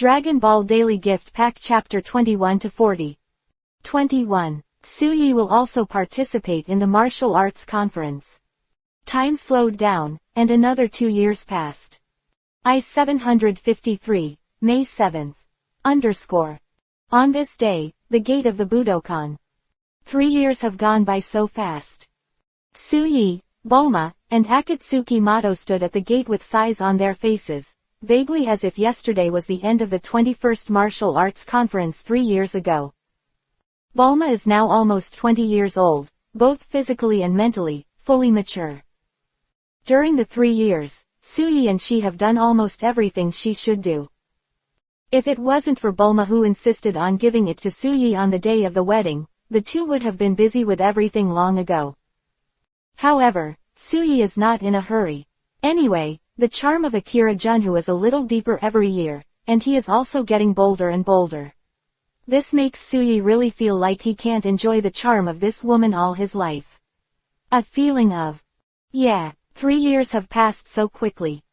Dragon Ball Daily Gift Pack Chapter 21-40. 21. Suyi will also participate in the martial arts conference. Time slowed down, and another 2 years passed. I-753, May 7th. On this day, the gate of the Budokan. 3 years have gone by so fast. Suyi, Bulma, and Akatsuki Mato stood at the gate with sighs on their faces, vaguely as if yesterday was the end of the 21st Martial Arts Conference 3 years ago. Bulma is now almost 20 years old, both physically and mentally, fully mature. During the 3 years, Suyi and she have done almost everything she should do. If it wasn't for Bulma who insisted on giving it to Suyi on the day of the wedding, the two would have been busy with everything long ago. However, Suyi is not in a hurry. Anyway, the charm of Akira Junho is a little deeper every year, and he is also getting bolder and bolder. This makes Suyi really feel like he can't enjoy the charm of this woman all his life. A feeling of, yeah, 3 years have passed so quickly.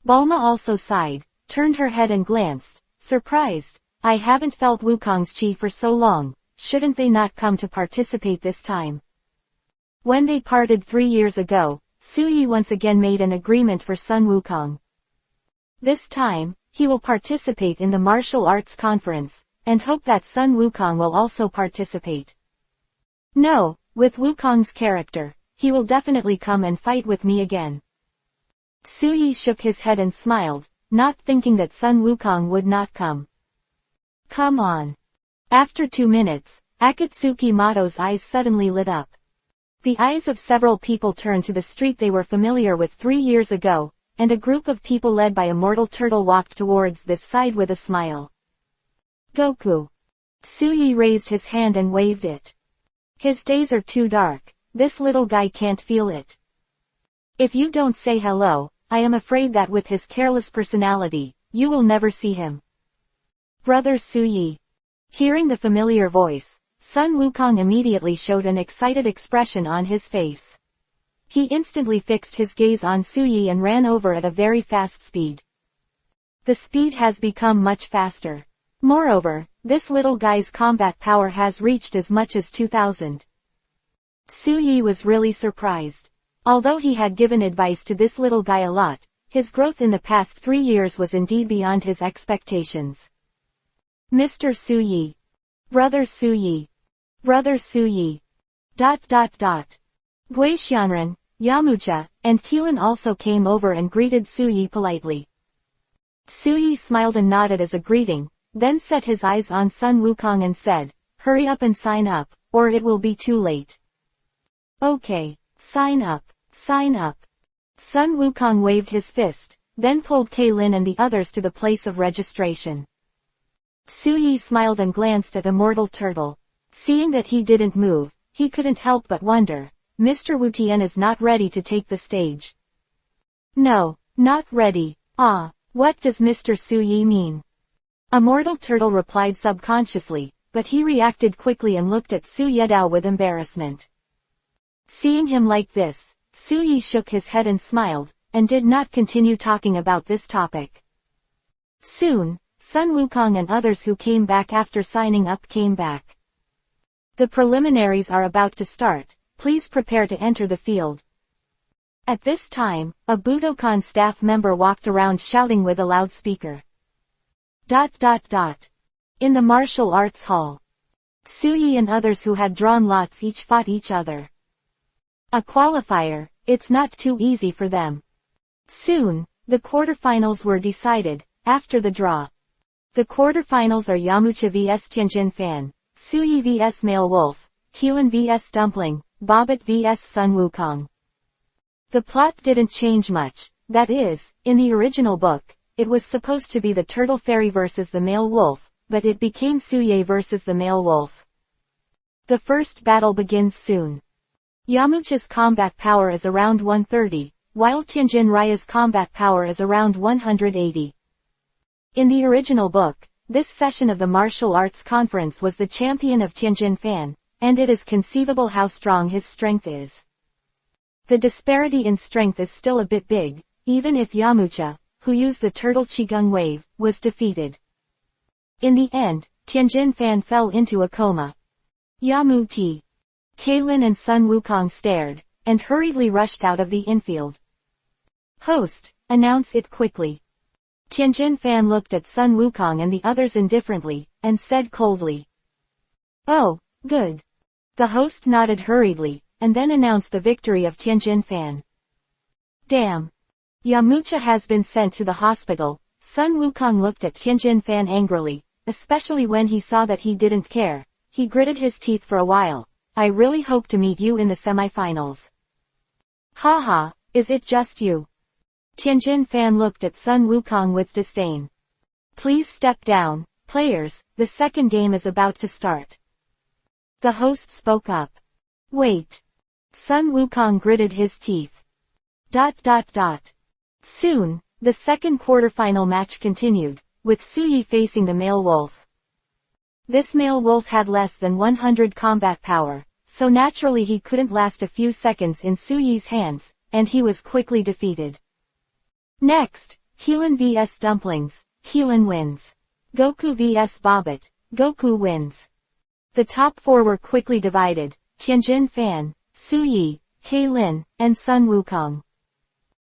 Bulma also sighed, turned her head and glanced, surprised. I haven't felt Wukong's chi for so long, shouldn't they not come to participate this time? When they parted 3 years ago, Suyi once again made an agreement for Sun Wukong. This time, he will participate in the martial arts conference, and hope that Sun Wukong will also participate. No, with Wukong's character, he will definitely come and fight with me again. Suyi shook his head and smiled, not thinking that Sun Wukong would not come. Come on. After 2 minutes, Akatsuki Mato's eyes suddenly lit up. The eyes of several people turned to the street they were familiar with 3 years ago, and a group of people led by a mortal turtle walked towards this side with a smile. Goku. Suyi raised his hand and waved it. His days are too dark, this little guy can't feel it. If you don't say hello, I am afraid that with his careless personality, you will never see him. Brother Suyi. Hearing the familiar voice, Sun Wukong immediately showed an excited expression on his face. He instantly fixed his gaze on Suyi and ran over at a very fast speed. The speed has become much faster. Moreover, this little guy's combat power has reached as much as 2000. Suyi was really surprised. Although he had given advice to this little guy a lot, his growth in the past 3 years was indeed beyond his expectations. Mr. Suyi. Brother Suyi. Brother Suyi. Guixianren, Yamcha, and Keelan also came over and greeted Suyi politely. Suyi smiled and nodded as a greeting, then set his eyes on Sun Wukong and said, "Hurry up and sign up, or it will be too late." "Okay, sign up, sign up." Sun Wukong waved his fist, then pulled Keelan and the others to the place of registration. Suyi smiled and glanced at Immortal Turtle. Seeing that he didn't move, he couldn't help but wonder, Mr. Wutian is not ready to take the stage. No, not ready. What does Mr. Suyi mean? Immortal Turtle replied subconsciously, but he reacted quickly and looked at Su Yedao with embarrassment. Seeing him like this, Suyi shook his head and smiled, and did not continue talking about this topic. Soon, Sun Wukong and others who came back after signing up came back. The preliminaries are about to start, please prepare to enter the field. At this time, a Budokan staff member walked around shouting with a loudspeaker. ... In the martial arts hall. Suyi and others who had drawn lots each fought each other. A qualifier, it's not too easy for them. Soon, the quarterfinals were decided, after the draw. The quarterfinals are Yamcha vs Tianjin Fan, Suyi vs Male Wolf, Keelan vs Dumpling, Bobbitt vs Sun Wukong. The plot didn't change much, that is, in the original book, it was supposed to be the Turtle Fairy versus the Male Wolf, but it became Suye versus the Male Wolf. The first battle begins soon. Yamcha's combat power is around 130, while Tianjin Raya's combat power is around 180. In the original book, this session of the martial arts conference was the champion of Tianjin Fan, and it is conceivable how strong his strength is. The disparity in strength is still a bit big, even if Yamcha, who used the Turtle Qigong Wave, was defeated. In the end, Tianjin Fan fell into a coma. Yamu T. Kaylin and Sun Wukong stared, and hurriedly rushed out of the infield. Host, announce it quickly. Tianjin Fan looked at Sun Wukong and the others indifferently, and said coldly. Oh, good. The host nodded hurriedly, and then announced the victory of Tianjin Fan. Damn. Yamucha has been sent to the hospital. Sun Wukong looked at Tianjin Fan angrily, especially when he saw that he didn't care. He gritted his teeth for a while. I really hope to meet you in the semifinals. Haha, is it just you? Tianjin Fan looked at Sun Wukong with disdain. Please step down, players, the second game is about to start. The host spoke up. Wait. Sun Wukong gritted his teeth. ... Soon, the second quarterfinal match continued, with Suyi facing the male wolf. This male wolf had less than 100 combat power, so naturally he couldn't last a few seconds in Suyi's hands, and he was quickly defeated. Next, Keelan vs Dumplings, Keelan wins. Goku vs Bobbit, Goku wins. The top four were quickly divided, Tianjin Fan, Suyi, Kaylin, and Sun Wukong.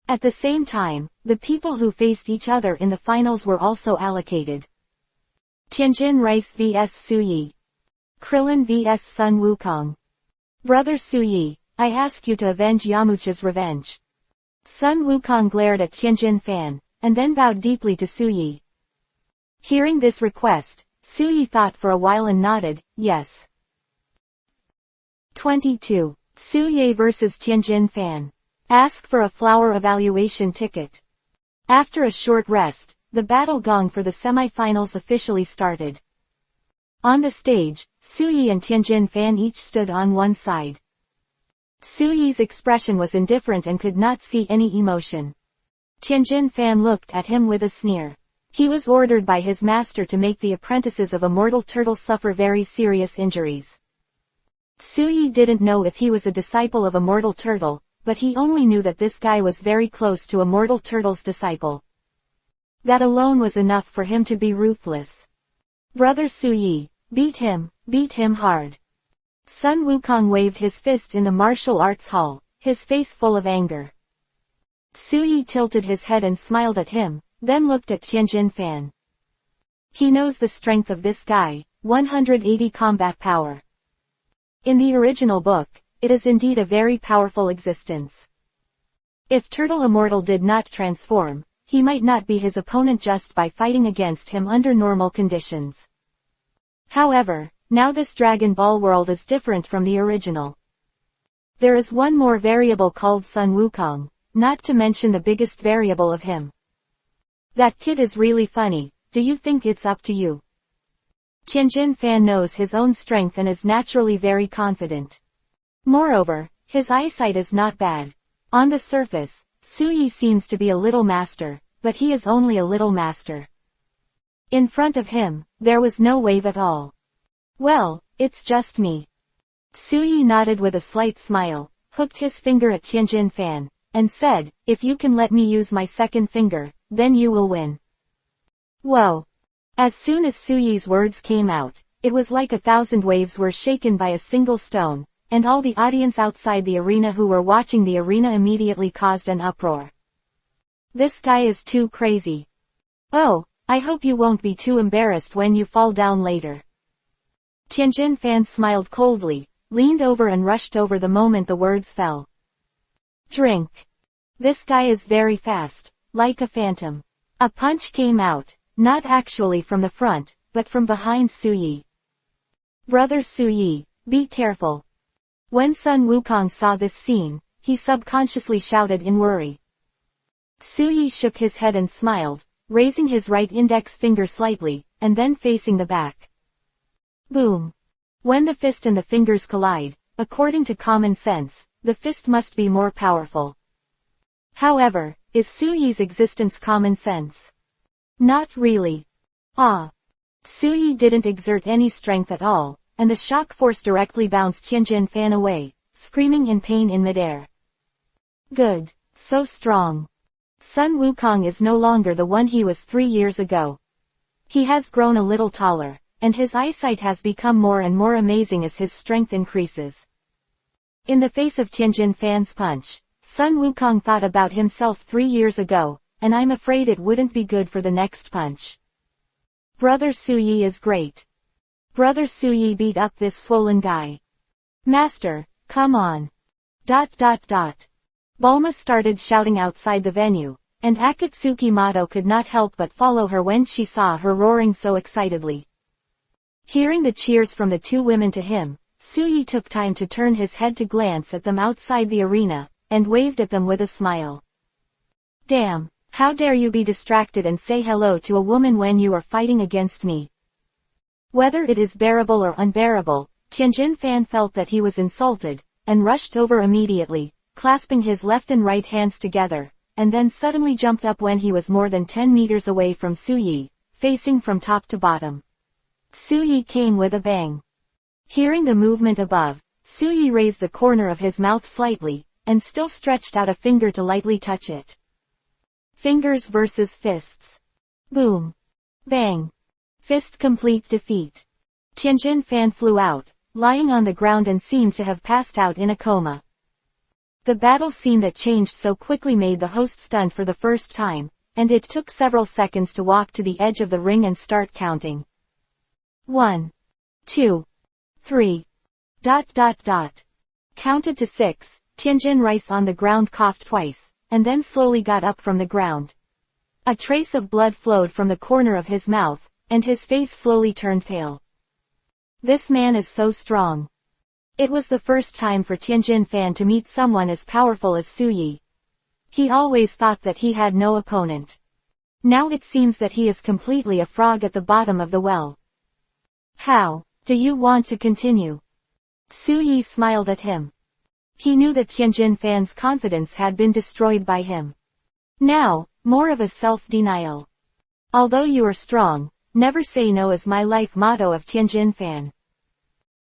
At the same time, the people who faced each other in the finals were also allocated. Tianjin Rice vs Suyi. Krillin vs Sun Wukong. Brother Suyi, I ask you to avenge Yamucha's revenge. Sun Wukong glared at Tianjin Fan, and then bowed deeply to Suyi. Hearing this request, Suyi thought for a while and nodded, yes. 22. Suyi vs Tianjin Fan. Ask for a flower evaluation ticket. After a short rest, the battle gong for the semi-finals officially started. On the stage, Suyi and Tianjin Fan each stood on one side. Suyi's expression was indifferent and could not see any emotion. Tianjin Fan looked at him with a sneer. He was ordered by his master to make the apprentices of a mortal turtle suffer very serious injuries. Suyi didn't know if he was a disciple of a mortal turtle, but he only knew that this guy was very close to a mortal turtle's disciple. That alone was enough for him to be ruthless. Brother Suyi, beat him hard. Sun Wukong waved his fist in the martial arts hall, his face full of anger. Suyi tilted his head and smiled at him, then looked at Tianjin Fan. He knows the strength of this guy, 180 combat power. In the original book, it is indeed a very powerful existence. If Turtle Immortal did not transform, he might not be his opponent just by fighting against him under normal conditions. However, now this Dragon Ball world is different from the original. There is one more variable called Sun Wukong, not to mention the biggest variable of him. That kid is really funny, do you think it's up to you? Tianjin Fan knows his own strength and is naturally very confident. Moreover, his eyesight is not bad. On the surface, Suyi seems to be a little master, but he is only a little master. In front of him, there was no wave at all. Well, it's just me. Suyi nodded with a slight smile, hooked his finger at Tianjin Fan, and said, if you can let me use my second finger, then you will win. Whoa. As soon as Suyi's words came out, it was like 1,000 waves were shaken by a single stone, and all the audience outside the arena who were watching the arena immediately caused an uproar. This guy is too crazy. Oh, I hope you won't be too embarrassed when you fall down later. Tianjin Fan smiled coldly, leaned over and rushed over the moment the words fell. Drink. This guy is very fast, like a phantom. A punch came out, not actually from the front, but from behind Suyi. Brother Suyi, be careful. When Sun Wukong saw this scene, he subconsciously shouted in worry. Suyi shook his head and smiled, raising his right index finger slightly, and then facing the back. Boom. When the fist and the fingers collide, according to common sense, the fist must be more powerful. However, is Suyi's existence common sense? Not really. Suyi didn't exert any strength at all, and the shock force directly bounced Tianjin Fan away, screaming in pain in midair. Good. So strong. Sun Wukong is no longer the one he was 3 years ago. He has grown a little taller, and his eyesight has become more and more amazing as his strength increases. In the face of Tianjin Fan's punch, Sun Wukong thought about himself 3 years ago, and I'm afraid it wouldn't be good for the next punch. Brother Suyi is great. Brother Suyi beat up this swollen guy. Master, come on. ... Bulma started shouting outside the venue, and Akatsuki Mato could not help but follow her when she saw her roaring so excitedly. Hearing the cheers from the two women to him, Suyi took time to turn his head to glance at them outside the arena, and waved at them with a smile. Damn, how dare you be distracted and say hello to a woman when you are fighting against me? Whether it is bearable or unbearable, Tianjin Fan felt that he was insulted, and rushed over immediately, clasping his left and right hands together, and then suddenly jumped up when he was more than 10 meters away from Suyi, facing from top to bottom. Suyi came with a bang. Hearing the movement above, Suyi raised the corner of his mouth slightly, and still stretched out a finger to lightly touch it. Fingers versus fists. Boom. Bang. Fist complete defeat. Tianjin Fan flew out, lying on the ground and seemed to have passed out in a coma. The battle scene that changed so quickly made the host stunned for the first time, and it took several seconds to walk to the edge of the ring and start counting. 1, 2, 3. ... Counted to 6, Tianjin Rice on the ground coughed twice, and then slowly got up from the ground. A trace of blood flowed from the corner of his mouth, and his face slowly turned pale. This man is so strong. It was the first time for Tianjin Fan to meet someone as powerful as Suyi. He always thought that he had no opponent. Now it seems that he is completely a frog at the bottom of the well. How do you want to continue? Suyi smiled at him. He knew that Tianjin Fan's confidence had been destroyed by him. Now, more of a self-denial. Although you are strong, never say no is my life motto of Tianjin Fan.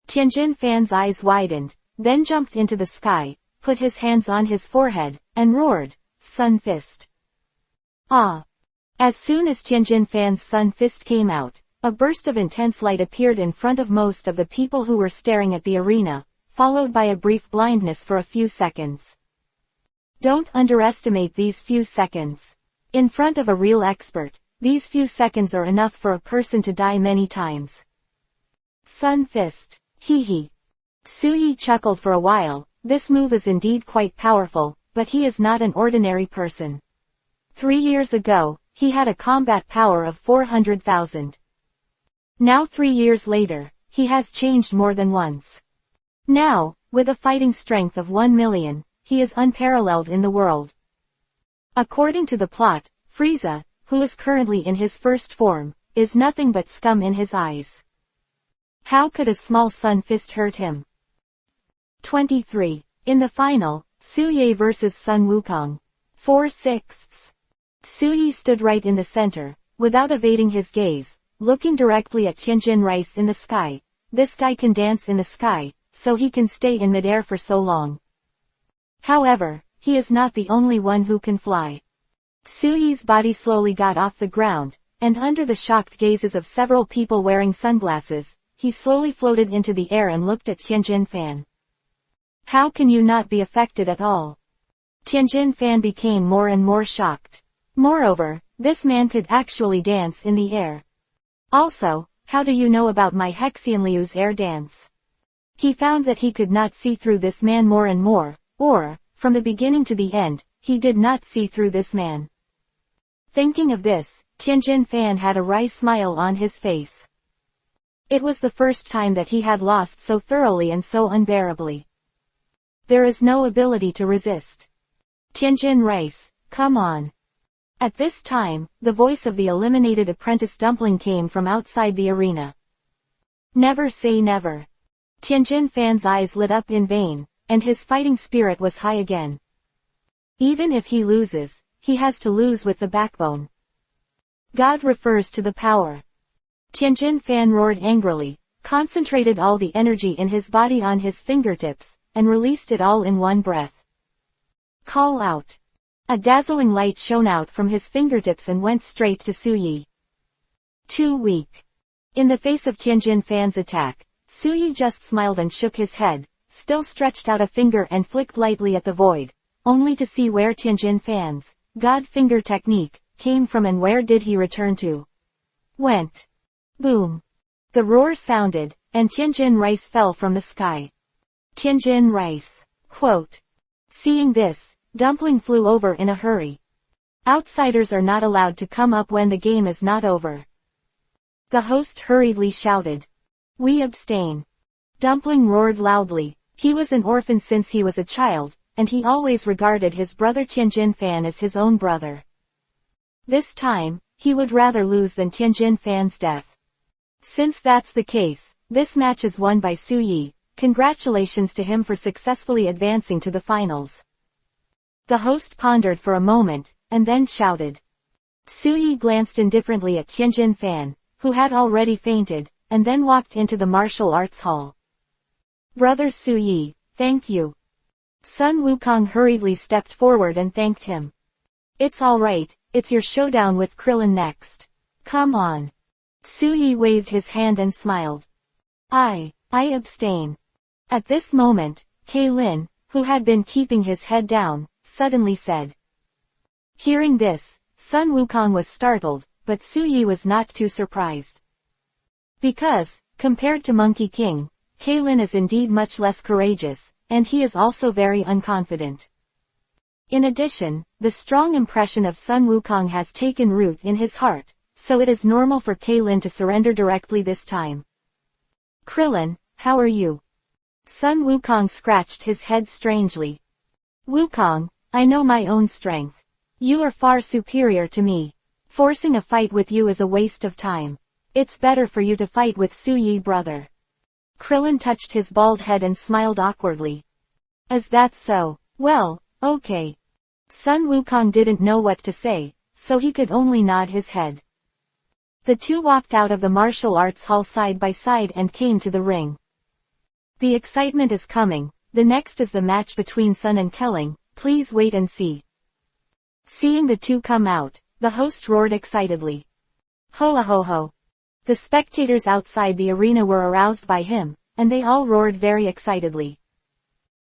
Tianjin Fan's eyes widened, then jumped into the sky, put his hands on his forehead, and roared, Sun Fist. Ah! As soon as Tianjin Fan's Sun Fist came out, a burst of intense light appeared in front of most of the people who were staring at the arena, followed by a brief blindness for a few seconds. Don't underestimate these few seconds. In front of a real expert, these few seconds are enough for a person to die many times. Sun Fist. Hee hee. Suyi chuckled for a while. This move is indeed quite powerful, but he is not an ordinary person. 3 years ago, he had a combat power of 400,000. Now 3 years later, he has changed more than once. Now, with a fighting strength of 1 million, he is unparalleled in the world. According to the plot, Frieza, who is currently in his first form, is nothing but scum in his eyes. How could a small Sun Fist hurt him? 23. In the final, Suyi vs Sun Wukong. 4/6. Suyi stood right in the center, without evading his gaze, looking directly at Tianjin Rice in the sky. This guy can dance in the sky, so he can stay in midair for so long. However, he is not the only one who can fly. Suyi's body slowly got off the ground, and under the shocked gazes of several people wearing sunglasses, he slowly floated into the air and looked at Tianjin Fan. How can you not be affected at all? Tianjin Fan became more and more shocked. Moreover, this man could actually dance in the air. Also, how do you know about my Hexianliu's air dance? He found that he could not see through this man more and more, or, from the beginning to the end, he did not see through this man. Thinking of this, Tianjin Fan had a wry smile on his face. It was the first time that he had lost so thoroughly and so unbearably. There is no ability to resist. Tianjin Rice, come on. At this time, the voice of the eliminated apprentice Dumpling came from outside the arena. Never say never. Tianjin Fan's eyes lit up in vain, and his fighting spirit was high again. Even if he loses, he has to lose with the backbone. God refers to the power. Tianjin Fan roared angrily, concentrated all the energy in his body on his fingertips, and released it all in one breath. Call out. A dazzling light shone out from his fingertips and went straight to Suyi. Too weak. In the face of Tianjin Fan's attack, Su Yi just smiled and shook his head, still stretched out a finger and flicked lightly at the void, only to see where Tianjin Fan's God finger technique came from and where did he return to. Went. Boom. The roar sounded, and Tianjin rice fell from the sky. Tianjin rice. Quote. Seeing this, Dumpling flew over in a hurry. Outsiders are not allowed to come up when the game is not over. The host hurriedly shouted. We abstain. Dumpling roared loudly. He was an orphan since he was a child, and he always regarded his brother Tianjin Fan as his own brother. This time, he would rather lose than Tianjin Fan's death. Since that's the case, this match is won by Su Yi. Congratulations to him for successfully advancing to the finals. The host pondered for a moment, and then shouted. Su Yi glanced indifferently at Tianjin Fan, who had already fainted, and then walked into the martial arts hall. Brother Su Yi, thank you. Sun Wukong hurriedly stepped forward and thanked him. It's alright, it's your showdown with Krillin next. Come on. Su Yi waved his hand and smiled. I abstain. At this moment, Kaylin, who had been keeping his head down, suddenly said. Hearing this, Sun Wukong was startled, but Su Yi was not too surprised. Because, compared to Monkey King, Kaylin is indeed much less courageous, and he is also very unconfident. In addition, the strong impression of Sun Wukong has taken root in his heart, so it is normal for Kaylin to surrender directly this time. Krillin, how are you? Sun Wukong scratched his head strangely. Wukong, I know my own strength. You are far superior to me. Forcing a fight with you is a waste of time. It's better for you to fight with Su Yi, brother. Krillin touched his bald head and smiled awkwardly. Is that so? Well, okay. Sun Wukong didn't know what to say, so he could only nod his head. The two walked out of the martial arts hall side by side and came to the ring. The excitement is coming. The next is the match between Sun and Kelling. Please wait and see. Seeing the two come out, the host roared excitedly. Ho ho ho. The spectators outside the arena were aroused by him, and they all roared very excitedly.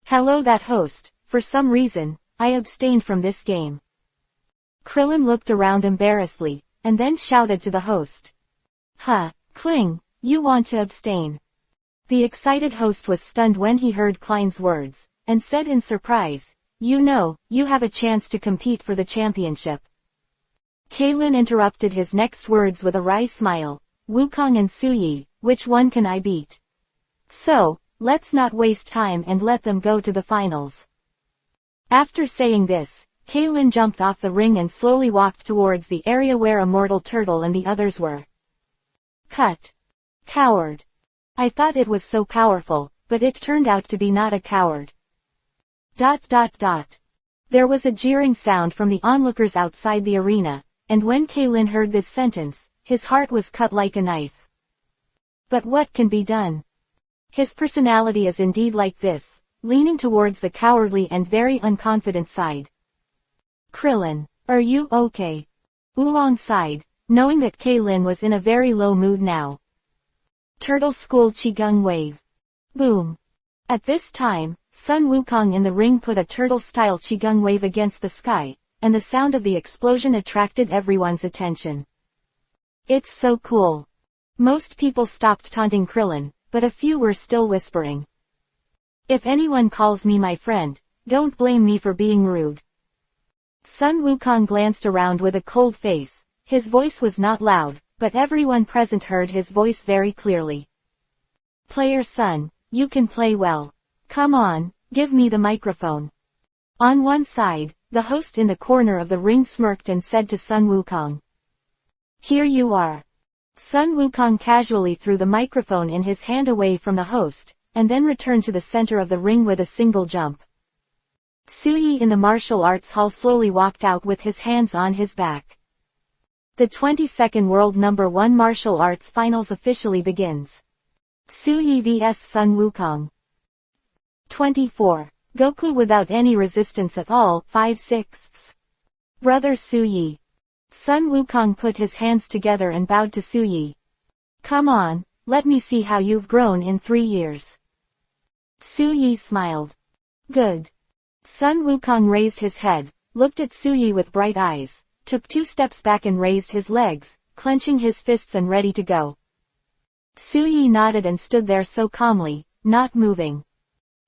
Hello that host, for some reason, I abstained from this game. Krillin looked around embarrassedly, and then shouted to the host. Huh, Kling, you want to abstain. The excited host was stunned when he heard Klein's words, and said in surprise, you know, you have a chance to compete for the championship. Kaylin interrupted his next words with a wry smile. Wukong and Su Yi, which one can I beat? So, let's not waste time and let them go to the finals. After saying this, Kaylin jumped off the ring and slowly walked towards the area where Immortal Turtle and the others were. Cut. Coward. I thought it was so powerful, but it turned out to be not a coward. ... There was a jeering sound from the onlookers outside the arena, and when Kaylin heard this sentence, his heart was cut like a knife. But what can be done? His personality is indeed like this, leaning towards the cowardly and very unconfident side. Krillin, are you okay? Oolong sighed, knowing that Kaylin was in a very low mood now. Turtle School Qigong Wave. Boom. At this time, Sun Wukong in the ring put a turtle-style Qigong wave against the sky, and the sound of the explosion attracted everyone's attention. It's so cool. Most people stopped taunting Krillin, but a few were still whispering. If anyone calls me my friend, don't blame me for being rude. Sun Wukong glanced around with a cold face. His voice was not loud, but everyone present heard his voice very clearly. Player Sun, you can play well. Come on, give me the microphone. On one side, the host in the corner of the ring smirked and said to Sun Wukong. Here you are. Sun Wukong casually threw the microphone in his hand away from the host, and then returned to the center of the ring with a single jump. Su Yi in the martial arts hall slowly walked out with his hands on his back. The 22nd World No. 1 Martial Arts Finals officially begins. Su Yi vs Sun Wukong. 24. Goku without any resistance at all, 5/6. Brother Su Yi. Sun Wukong put his hands together and bowed to Su Yi. Come on, let me see how you've grown in 3 years. Su Yi smiled. Good. Sun Wukong raised his head, looked at Su Yi with bright eyes, took 2 steps back and raised his legs, clenching his fists and ready to go. Su Yi nodded and stood there so calmly, not moving.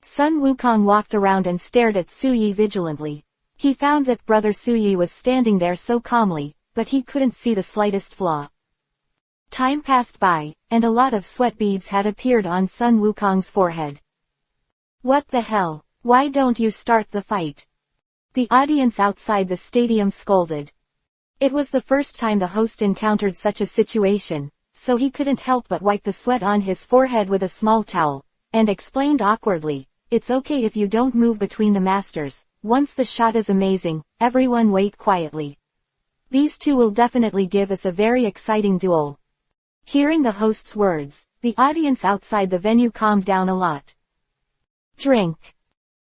Sun Wukong walked around and stared at Su Yi vigilantly. He found that brother Su Yi was standing there so calmly, but he couldn't see the slightest flaw. Time passed by, and a lot of sweat beads had appeared on Sun Wukong's forehead. What the hell? Why don't you start the fight? The audience outside the stadium scolded. It was the first time the host encountered such a situation, so he couldn't help but wipe the sweat on his forehead with a small towel, and explained awkwardly, "It's okay if you don't move between the masters. Once the shot is amazing, everyone wait quietly. These two will definitely give us a very exciting duel." Hearing the host's words, the audience outside the venue calmed down a lot. Drink.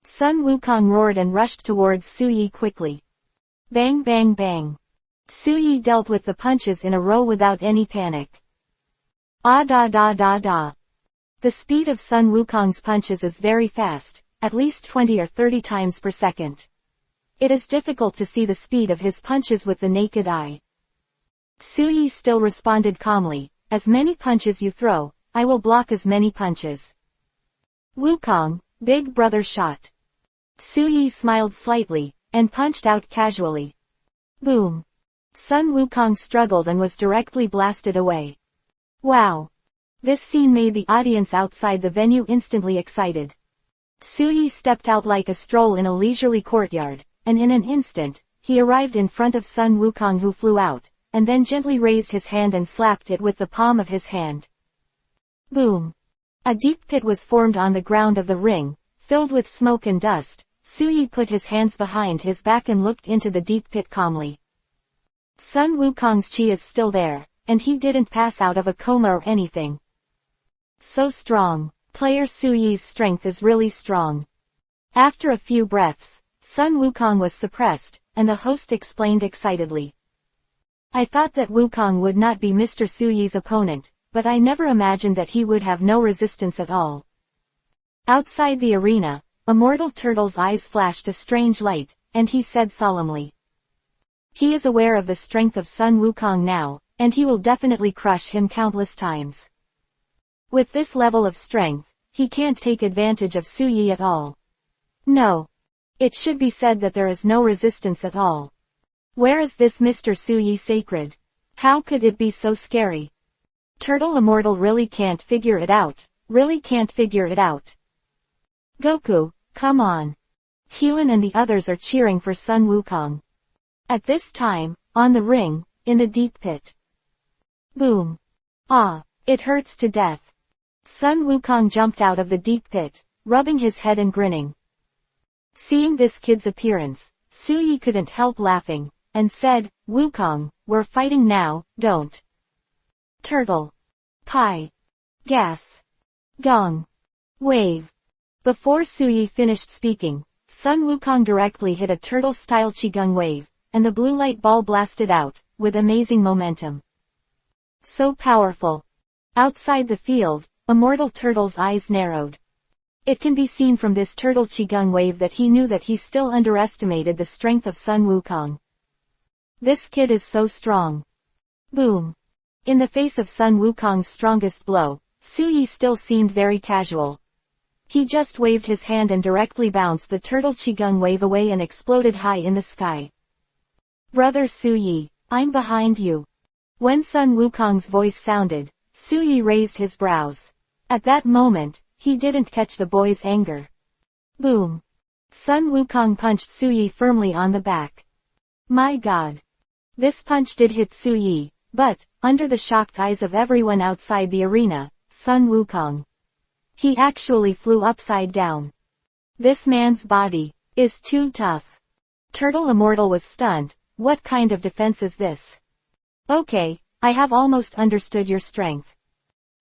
Sun Wukong roared and rushed towards Su Yi quickly. Bang bang bang. Su Yi dealt with the punches in a row without any panic. Ah da da da da. The speed of Sun Wukong's punches is very fast, at least 20 or 30 times per second. It is difficult to see the speed of his punches with the naked eye. Su Yi still responded calmly, "As many punches you throw, I will block as many punches." Wukong, big brother shot. Su Yi smiled slightly, and punched out casually. Boom. Sun Wukong struggled and was directly blasted away. Wow. This scene made the audience outside the venue instantly excited. Su Yi stepped out like a stroll in a leisurely courtyard, and in an instant, he arrived in front of Sun Wukong, who flew out, and then gently raised his hand and slapped it with the palm of his hand. Boom. A deep pit was formed on the ground of the ring, filled with smoke and dust. Su Yi put his hands behind his back and looked into the deep pit calmly. Sun Wukong's chi is still there, and he didn't pass out of a coma or anything. So strong. Player Su Yi's strength is really strong. After a few breaths, Sun Wukong was suppressed, and the host explained excitedly. I thought that Wukong would not be Mr. Su Yi's opponent, but I never imagined that he would have no resistance at all. Outside the arena, Immortal Turtle's eyes flashed a strange light, and he said solemnly. He is aware of the strength of Sun Wukong now, and he will definitely crush him countless times. With this level of strength, he can't take advantage of Su Yi at all. No. It should be said that there is no resistance at all. Where is this Mr. Su Yi sacred? How could it be so scary? Turtle Immortal really can't figure it out. Really can't figure it out. Goku, come on. Hyun and the others are cheering for Sun Wukong. At this time, on the ring, in the deep pit. Boom. Ah, it hurts to death. Sun Wukong jumped out of the deep pit, rubbing his head and grinning. Seeing this kid's appearance, Su Yi couldn't help laughing, and said, Wukong, we're fighting now, don't. Turtle. Pie. Gas. Gong. Wave. Before Su Yi finished speaking, Sun Wukong directly hit a turtle-style Qigong wave, and the blue light ball blasted out, with amazing momentum. So powerful. Outside the field, Immortal Turtle's eyes narrowed. It can be seen from this turtle Qigong wave that he knew that he still underestimated the strength of Sun Wukong. This kid is so strong. Boom. In the face of Sun Wukong's strongest blow, Su Yi still seemed very casual. He just waved his hand and directly bounced the turtle Qigong wave away and exploded high in the sky. Brother Su Yi, I'm behind you. When Sun Wukong's voice sounded, Su Yi raised his brows. At that moment, he didn't catch the boy's anger. Boom. Sun Wukong punched Su Yi firmly on the back. My god. This punch did hit Su Yi, but, under the shocked eyes of everyone outside the arena, Sun Wukong. He actually flew upside down. This man's body is too tough. Turtle Immortal was stunned. What kind of defense is this? Okay, I have almost understood your strength.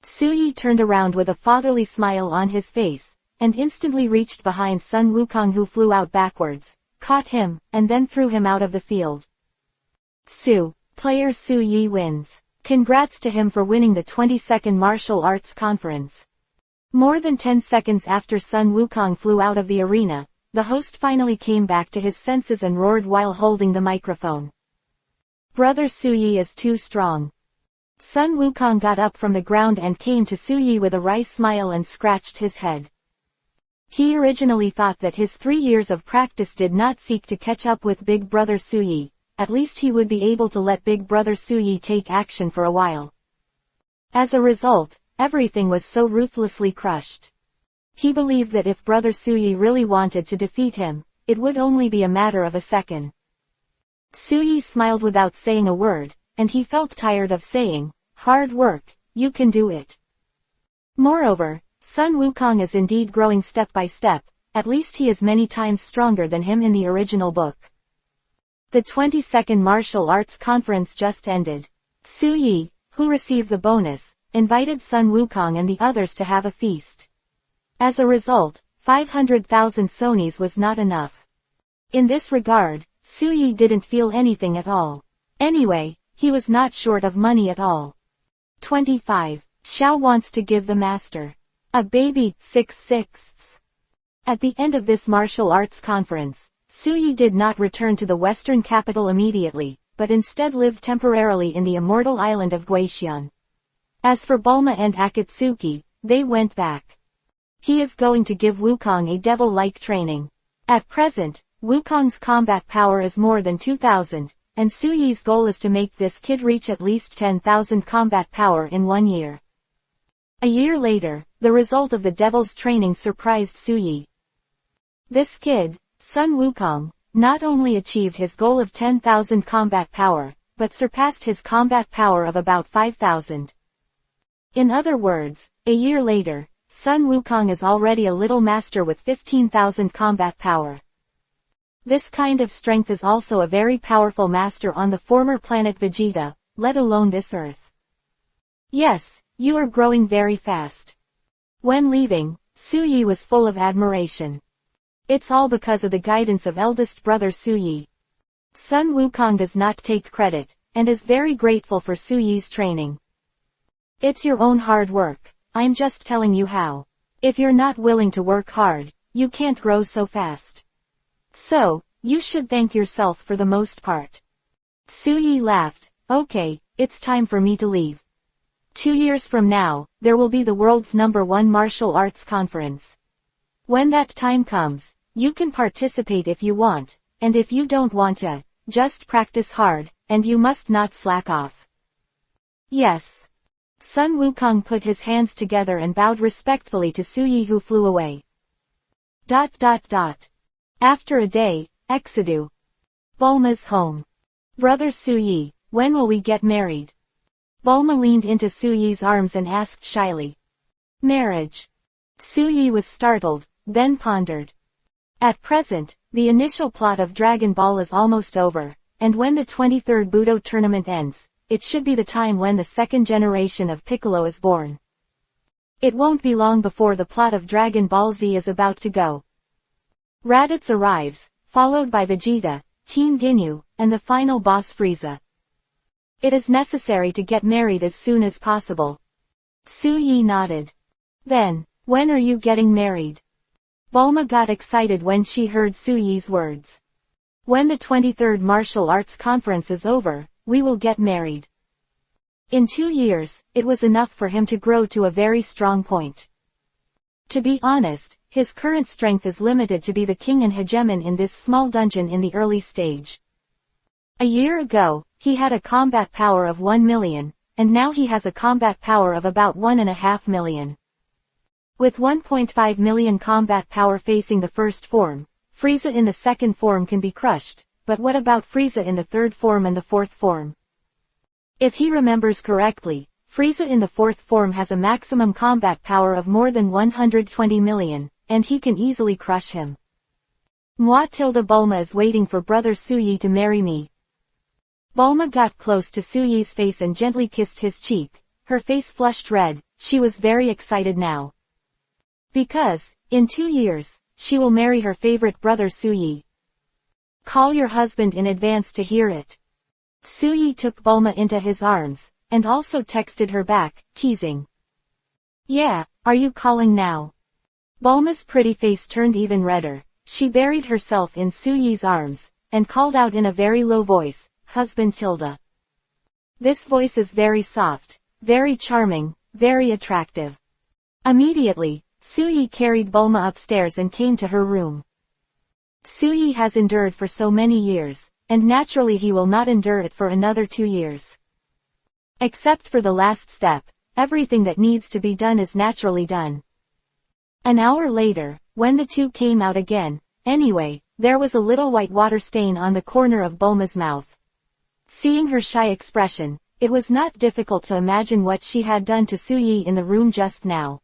Su Yi turned around with a fatherly smile on his face, and instantly reached behind Sun Wukong, who flew out backwards, caught him, and then threw him out of the field. Su, Player Su Yi wins. Congrats to him for winning the 22nd Martial Arts Conference. More than 10 seconds after Sun Wukong flew out of the arena, the host finally came back to his senses and roared while holding the microphone. Brother Su Yi is too strong. Sun Wukong got up from the ground and came to Su Yi with a wry smile and scratched his head. He originally thought that his 3 years of practice did not seek to catch up with Big Brother Su Yi. At least he would be able to let Big Brother Su Yi take action for a while. As a result, everything was so ruthlessly crushed. He believed that if Brother Su Yi really wanted to defeat him, it would only be a matter of a second. Su Yi smiled without saying a word, and he felt tired of saying, "Hard work, you can do it." Moreover, Sun Wukong is indeed growing step by step, at least he is many times stronger than him in the original book. The 22nd Martial Arts Conference just ended. Su Yi, who received the bonus, invited Sun Wukong and the others to have a feast. As a result, 500,000 sonis was not enough. In this regard, Su Yi didn't feel anything at all. Anyway, he was not short of money at all. 25. Xiao wants to give the master a baby, 6/6. At the end of this martial arts conference, Su Yi did not return to the western capital immediately, but instead lived temporarily in the immortal island of Guixian. As for Bulma and Akatsuki, they went back. He is going to give Wukong a devil-like training. At present, Wukong's combat power is more than 2,000, and Su Yi's goal is to make this kid reach at least 10,000 combat power in 1 year. A year later, the result of the devil's training surprised Su Yi. This kid, Sun Wukong, not only achieved his goal of 10,000 combat power, but surpassed his combat power of about 5,000. In other words, a year later, Sun Wukong is already a little master with 15,000 combat power. This kind of strength is also a very powerful master on the former planet Vegeta, let alone this Earth. Yes, you are growing very fast. When leaving, Su Yi was full of admiration. It's all because of the guidance of eldest brother Su Yi. Sun Wukong does not take credit, and is very grateful for Su Yi's training. It's your own hard work, I'm just telling you how. If you're not willing to work hard, you can't grow so fast. So, you should thank yourself for the most part. Su Yi laughed. Okay, it's time for me to leave. 2 years from now, there will be the world's #1 martial arts conference. When that time comes, you can participate if you want, and if you don't want to, just practice hard, and you must not slack off. Yes. Sun Wukong put his hands together and bowed respectfully to Su Yi, who flew away. After a day, Exedu. Bulma's home. Brother Su Yi, when will we get married? Bulma leaned into Su Yi's arms and asked shyly. Marriage. Su Yi was startled, then pondered. At present, the initial plot of Dragon Ball is almost over, and when the 23rd Budo tournament ends, it should be the time when the second generation of Piccolo is born. It won't be long before the plot of Dragon Ball Z is about to go. Raditz arrives, followed by Vegeta, Teen Ginyu, and the final boss Frieza. It is necessary to get married as soon as possible. Su Yi nodded. Then, when are you getting married? Bulma got excited when she heard Su Yi's words. When the 23rd Martial Arts Conference is over, we will get married. In 2 years, it was enough for him to grow to a very strong point. To be honest, his current strength is limited to be the king and hegemon in this small dungeon in the early stage. A year ago, he had a combat power of 1 million, and now he has a combat power of about 1.5 million. With 1.5 million combat power facing the first form, Frieza in the second form can be crushed, but what about Frieza in the third form and the fourth form? If he remembers correctly, Frieza in the fourth form has a maximum combat power of more than 120 million, and he can easily crush him. Bulma is waiting for brother Su Yi to marry me. Bulma got close to Su Yi's face and gently kissed his cheek. Her face flushed red, she was very excited now. Because, in 2 years, she will marry her favorite brother Su Yi. Call your husband in advance to hear it. Suyi took Bulma into his arms, and also texted her back, teasing. Yeah, are you calling now? Bulma's pretty face turned even redder. She buried herself in Suyi's arms, and called out in a very low voice, Husband Tilda. This voice is very soft, very charming, very attractive. Immediately, Suyi carried Bulma upstairs and came to her room. Suyi has endured for so many years, and naturally he will not endure it for another 2 years. Except for the last step, everything that needs to be done is naturally done. An hour later, when the two came out again, anyway, there was a little white water stain on the corner of Bulma's mouth. Seeing her shy expression, it was not difficult to imagine what she had done to Suyi in the room just now.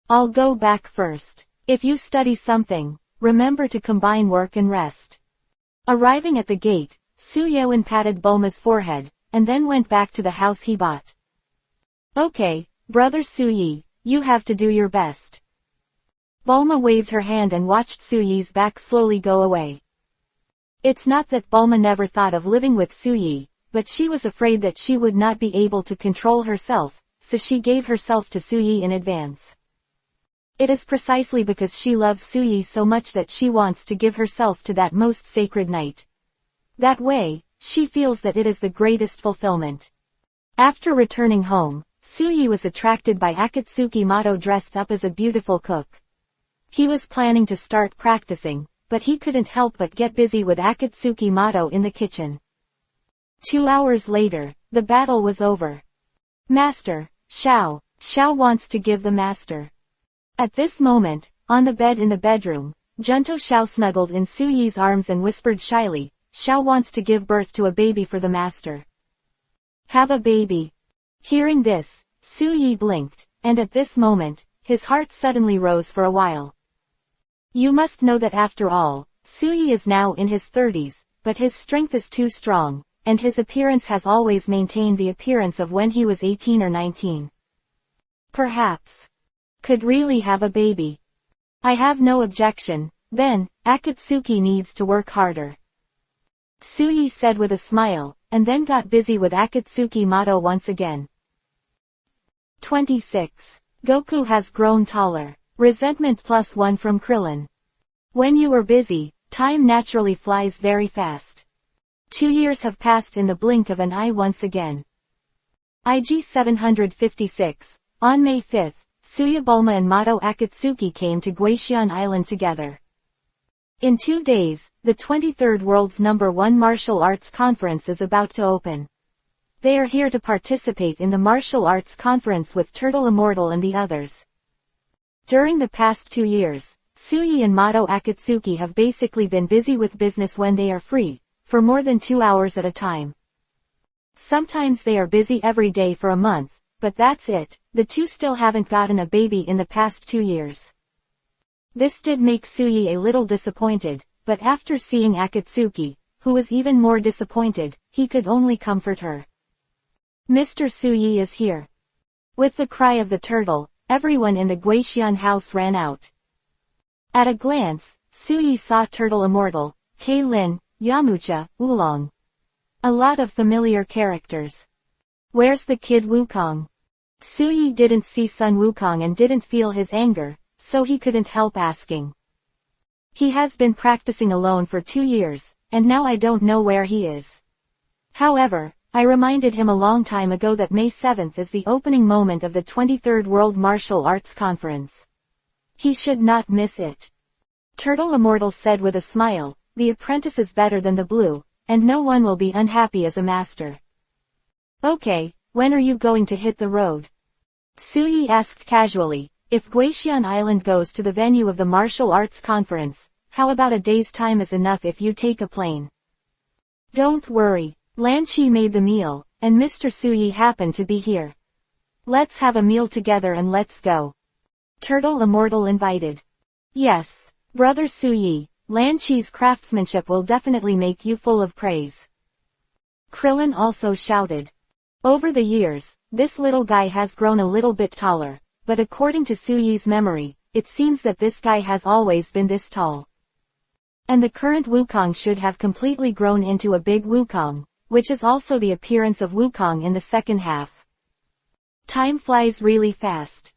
I'll go back first. If you study something, remember to combine work and rest. Arriving at the gate, Suyeon patted Bulma's forehead, and then went back to the house he bought. Okay, brother Suyi, you have to do your best. Bulma waved her hand and watched Suyi's back slowly go away. It's not that Bulma never thought of living with Suyi, but she was afraid that she would not be able to control herself, so she gave herself to Suyi in advance. It is precisely because she loves Suyi so much that she wants to give herself to that most sacred night. That way, she feels that it is the greatest fulfillment. After returning home, Suyi was attracted by Akatsuki Mato dressed up as a beautiful cook. He was planning to start practicing, but he couldn't help but get busy with Akatsuki Mato in the kitchen. 2 hours later, the battle was over. Master, Xiao wants to give the master. At this moment, on the bed in the bedroom, Junto Xiao snuggled in Suyi's arms and whispered shyly, Xiao wants to give birth to a baby for the master. Have a baby. Hearing this, Suyi blinked, and at this moment, his heart suddenly rose for a while. You must know that after all, Suyi is now in his 30s, but his strength is too strong, and his appearance has always maintained the appearance of when he was 18 or 19. Perhaps. Could really have a baby. I have no objection, then, Akatsuki needs to work harder. Suyi said with a smile, and then got busy with Akatsuki Mato once again. 26. Goku has grown taller. Resentment +1 from Krillin. When you are busy, time naturally flies very fast. 2 years have passed in the blink of an eye once again. IG 756. On May 5th, Suya Bulma and Mato Akatsuki came to Guishan Island together. In 2 days, the 23rd World's #1 Martial Arts Conference is about to open. They are here to participate in the martial arts conference with Turtle Immortal and the others. During the past 2 years, Suyi and Mato Akatsuki have basically been busy with business when they are free, for more than 2 hours at a time. Sometimes they are busy every day for a month, but that's it. The two still haven't gotten a baby in the past 2 years. This did make Suyi a little disappointed, but after seeing Akatsuki, who was even more disappointed, he could only comfort her. Mr. Suyi is here. With the cry of the turtle, everyone in the Guishan house ran out. At a glance, Suyi saw Turtle Immortal, Kaylin, Yamcha, Oolong. A lot of familiar characters. Where's the kid Wukong? Suyi didn't see Sun Wukong and didn't feel his anger, so he couldn't help asking. He has been practicing alone for 2 years, and now I don't know where he is. However, I reminded him a long time ago that May 7th is the opening moment of the 23rd World Martial Arts Conference. He should not miss it. Turtle Immortal said with a smile, the apprentice is better than the blue, and no one will be unhappy as a master. Okay, when are you going to hit the road? Suyi asked casually. If Guishan Island goes to the venue of the martial arts conference, how about a day's time is enough if you take a plane? Don't worry, Lan Chi made the meal, and Mr. Suyi happened to be here. Let's have a meal together and let's go. Turtle Immortal invited. Yes, brother Suyi, Lan Chi's craftsmanship will definitely make you full of praise. Krillin also shouted. Over the years, this little guy has grown a little bit taller, but according to Suyi's memory, it seems that this guy has always been this tall. And the current Wukong should have completely grown into a big Wukong, which is also the appearance of Wukong in the second half. Time flies really fast.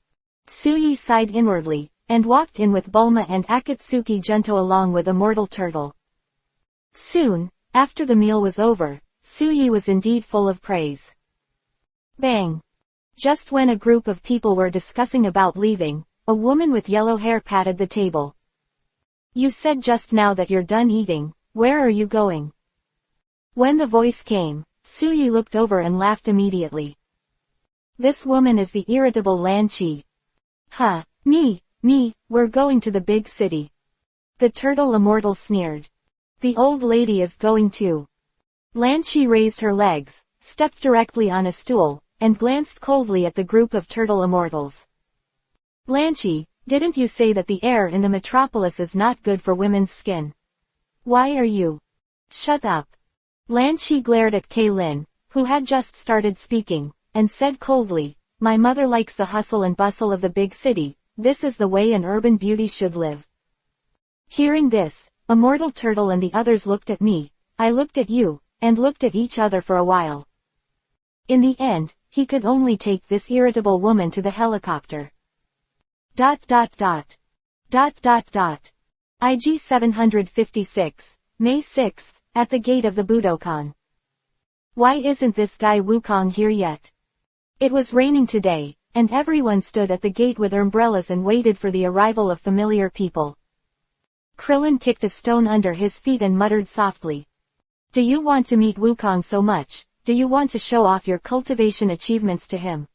Suyi sighed inwardly, and walked in with Bulma and Akatsuki Junto along with Immortal Turtle. Soon, after the meal was over, Suyi was indeed full of praise. Bang! Just when a group of people were discussing about leaving, a woman with yellow hair patted the table. You said just now that you're done eating, where are you going? When the voice came, Suyi looked over and laughed immediately. This woman is the irritable Lan Chi. Huh, me, we're going to the big city. The turtle immortal sneered. The old lady is going too. Lan Chi raised her legs, stepped directly on a stool, and glanced coldly at the group of turtle immortals. Lan Chi, didn't you say that the air in the metropolis is not good for women's skin? Why are you? Shut up. Lan Chi glared at Kaylin, who had just started speaking, and said coldly, my mother likes the hustle and bustle of the big city, this is the way an urban beauty should live. Hearing this, Immortal Turtle and the others looked at me, I looked at you, and looked at each other for a while. In the end, he could only take this irritable woman to the helicopter. IG 756, May 6th, at the gate of the Budokan. Why isn't this guy Wukong here yet? It was raining today, and everyone stood at the gate with umbrellas and waited for the arrival of familiar people. Krillin kicked a stone under his feet and muttered softly. Do you want to meet Wukong so much? Do you want to show off your cultivation achievements to him?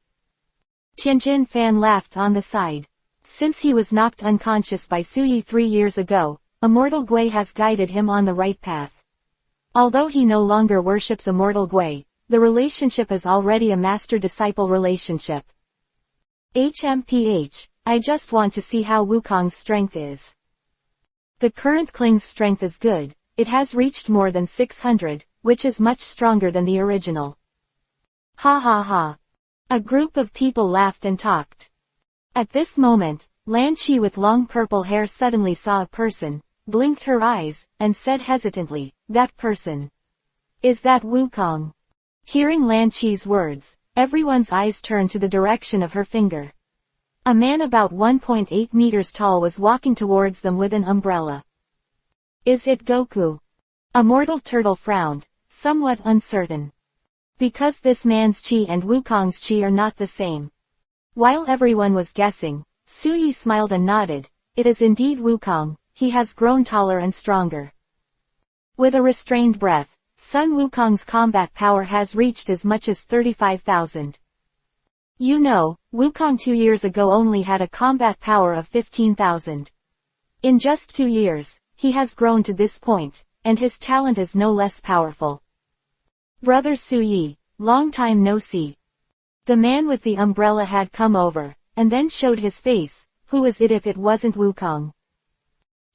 Tianjin Fan laughed on the side. Since he was knocked unconscious by Suyi 3 years ago, Immortal Gui has guided him on the right path. Although he no longer worships Immortal Gui, the relationship is already a master-disciple relationship. HMPH, I just want to see how Wukong's strength is. The current Kling's strength is good, it has reached more than 600, which is much stronger than the original. Ha ha ha. A group of people laughed and talked. At this moment, Lan Chi with long purple hair suddenly saw a person, blinked her eyes, and said hesitantly, that person. Is that Wukong? Hearing Lan Chi's words, everyone's eyes turned to the direction of her finger. A man about 1.8 meters tall was walking towards them with an umbrella. Is it Goku? Immortal Turtle frowned, somewhat uncertain. Because this man's chi and Wukong's chi are not the same. While everyone was guessing, Suyi smiled and nodded, it is indeed Wukong, he has grown taller and stronger. With a restrained breath, Sun Wukong's combat power has reached as much as 35,000. You know, Wukong 2 years ago only had a combat power of 15,000. In just 2 years, he has grown to this point, and his talent is no less powerful. Brother Suyi, long time no see. The man with the umbrella had come over, and then showed his face, who is it if it wasn't Wukong?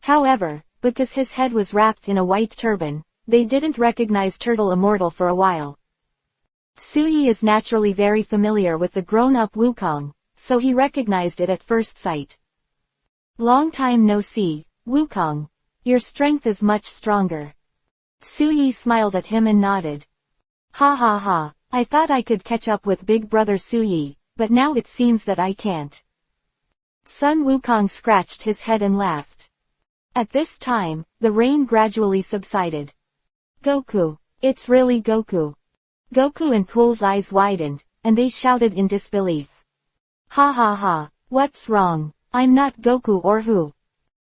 However, because his head was wrapped in a white turban, they didn't recognize Turtle Immortal for a while. Suyi is naturally very familiar with the grown-up Wukong, so he recognized it at first sight. Long time no see, Wukong. Your strength is much stronger. Suyi smiled at him and nodded. Ha ha ha, I thought I could catch up with big brother Suyi, but now it seems that I can't. Sun Wukong scratched his head and laughed. At this time, the rain gradually subsided. Goku, it's really Goku. Goku and Pool's eyes widened, and they shouted in disbelief. Ha ha ha, what's wrong? I'm not Goku or who?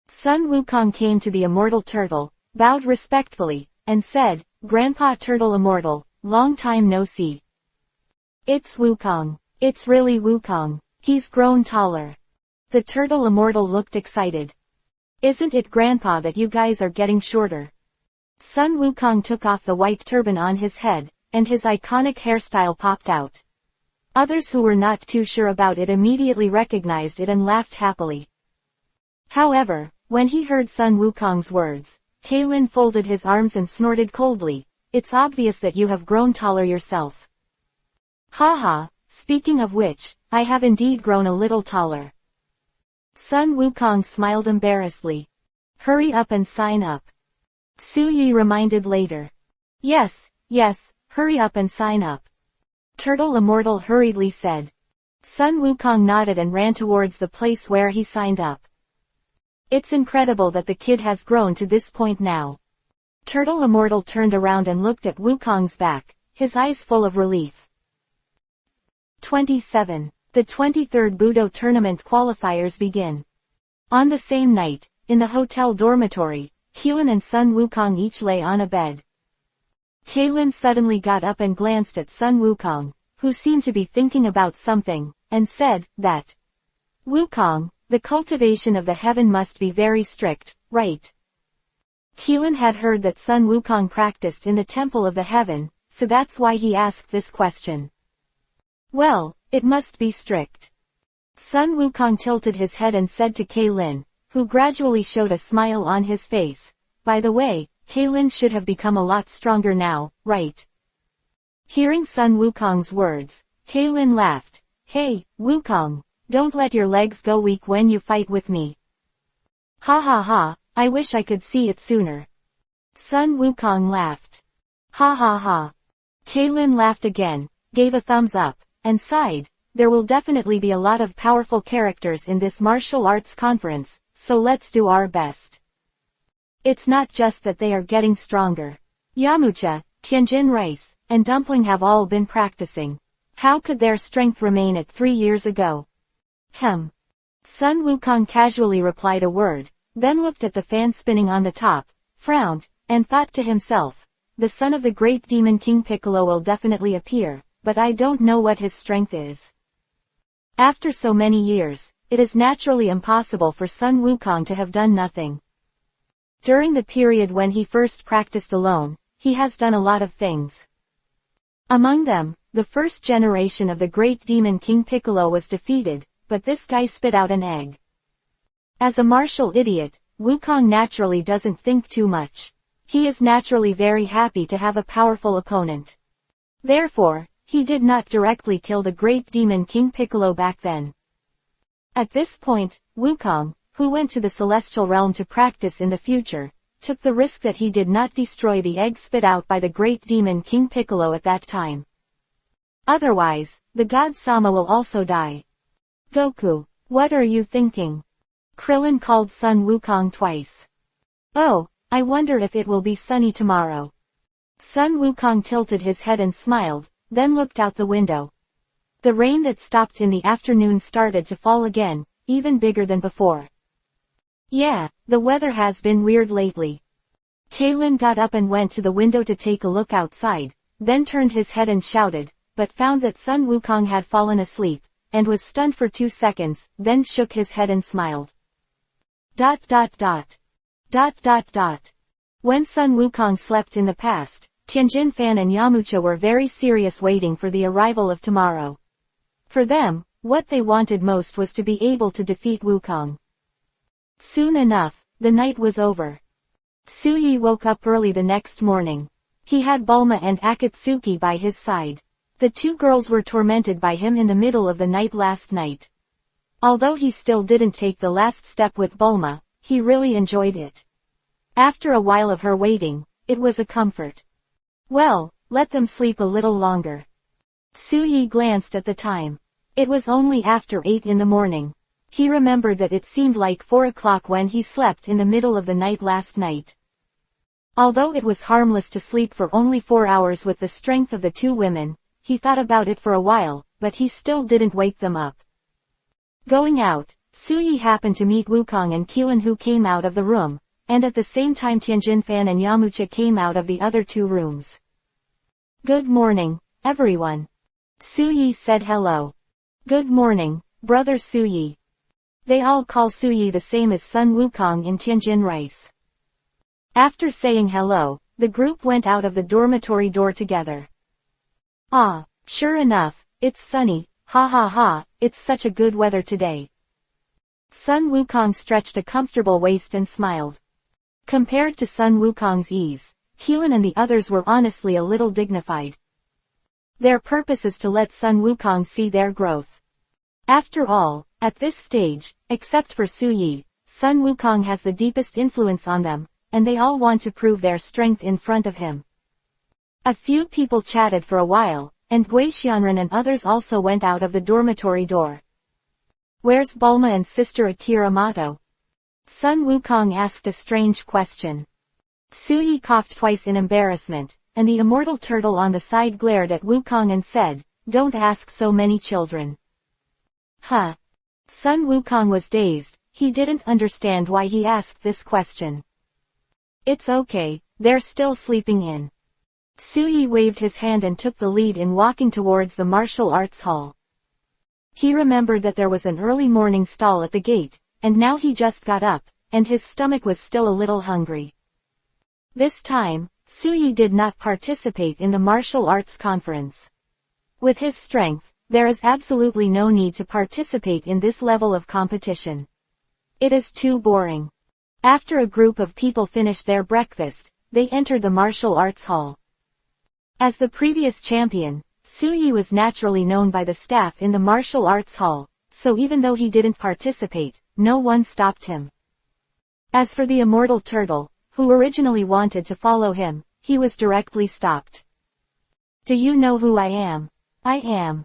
Sun Wukong came to the Immortal Turtle, bowed respectfully, and said, Grandpa Turtle Immortal, long time no see. It's Wukong. It's really Wukong. He's grown taller. The Turtle Immortal looked excited. Isn't it Grandpa that you guys are getting shorter? Sun Wukong took off the white turban on his head, and his iconic hairstyle popped out. Others who were not too sure about it immediately recognized it and laughed happily. However, when he heard Sun Wukong's words, Kaylin folded his arms and snorted coldly, it's obvious that you have grown taller yourself. Haha, speaking of which, I have indeed grown a little taller. Sun Wukong smiled embarrassedly. Hurry up and sign up. Suyi reminded later. Yes, hurry up and sign up. Turtle Immortal hurriedly said. Sun Wukong nodded and ran towards the place where he signed up. It's incredible that the kid has grown to this point now. Turtle Immortal turned around and looked at Wukong's back, his eyes full of relief. 27. The 23rd Budo Tournament qualifiers begin. On the same night, in the hotel dormitory, Keelan and Sun Wukong each lay on a bed. Kaylin suddenly got up and glanced at Sun Wukong, who seemed to be thinking about something, and said, that Wukong, the cultivation of the heaven must be very strict, right? Keelan had heard that Sun Wukong practiced in the temple of the heaven, so that's why he asked this question. Well, it must be strict. Sun Wukong tilted his head and said to Kaylin, who gradually showed a smile on his face, by the way, Kaylin should have become a lot stronger now, right? Hearing Sun Wukong's words, Kaylin laughed. Hey, Wukong, don't let your legs go weak when you fight with me. Ha ha ha, I wish I could see it sooner. Sun Wukong laughed. Ha ha ha. Kaylin laughed again, gave a thumbs up, and sighed. There will definitely be a lot of powerful characters in this martial arts conference, so let's do our best. It's not just that they are getting stronger. Yamcha, Tianjin Rice, and Dumpling have all been practicing. How could their strength remain at 3 years ago? Sun Wukong casually replied a word, then looked at the fan spinning on the top, frowned, and thought to himself, the son of the great demon King Piccolo will definitely appear, but I don't know what his strength is. After so many years, it is naturally impossible for Sun Wukong to have done nothing. During the period when he first practiced alone, he has done a lot of things. Among them, the first generation of the great demon King Piccolo was defeated, but this guy spit out an egg. As a martial idiot, Wukong naturally doesn't think too much. He is naturally very happy to have a powerful opponent. Therefore, he did not directly kill the great demon King Piccolo back then. At this point, Wukong, who went to the celestial realm to practice in the future, took the risk that he did not destroy the egg spit out by the great demon King Piccolo at that time. Otherwise, the god Sama will also die. Goku, what are you thinking? Krillin called Sun Wukong twice. Oh, I wonder if it will be sunny tomorrow. Sun Wukong tilted his head and smiled, then looked out the window. The rain that stopped in the afternoon started to fall again, even bigger than before. Yeah, the weather has been weird lately. Kaylin got up and went to the window to take a look outside, then turned his head and shouted, but found that Sun Wukong had fallen asleep, and was stunned for 2 seconds, then shook his head and smiled. ... When Sun Wukong slept in the past, Tianjin Fan and Yamcha were very serious waiting for the arrival of tomorrow. For them, what they wanted most was to be able to defeat Wukong. Soon enough, the night was over. Suyi woke up early the next morning. He had Bulma and Akatsuki by his side. The 2 girls were tormented by him in the middle of the night last night. Although he still didn't take the last step with Bulma, he really enjoyed it. After a while of her waiting, it was a comfort. Well, let them sleep a little longer. Suyi glanced at the time. It was only after 8 in the morning. He remembered that it seemed like 4 o'clock when he slept in the middle of the night last night. Although it was harmless to sleep for only 4 hours with the strength of the 2 women, he thought about it for a while, but he still didn't wake them up. Going out, Suyi happened to meet Wukong and Keelan, who came out of the room, and at the same time Tianjin Fan and Yamcha came out of the other 2 rooms. Good morning, everyone. Suyi said hello. Good morning, brother Suyi. They all call Suyi the same as Sun Wukong in Tianjin Rice. After saying hello, the group went out of the dormitory door together. Ah, sure enough, it's sunny, ha ha ha, it's such a good weather today. Sun Wukong stretched a comfortable waist and smiled. Compared to Sun Wukong's ease, Keelan and the others were honestly a little dignified. Their purpose is to let Sun Wukong see their growth. After all, at this stage, except for Suyi, Sun Wukong has the deepest influence on them, and they all want to prove their strength in front of him. A few people chatted for a while, and Guixianren and others also went out of the dormitory door. Where's Bulma and Sister Akira Mato? Sun Wukong asked a strange question. Suyi coughed twice in embarrassment, and the immortal turtle on the side glared at Wukong and said, "Don't ask so many children." Huh? Sun Wukong was dazed, he didn't understand why he asked this question. It's okay, they're still sleeping in. Suyi waved his hand and took the lead in walking towards the martial arts hall. He remembered that there was an early morning stall at the gate, and now he just got up, and his stomach was still a little hungry. This time, Suyi did not participate in the martial arts conference. With his strength, there is absolutely no need to participate in this level of competition. It is too boring. After a group of people finished their breakfast, they entered the martial arts hall. As the previous champion, Suyi was naturally known by the staff in the martial arts hall, so even though he didn't participate, no one stopped him. As for the immortal turtle, who originally wanted to follow him, he was directly stopped. Do you know who I am? I am.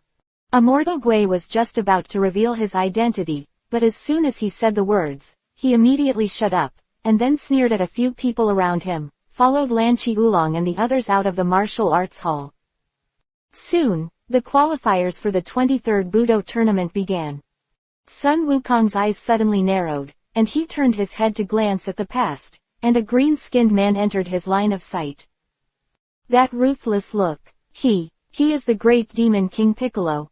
Immortal Gui was just about to reveal his identity, but as soon as he said the words, he immediately shut up, and then sneered at a few people around him, followed Lan Chi Oolong and the others out of the martial arts hall. Soon, the qualifiers for the 23rd Budo tournament began. Sun Wukong's eyes suddenly narrowed, and he turned his head to glance at the past, and a green-skinned man entered his line of sight. That ruthless look, he is the great demon King Piccolo.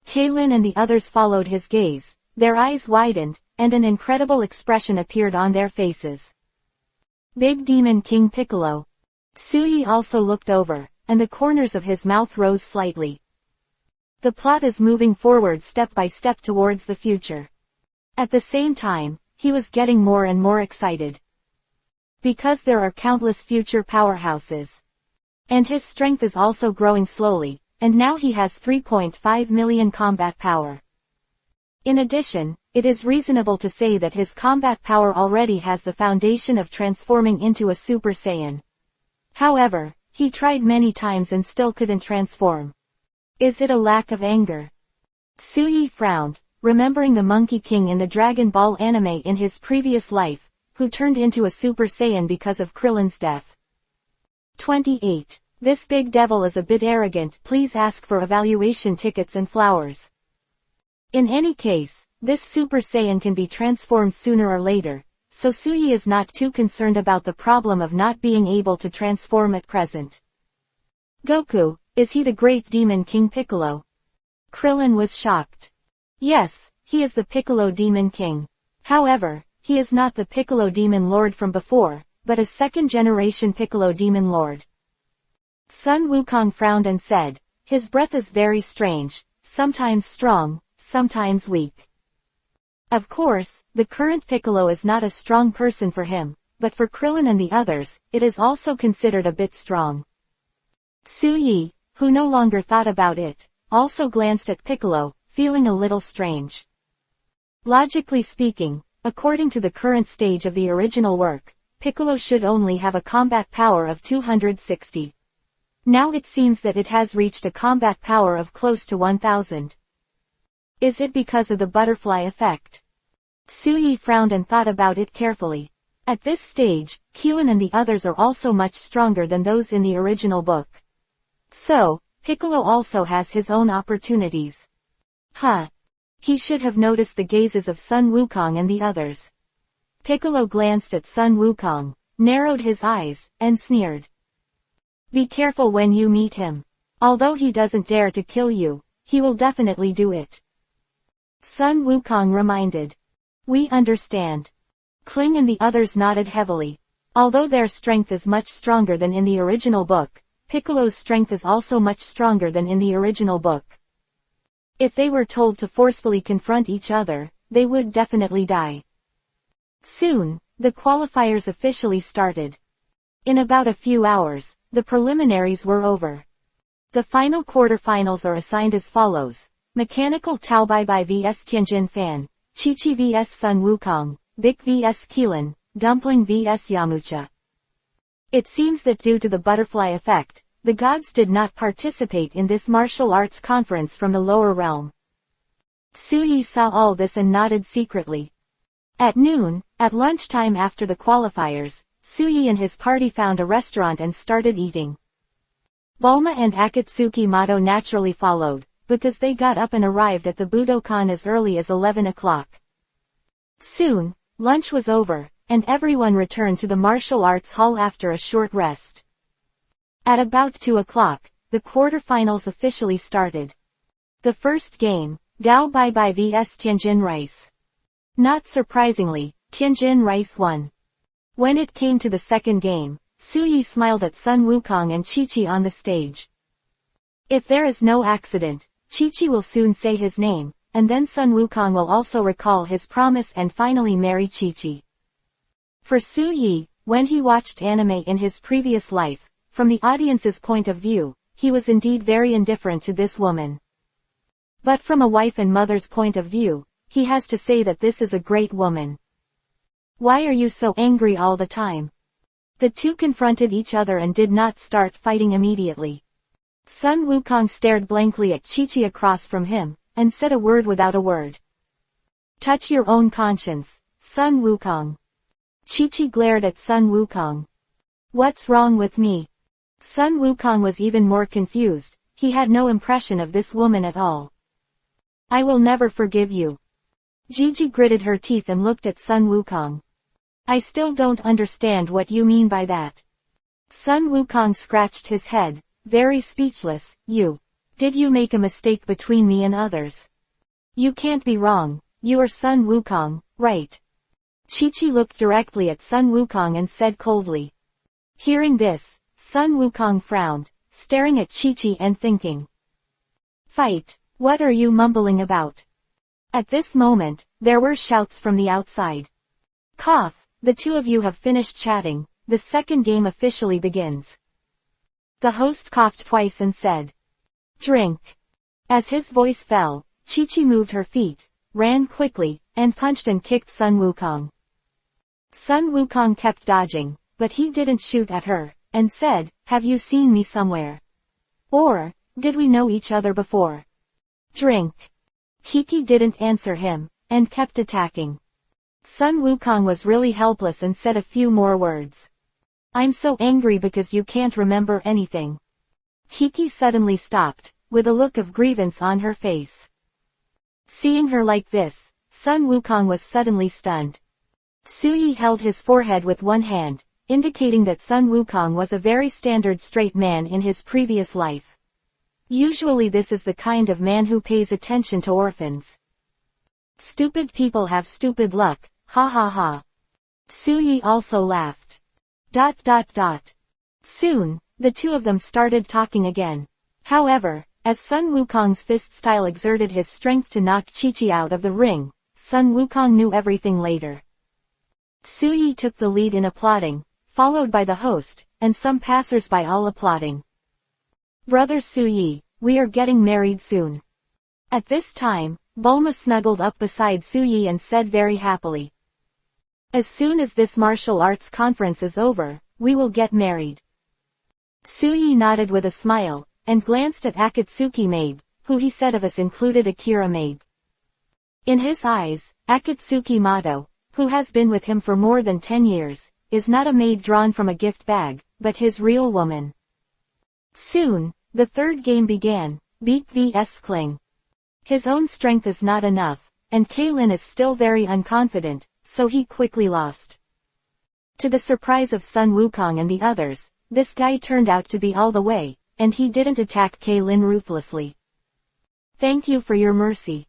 Kaylin and the others followed his gaze, their eyes widened, and an incredible expression appeared on their faces. Big Demon King Piccolo. Suyi also looked over, and the corners of his mouth rose slightly. The plot is moving forward step by step towards the future. At the same time, he was getting more and more excited. Because there are countless future powerhouses. And his strength is also growing slowly, and now he has 3.5 million combat power. In addition, it is reasonable to say that his combat power already has the foundation of transforming into a Super Saiyan. However, he tried many times and still couldn't transform. Is it a lack of anger? Suyi frowned, remembering the Monkey King in the Dragon Ball anime in his previous life, who turned into a Super Saiyan because of Krillin's death. 28. This big devil is a bit arrogant. Please ask for evaluation tickets and flowers. In any case, this Super Saiyan can be transformed sooner or later, so Suyi is not too concerned about the problem of not being able to transform at present. Goku, is he the great demon King Piccolo? Krillin was shocked. Yes, he is the Piccolo Demon King. However, he is not the Piccolo Demon Lord from before, but a second-generation Piccolo Demon Lord. Sun Wukong frowned and said, his breath is very strange, sometimes strong, sometimes weak. Of course, the current Piccolo is not a strong person for him, but for Krillin and the others, it is also considered a bit strong. Suyi, who no longer thought about it, also glanced at Piccolo, feeling a little strange. Logically speaking, according to the current stage of the original work, Piccolo should only have a combat power of 260. Now it seems that it has reached a combat power of close to 1000. Is it because of the butterfly effect? Suyi frowned and thought about it carefully. At this stage, Keelan and the others are also much stronger than those in the original book. So, Piccolo also has his own opportunities. Huh. He should have noticed the gazes of Sun Wukong and the others. Piccolo glanced at Sun Wukong, narrowed his eyes, and sneered. Be careful when you meet him. Although he doesn't dare to kill you, he will definitely do it. Sun Wukong reminded. We understand. Kling and the others nodded heavily. Although their strength is much stronger than in the original book, Piccolo's strength is also much stronger than in the original book. If they were told to forcefully confront each other, they would definitely die. Soon, the qualifiers officially started. In about a few hours, the preliminaries were over. The final quarterfinals are assigned as follows. Mechanical Taobaibai vs Tianjin Fan, Chi-Chi vs Sun Wukong, Bic vs Keelan, Dumpling vs Yamcha. It seems that due to the butterfly effect, the gods did not participate in this martial arts conference from the lower realm. Suyi saw all this and nodded secretly. At noon, at lunchtime after the qualifiers, Suyi and his party found a restaurant and started eating. Bulma and Akatsuki Mato naturally followed, because they got up and arrived at the Budokan as early as 11 o'clock. Soon, lunch was over, and everyone returned to the martial arts hall after a short rest. At about 2 o'clock, the quarterfinals officially started. The first game, Dao Baibai vs Tianjin Rice. Not surprisingly, Tianjin Rice won. When it came to the second game, Suyi smiled at Sun Wukong and Chi-Chi on the stage. If there is no accident, Chi-Chi will soon say his name, and then Sun Wukong will also recall his promise and finally marry Chi-Chi. For Suyi, when he watched anime in his previous life, from the audience's point of view, he was indeed very indifferent to this woman. But from a wife and mother's point of view, he has to say that this is a great woman. Why are you so angry all the time? The two confronted each other and did not start fighting immediately. Sun Wukong stared blankly at Chi-Chi across from him, and said a word without a word. Touch your own conscience, Sun Wukong. Chi-Chi glared at Sun Wukong. What's wrong with me? Sun Wukong was even more confused, he had no impression of this woman at all. I will never forgive you. Gigi gritted her teeth and looked at Sun Wukong. I still don't understand what you mean by that. Sun Wukong scratched his head, very speechless. Did you make a mistake between me and others? You can't be wrong, you are Sun Wukong, right? Chi-Chi looked directly at Sun Wukong and said coldly. Hearing this, Sun Wukong frowned, staring at Chi-Chi and thinking. Fight, what are you mumbling about? At this moment, there were shouts from the outside. Cough, the two of you have finished chatting, the second game officially begins. The host coughed twice and said. Drink. As his voice fell, Chi-Chi moved her feet, ran quickly, and punched and kicked Sun Wukong. Sun Wukong kept dodging, but he didn't shoot at her, and said, have you seen me somewhere? Or, did we know each other before? Drink. Kiki didn't answer him, and kept attacking. Sun Wukong was really helpless and said a few more words. I'm so angry because you can't remember anything. Kiki suddenly stopped, with a look of grievance on her face. Seeing her like this, Sun Wukong was suddenly stunned. Suyi held his forehead with one hand, indicating that Sun Wukong was a very standard straight man in his previous life. Usually this is the kind of man who pays attention to orphans. Stupid people have stupid luck, ha ha ha. Suyi also laughed. ... Soon, the two of them started talking again. However, as Sun Wukong's fist style exerted his strength to knock Chi-Chi out of the ring, Sun Wukong knew everything later. Suyi took the lead in applauding, followed by the host, and some passers-by all applauding. Brother Suyi, we are getting married soon. At this time, Bulma snuggled up beside Suyi and said very happily. As soon as this martial arts conference is over, we will get married. Suyi nodded with a smile, and glanced at Akatsuki Mabe, who he said of us included Akira Mabe. In his eyes, Akatsuki Mato, who has been with him for more than 10 years, is not a maid drawn from a gift bag, but his real woman. Soon, the third game began, Beak vs Kling. His own strength is not enough, and Kaylin is still very unconfident, so he quickly lost. To the surprise of Sun Wukong and the others, this guy turned out to be all the way, and he didn't attack Kaylin ruthlessly. Thank you for your mercy.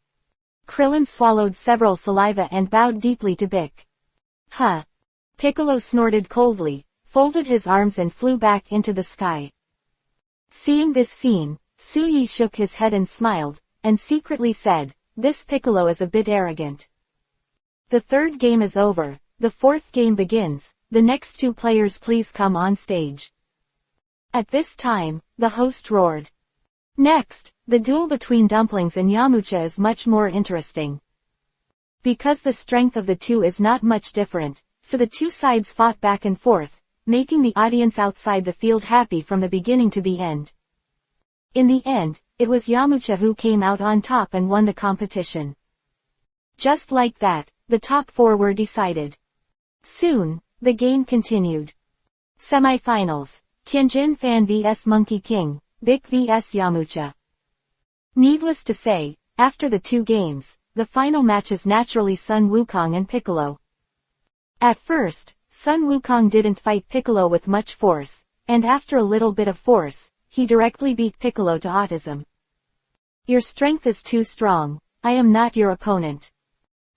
Krillin swallowed several saliva and bowed deeply to Bic. Huh. Piccolo snorted coldly, folded his arms and flew back into the sky. Seeing this scene, Suyi shook his head and smiled, and secretly said, this Piccolo is a bit arrogant. The third game is over, the fourth game begins, the next two players please come on stage. At this time, the host roared. Next, the duel between Dumplings and Yamcha is much more interesting. Because the strength of the two is not much different, so the two sides fought back and forth, making the audience outside the field happy from the beginning to the end. In the end, it was Yamcha who came out on top and won the competition. Just like that, the top 4 were decided. Soon, the game continued. Semi-finals. Tianjin Fan vs Monkey King, Bic vs Yamcha. Needless to say, after the 2 games, the final matches naturally Sun Wukong and Piccolo. At first, Sun Wukong didn't fight Piccolo with much force, and after a little bit of force, he directly beat Piccolo to autism. Your strength is too strong, I am not your opponent.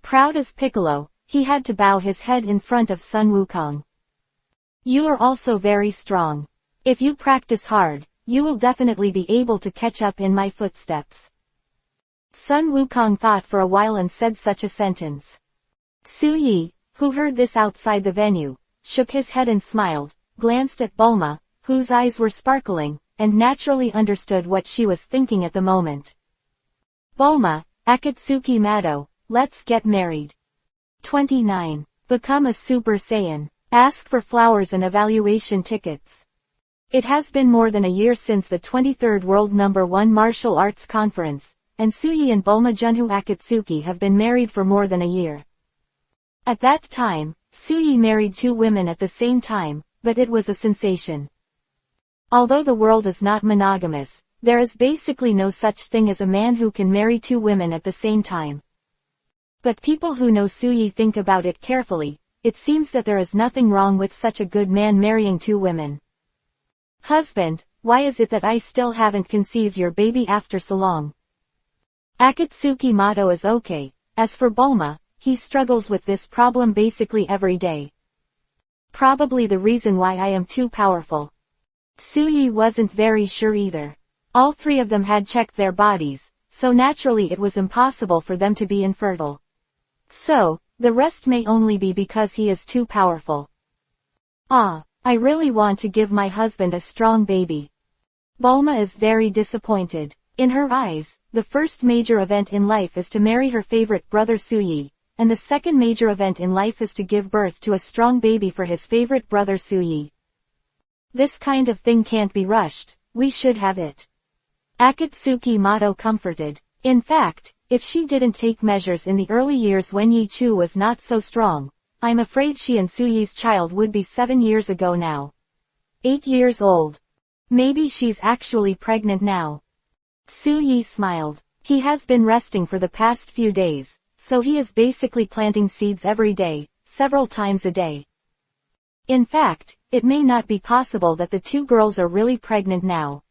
Proud as Piccolo, he had to bow his head in front of Sun Wukong. You are also very strong. If you practice hard, you will definitely be able to catch up in my footsteps. Sun Wukong thought for a while and said such a sentence. Su Yi, who heard this outside the venue, shook his head and smiled, glanced at Bulma, whose eyes were sparkling, and naturally understood what she was thinking at the moment. Bulma, Akatsuki Mado, let's get married. 29. Become a Super Saiyan. Ask for flowers and evaluation tickets. It has been more than a year since the 23rd World No. 1 Martial Arts Conference, and Suyi and Bulma Junhu Akatsuki have been married for more than a year. At that time, Suyi married 2 women at the same time, but it was a sensation. Although the world is not monogamous, there is basically no such thing as a man who can marry 2 women at the same time. But people who know Suyi think about it carefully. It seems that there is nothing wrong with such a good man marrying 2 women. Husband, why is it that I still haven't conceived your baby after so long? Akatsuki Mado is okay. As for Bulma, he struggles with this problem basically every day. Probably the reason why I am too powerful. Suyi wasn't very sure either. All 3 of them had checked their bodies, so naturally it was impossible for them to be infertile. So, the rest may only be because he is too powerful. I really want to give my husband a strong baby. Bulma is very disappointed. In her eyes, the first major event in life is to marry her favorite brother Suyi, and the second major event in life is to give birth to a strong baby for his favorite brother Suyi. This kind of thing can't be rushed, we should have it. Akatsuki Mado comforted. In fact, if she didn't take measures in the early years when Yi Chu was not so strong, I'm afraid she and Suyi's child would be 7 years ago now. 8 years old. Maybe she's actually pregnant now. Suyi smiled. He has been resting for the past few days, so he is basically planting seeds every day, several times a day. In fact, it may not be possible that the 2 girls are really pregnant now.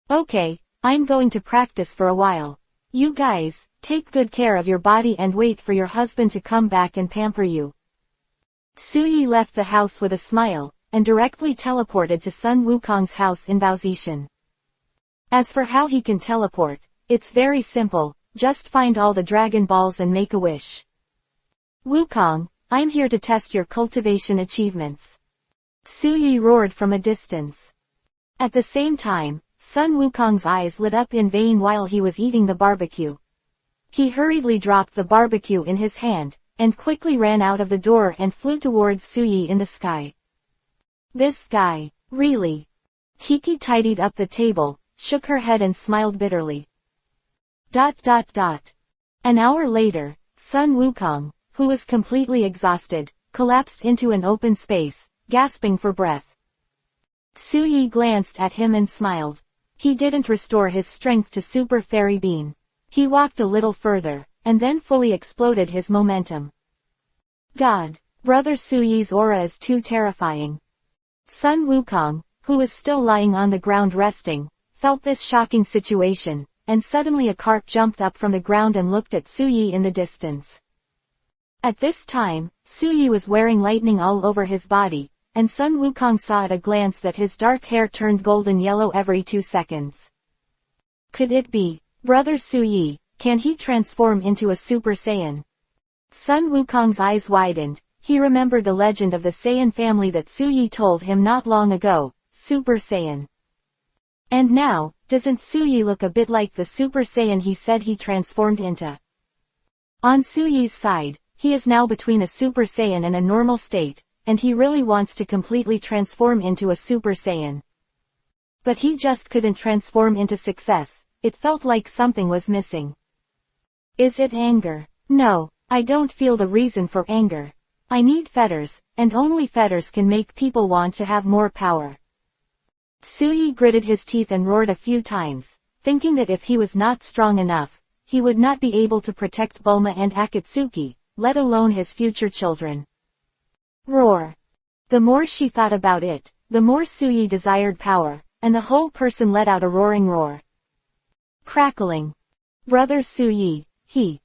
Okay, I'm going to practice for a while. You guys, take good care of your body and wait for your husband to come back and pamper you. Suyi left the house with a smile, and directly teleported to Sun Wukong's house in Baozishan. As for how he can teleport, it's very simple, just find all the Dragon Balls and make a wish. Wukong, I'm here to test your cultivation achievements. Suyi roared from a distance. At the same time, Sun Wukong's eyes lit up in vain while he was eating the barbecue. He hurriedly dropped the barbecue in his hand, and quickly ran out of the door and flew towards Suyi in the sky. This guy, really? Kiki tidied up the table, shook her head and smiled bitterly. An hour later, Sun Wukong, who was completely exhausted, collapsed into an open space, gasping for breath. Suyi glanced at him and smiled. He didn't restore his strength to Super Fairy Bean. He walked a little further, and then fully exploded his momentum. God, Brother Suyi's aura is too terrifying. Sun Wukong, who was still lying on the ground resting, felt this shocking situation, and suddenly a carp jumped up from the ground and looked at Suyi in the distance. At this time, Suyi was wearing lightning all over his body, and Sun Wukong saw at a glance that his dark hair turned golden yellow every 2 seconds. Could it be Brother Suyi? Can he transform into a Super Saiyan? Sun Wukong's eyes widened. He remembered the legend of the Saiyan family that Suyi told him not long ago, Super Saiyan. And now, doesn't Suyi look a bit like the Super Saiyan he said he transformed into? On Suyi's side, he is now between a Super Saiyan and a normal state, and he really wants to completely transform into a Super Saiyan. But he just couldn't transform into success. It felt like something was missing. Is it anger? No, I don't feel the reason for anger. I need fetters, and only fetters can make people want to have more power. Suyi gritted his teeth and roared a few times, thinking that if he was not strong enough, he would not be able to protect Bulma and Akatsuki, let alone his future children. Roar. The more she thought about it, the more Suyi desired power, and the whole person let out a roaring roar. Crackling. Brother Suyi, he.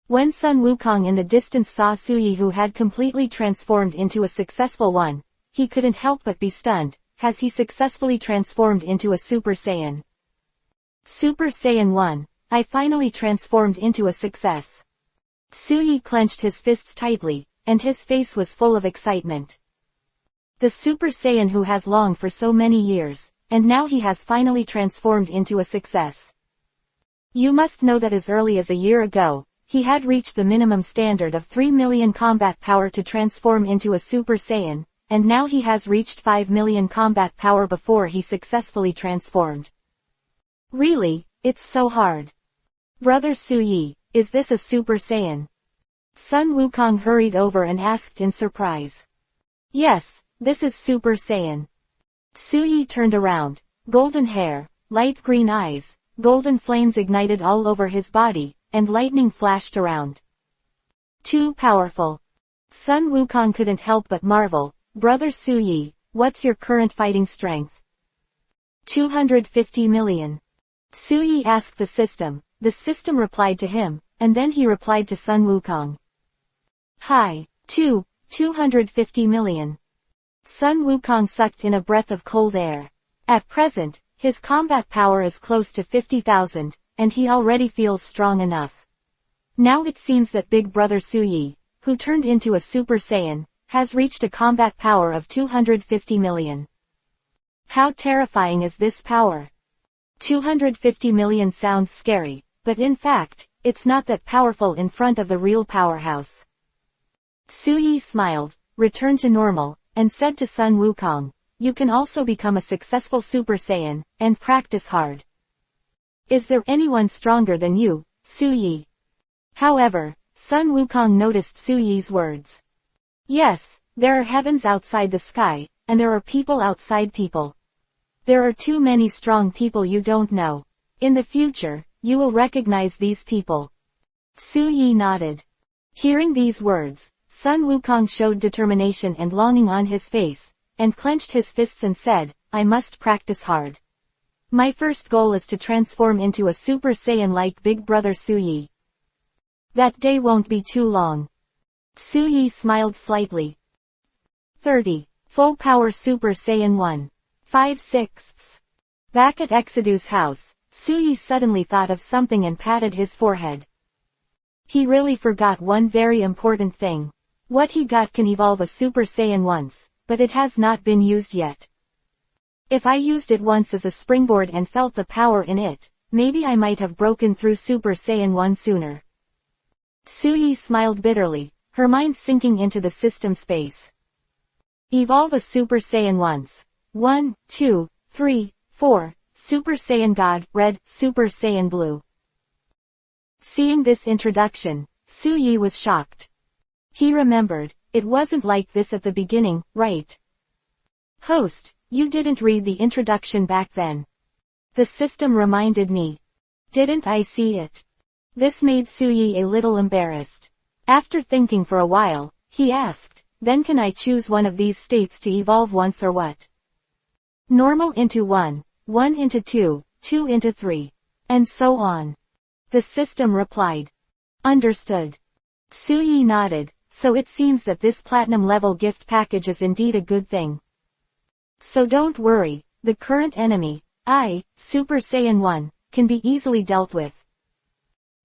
When Sun Wukong in the distance saw Suyi, who had completely transformed into a successful one, he couldn't help but be stunned. Has he successfully transformed into a Super Saiyan? Super Saiyan 1, I finally transformed into a success. Suyi clenched his fists tightly, and his face was full of excitement. The Super Saiyan who has longed for so many years, and now he has finally transformed into a success. You must know that as early as a year ago, he had reached the minimum standard of 3 million combat power to transform into a Super Saiyan, and now he has reached 5 million combat power before he successfully transformed. Really, it's so hard. Brother Suyi, is this a Super Saiyan? Sun Wukong hurried over and asked in surprise. Yes, this is Super Saiyan. Suyi turned around, golden hair, light green eyes, golden flames ignited all over his body, and lightning flashed around. Too powerful. Sun Wukong couldn't help but marvel. Brother Suyi, what's your current fighting strength? 250 million. Suyi asked the system replied to him, and then he replied to Sun Wukong. Hi, 250 million. Sun Wukong sucked in a breath of cold air. At present, his combat power is close to 50,000, and he already feels strong enough. Now it seems that Big Brother Suyi, who turned into a Super Saiyan, has reached a combat power of 250 million. How terrifying is this power? 250 million sounds scary, but in fact, it's not that powerful in front of the real powerhouse. Suyi smiled, returned to normal, and said to Sun Wukong, you can also become a successful Super Saiyan, and practice hard. Is there anyone stronger than you, Suyi? However, Sun Wukong noticed Suyi's words. Yes, there are heavens outside the sky, and there are people outside people. There are too many strong people you don't know. In the future, you will recognize these people. Suyi nodded. Hearing these words, Sun Wukong showed determination and longing on his face, and clenched his fists and said, I must practice hard. My first goal is to transform into a Super Saiyan like Big Brother Suyi. That day won't be too long. Suyi smiled slightly. 30. Full Power Super Saiyan 1. 5/6. Back at Exedu's house, Suyi suddenly thought of something and patted his forehead. He really forgot one very important thing. What he got can evolve a Super Saiyan once, but it has not been used yet. If I used it once as a springboard and felt the power in it, maybe I might have broken through Super Saiyan 1 sooner. Suyi smiled bitterly, her mind sinking into the system space. Evolve a Super Saiyan once. 1, 2, 3, 4, Super Saiyan God, Red, Super Saiyan Blue. Seeing this introduction, Suyi was shocked. He remembered, it wasn't like this at the beginning, right? Host, you didn't read the introduction back then. The system reminded me. Didn't I see it? This made Suyi a little embarrassed. After thinking for a while, he asked, then can I choose one of these states to evolve once or what? Normal into 1, 1 into 2, 2 into 3. And so on. The system replied. Understood. Suyi nodded, so it seems that this platinum level gift package is indeed a good thing. So don't worry, the current enemy, Super Saiyan 1, can be easily dealt with.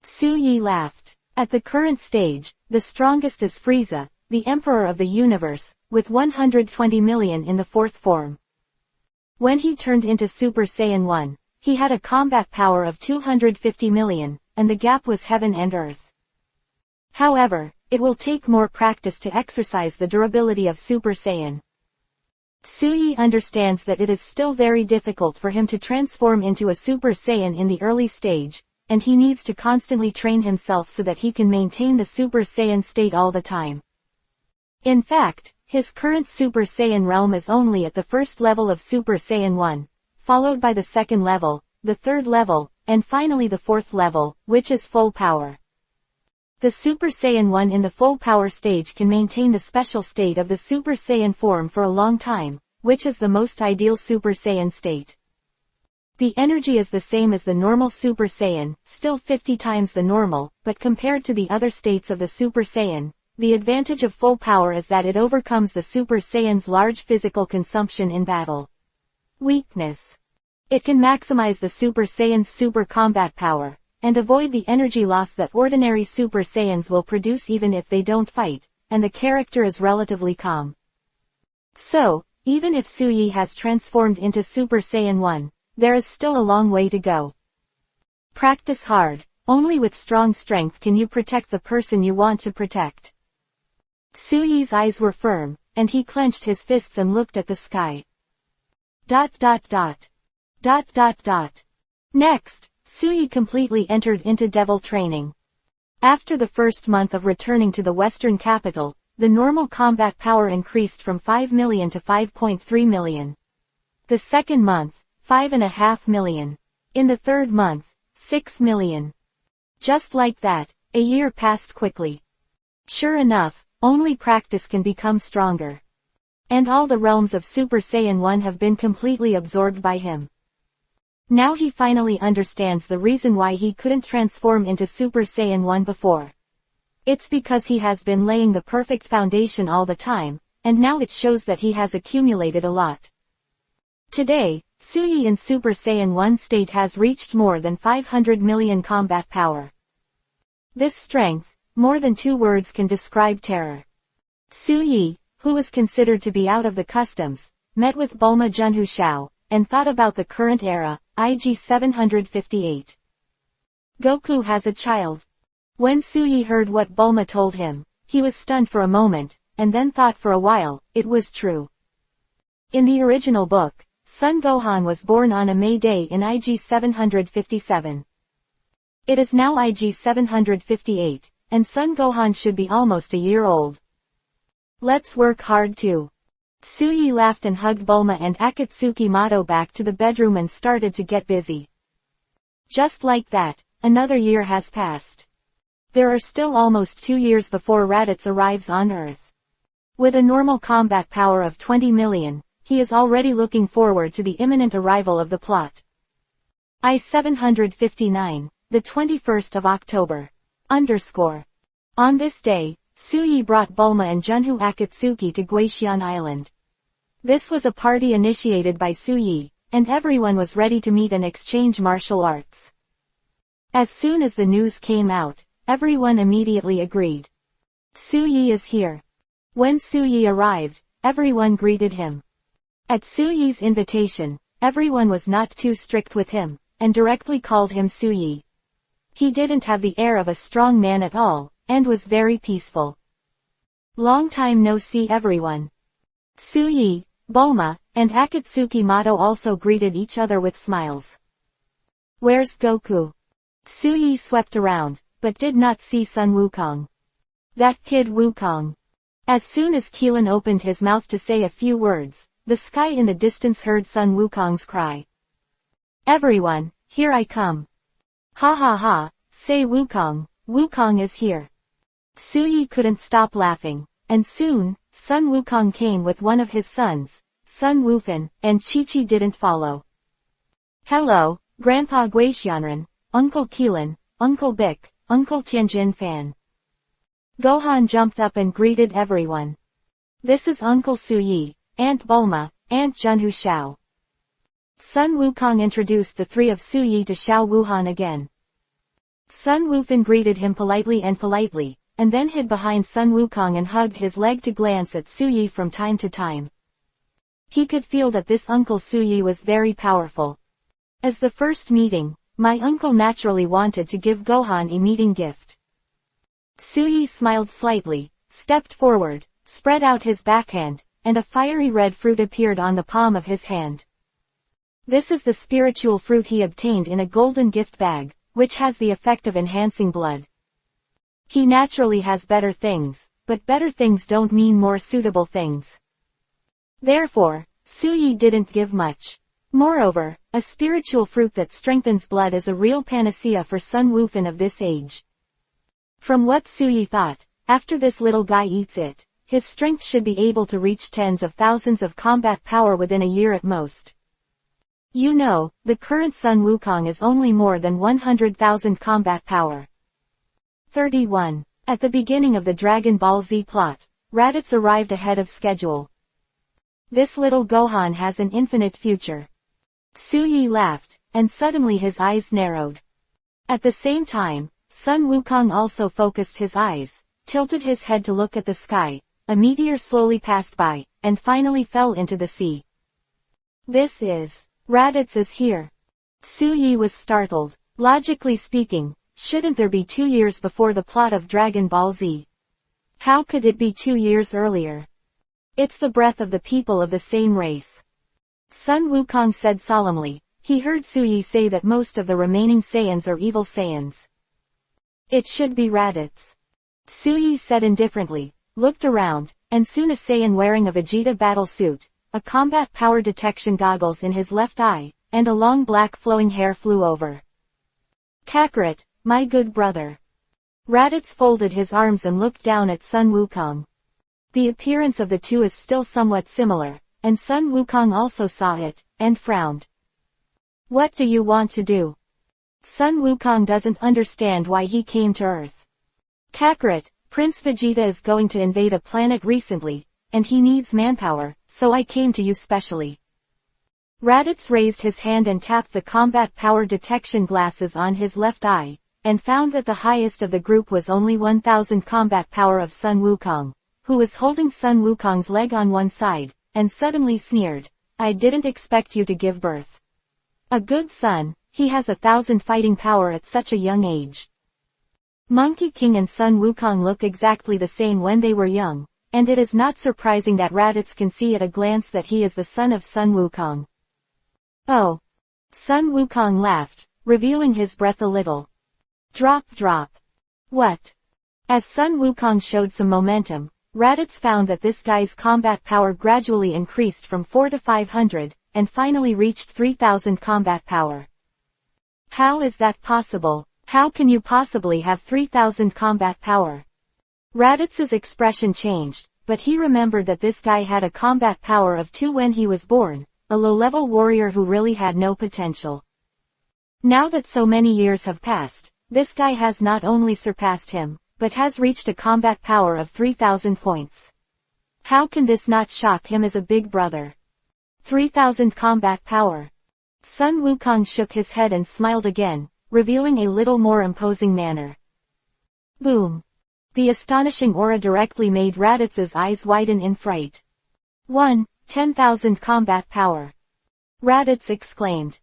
Suyi laughed. At the current stage, the strongest is Frieza, the Emperor of the Universe, with 120 million in the fourth form. When he turned into Super Saiyan 1, he had a combat power of 250 million, and the gap was heaven and earth. However, it will take more practice to exercise the durability of Super Saiyan. Suyi understands that it is still very difficult for him to transform into a Super Saiyan in the early stage, and he needs to constantly train himself so that he can maintain the Super Saiyan state all the time. In fact, his current Super Saiyan realm is only at the first level of Super Saiyan 1, followed by the second level, the third level, and finally the fourth level, which is full power. The Super Saiyan 1 in the full power stage can maintain the special state of the Super Saiyan form for a long time, which is the most ideal Super Saiyan state. The energy is the same as the normal Super Saiyan, still 50 times the normal, but compared to the other states of the Super Saiyan, the advantage of full power is that it overcomes the Super Saiyan's large physical consumption in battle. Weakness. It can maximize the Super Saiyan's super combat power, and avoid the energy loss that ordinary Super Saiyans will produce even if they don't fight, and the character is relatively calm. So, even if Suyi has transformed into Super Saiyan 1, there is still a long way to go. Practice hard. Only with strong strength can you protect the person you want to protect. Suyi's eyes were firm, and he clenched his fists and looked at the sky. ... Next, Suyi completely entered into devil training. After the first month of returning to the western capital, the normal combat power increased from 5 million to 5.3 million. The second month, 5.5 million. In the third month, 6 million. Just like that, a year passed quickly. Sure enough, only practice can become stronger. And all the realms of Super Saiyan 1 have been completely absorbed by him. Now he finally understands the reason why he couldn't transform into Super Saiyan 1 before. It's because he has been laying the perfect foundation all the time, and now it shows that he has accumulated a lot. Today, Suyi in Super Saiyan 1 state has reached more than 500 million combat power. This strength, more than 2 words can describe terror. Suyi, who was considered to be out of the customs, met with Bulma Junhu Xiao, and thought about the current era, IG 758. Goku has a child. When Suyi heard what Bulma told him, he was stunned for a moment, and then thought for a while, it was true. In the original book, Son Gohan was born on a May Day in IG 757. It is now IG 758, and Son Gohan should be almost a year old. Let's work hard too. Suyi laughed and hugged Bulma and Akatsuki Mato back to the bedroom and started to get busy. Just like that, another year has passed. There are still almost 2 years before Raditz arrives on Earth. With a normal combat power of 20 million, he is already looking forward to the imminent arrival of the plot. I-759, the 21st of October. On this day, Suyi brought Bulma and Junhu Akatsuki to Guixian Island. This was a party initiated by Suyi, and everyone was ready to meet and exchange martial arts. As soon as the news came out, everyone immediately agreed. Suyi is here. When Suyi arrived, everyone greeted him. At Suyi's invitation, everyone was not too strict with him, and directly called him Suyi. He didn't have the air of a strong man at all, and was very peaceful. Long time no see everyone. Suyi, Bulma, and Akatsuki Mato also greeted each other with smiles. Where's Goku? Suyi swept around, but did not see Sun Wukong. That kid Wukong. As soon as Keelan opened his mouth to say a few words, the sky in the distance heard Sun Wukong's cry. Everyone, here I come. Ha ha ha, say Wukong, Wukong is here. Suyi couldn't stop laughing, and soon, Sun Wukong came with one of his sons, Sun Wufan, and Chi-Chi didn't follow. Hello, Grandpa Guixianren, Uncle Keelan, Uncle Bic, Uncle Tianjin Fan. Gohan jumped up and greeted everyone. This is Uncle Suyi, Aunt Bulma, Aunt Junhu Xiao. Sun Wukong introduced the 3 of Suyi to Xiao Wuhan again. Sun Wufan greeted him politely, and then hid behind Sun Wukong and hugged his leg to glance at Suyi from time to time. He could feel that this Uncle Suyi was very powerful. As the first meeting, my uncle naturally wanted to give Gohan a meeting gift. Suyi smiled slightly, stepped forward, spread out his backhand, and a fiery red fruit appeared on the palm of his hand. This is the spiritual fruit he obtained in a golden gift bag, which has the effect of enhancing blood. He naturally has better things, but better things don't mean more suitable things. Therefore, Suyi didn't give much. Moreover, a spiritual fruit that strengthens blood is a real panacea for Sun Wukong of this age. From what Suyi thought, after this little guy eats it, his strength should be able to reach tens of thousands of combat power within a year at most. You know, the current Sun Wukong is only more than 100,000 combat power. 31. At the beginning of the Dragon Ball Z plot, Raditz arrived ahead of schedule. This little Gohan has an infinite future. Suyi laughed, and suddenly his eyes narrowed. At the same time, Sun Wukong also focused his eyes, tilted his head to look at the sky. A meteor slowly passed by, and finally fell into the sea. This is... Raditz is here. Suyi was startled. Logically speaking, shouldn't there be 2 years before the plot of Dragon Ball Z? How could it be 2 years earlier? It's the breath of the people of the same race. Sun Wukong said solemnly. He heard Suyi say that most of the remaining Saiyans are evil Saiyans. It should be Raditz. Suyi said indifferently, looked around, and soon a Saiyan wearing a Vegeta battle suit, a combat power detection goggles in his left eye, and a long black flowing hair flew over. Kakarot, my good brother. Raditz folded his arms and looked down at Sun Wukong. The appearance of the two is still somewhat similar, and Sun Wukong also saw it, and frowned. What do you want to do? Sun Wukong doesn't understand why he came to Earth. Kakarot, Prince Vegeta is going to invade a planet recently, and he needs manpower, so I came to you specially. Raditz raised his hand and tapped the combat power detection glasses on his left eye, and found that the highest of the group was only 1000 combat power of Sun Wukong, who was holding Sun Wukong's leg on one side, and suddenly sneered, I didn't expect you to give birth. A good son, he has 1000 fighting power at such a young age. Monkey King and Sun Wukong look exactly the same when they were young, and it is not surprising that Raditz can see at a glance that he is the son of Sun Wukong. Oh! Sun Wukong laughed, revealing his breath a little. Drop drop. What? As Sun Wukong showed some momentum, Raditz found that this guy's combat power gradually increased from 4 to 500, and finally reached 3000 combat power. How is that possible? How can you possibly have 3000 combat power? Raditz's expression changed, but he remembered that this guy had a combat power of 2 when he was born, a low-level warrior who really had no potential. Now that so many years have passed, this guy has not only surpassed him, but has reached a combat power of 3000 points. How can this not shock him as a big brother? 3000 combat power. Sun Wukong shook his head and smiled again, revealing a little more imposing manner. Boom. The astonishing aura directly made Raditz's eyes widen in fright. 10,000 combat power. Raditz exclaimed.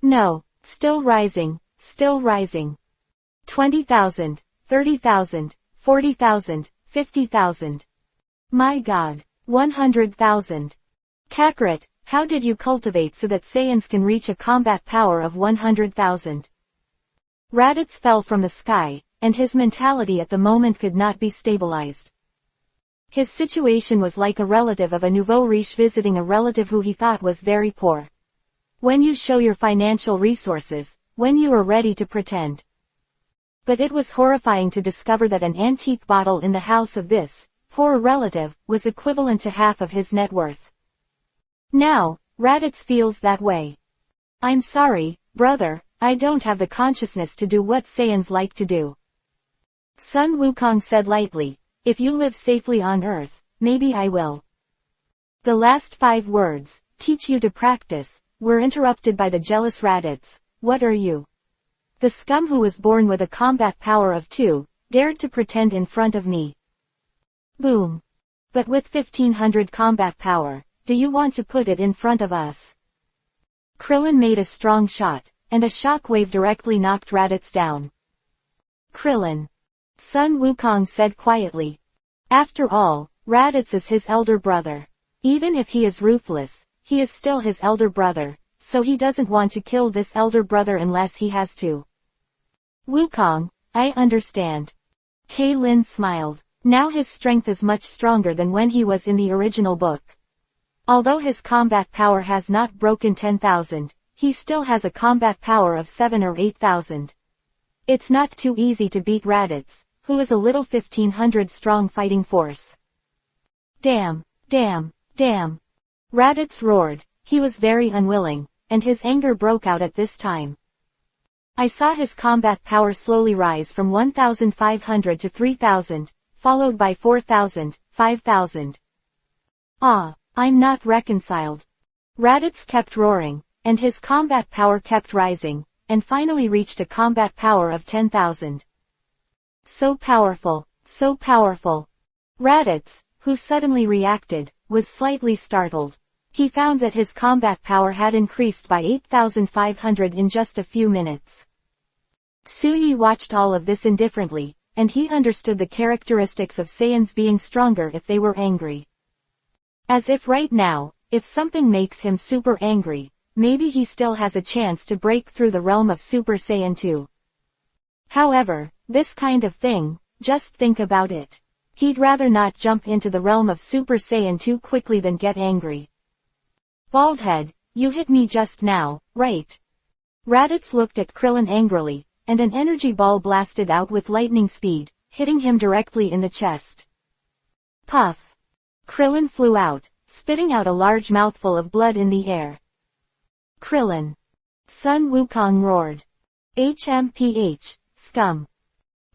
No, still rising, still rising. 20,000, 30,000, 40,000, 50,000. My God, 100,000. Kakarot, how did you cultivate so that Saiyans can reach a combat power of 100,000? Raditz fell from the sky, and his mentality at the moment could not be stabilized. His situation was like a relative of a nouveau riche visiting a relative who he thought was very poor. When you show your financial resources, when you are ready to pretend. But it was horrifying to discover that an antique bottle in the house of this poor relative was equivalent to half of his net worth. Now, Raditz feels that way. I'm sorry, brother, I don't have the consciousness to do what Saiyans like to do. Sun Wukong said lightly, if you live safely on Earth, maybe I will. The last 5 words, teach you to practice, were interrupted by the jealous Raditz. What are you? The scum who was born with a combat power of 2, dared to pretend in front of me. Boom. But with 1500 combat power, do you want to put it in front of us? Krillin made a strong shot, and a shockwave directly knocked Raditz down. Krillin. Sun Wukong said quietly. After all, Raditz is his elder brother. Even if he is ruthless, he is still his elder brother, so he doesn't want to kill this elder brother unless he has to. Wukong, I understand. Kaylin smiled. Now his strength is much stronger than when he was in the original book. Although his combat power has not broken 10,000, he still has a combat power of 7 or 8,000. It's not too easy to beat Raditz, who is a little 1,500 strong fighting force. Damn, damn, damn. Raditz roared. He was very unwilling, and his anger broke out at this time. I saw his combat power slowly rise from 1,500 to 3,000, followed by 4,000, 5,000. Ah, I'm not reconciled. Raditz kept roaring, and his combat power kept rising, and finally reached a combat power of 10,000. So powerful, so powerful. Raditz, who suddenly reacted, was slightly startled. He found that his combat power had increased by 8,500 in just a few minutes. Suyi watched all of this indifferently, and he understood the characteristics of Saiyans being stronger if they were angry. As if right now, if something makes him super angry, maybe he still has a chance to break through the realm of Super Saiyan 2. However, this kind of thing, just think about it. He'd rather not jump into the realm of Super Saiyan 2 quickly than get angry. Baldhead, you hit me just now, right? Raditz looked at Krillin angrily, and an energy ball blasted out with lightning speed, hitting him directly in the chest. Puff! Krillin flew out, spitting out a large mouthful of blood in the air. Krillin! Sun Wukong roared. HMPH, scum!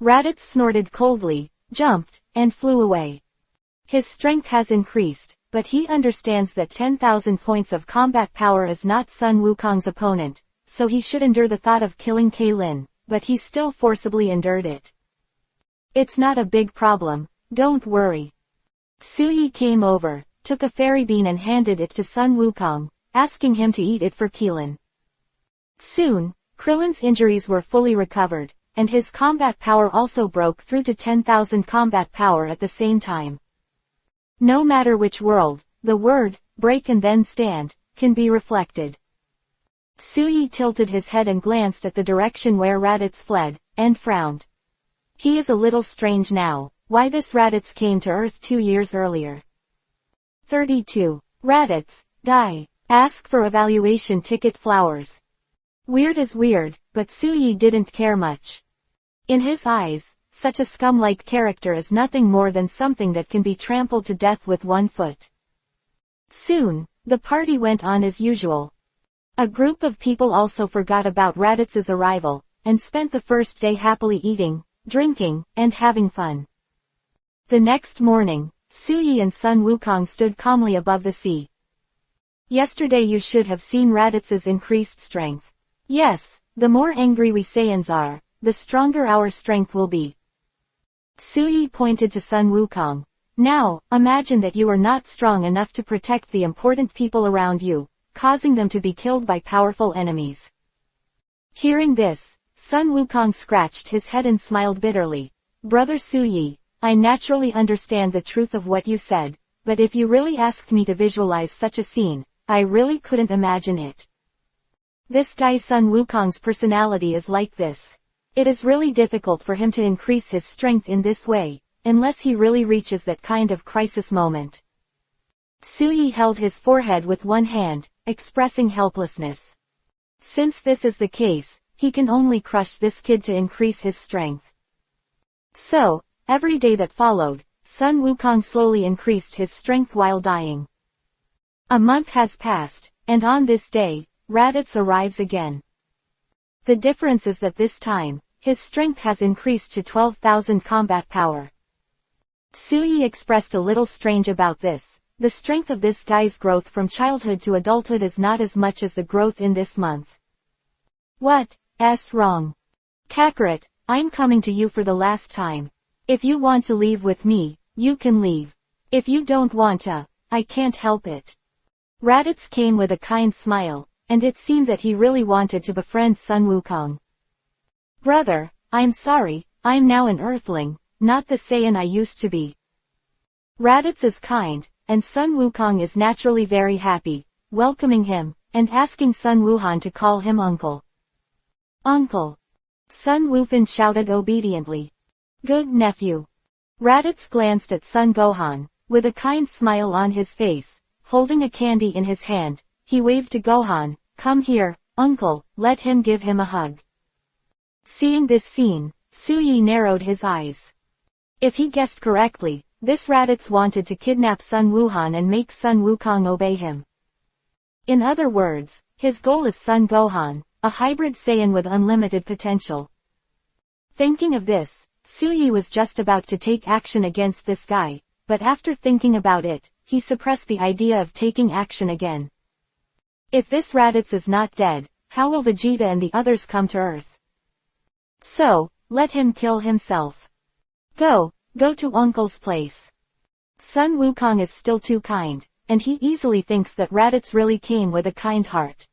Raditz snorted coldly, jumped, and flew away. His strength has increased, but he understands that 10,000 points of combat power is not Sun Wukong's opponent, so he should endure the thought of killing Kaylin, but he still forcibly endured it. It's not a big problem, don't worry. Suyi came over, took a fairy bean and handed it to Sun Wukong, asking him to eat it for Kaylin. Soon, Krillin's injuries were fully recovered, and his combat power also broke through to 10,000 combat power at the same time. No matter which world, the word, break and then stand, can be reflected. Suyi tilted his head and glanced at the direction where Raditz fled, and frowned. He is a little strange now, why this Raditz came to Earth 2 years earlier. 32. Raditz, die. Ask for evaluation ticket flowers. Weird is weird, but Suyi didn't care much. In his eyes, such a scum-like character is nothing more than something that can be trampled to death with one foot. Soon, the party went on as usual. A group of people also forgot about Raditz's arrival, and spent the first day happily eating, drinking, and having fun. The next morning, Suyi and Sun Wukong stood calmly above the sea. Yesterday you should have seen Raditz's increased strength. Yes, the more angry we Saiyans are, the stronger our strength will be. Suyi pointed to Sun Wukong. Now, imagine that you are not strong enough to protect the important people around you, causing them to be killed by powerful enemies. Hearing this, Sun Wukong scratched his head and smiled bitterly. Brother Suyi, I naturally understand the truth of what you said, but if you really asked me to visualize such a scene, I really couldn't imagine it. This guy Sun Wukong's personality is like this. It is really difficult for him to increase his strength in this way, unless he really reaches that kind of crisis moment. Suyi held his forehead with one hand, expressing helplessness. Since this is the case, he can only crush this kid to increase his strength. So, every day that followed, Sun Wukong slowly increased his strength while dying. A month has passed, and on this day, Raditz arrives again. The difference is that this time, his strength has increased to 12,000 combat power. Suyi expressed a little strange about this. The strength of this guy's growth from childhood to adulthood is not as much as the growth in this month. What's wrong? Kakarot, I'm coming to you for the last time. If you want to leave with me, you can leave. If you don't want to, I can't help it. Raditz came with a kind smile, and it seemed that he really wanted to befriend Sun Wukong. Brother, I'm sorry, I'm now an earthling, not the Saiyan I used to be. Raditz is kind, and Sun Wukong is naturally very happy, welcoming him, and asking Sun Wuhan to call him uncle. Uncle. Sun Wufan shouted obediently. Good nephew. Raditz glanced at Sun Gohan, with a kind smile on his face, holding a candy in his hand. He waved to Gohan, come here, uncle, let him give him a hug. Seeing this scene, Suyi narrowed his eyes. If he guessed correctly, this Raditz wanted to kidnap Sun Wuhan and make Sun Wukong obey him. In other words, his goal is Sun Gohan, a hybrid Saiyan with unlimited potential. Thinking of this, Suyi was just about to take action against this guy, but after thinking about it, he suppressed the idea of taking action again. If this Raditz is not dead, how will Vegeta and the others come to Earth? So, let him kill himself. Go to Uncle's place. Sun Wukong is still too kind, and he easily thinks that Raditz really came with a kind heart.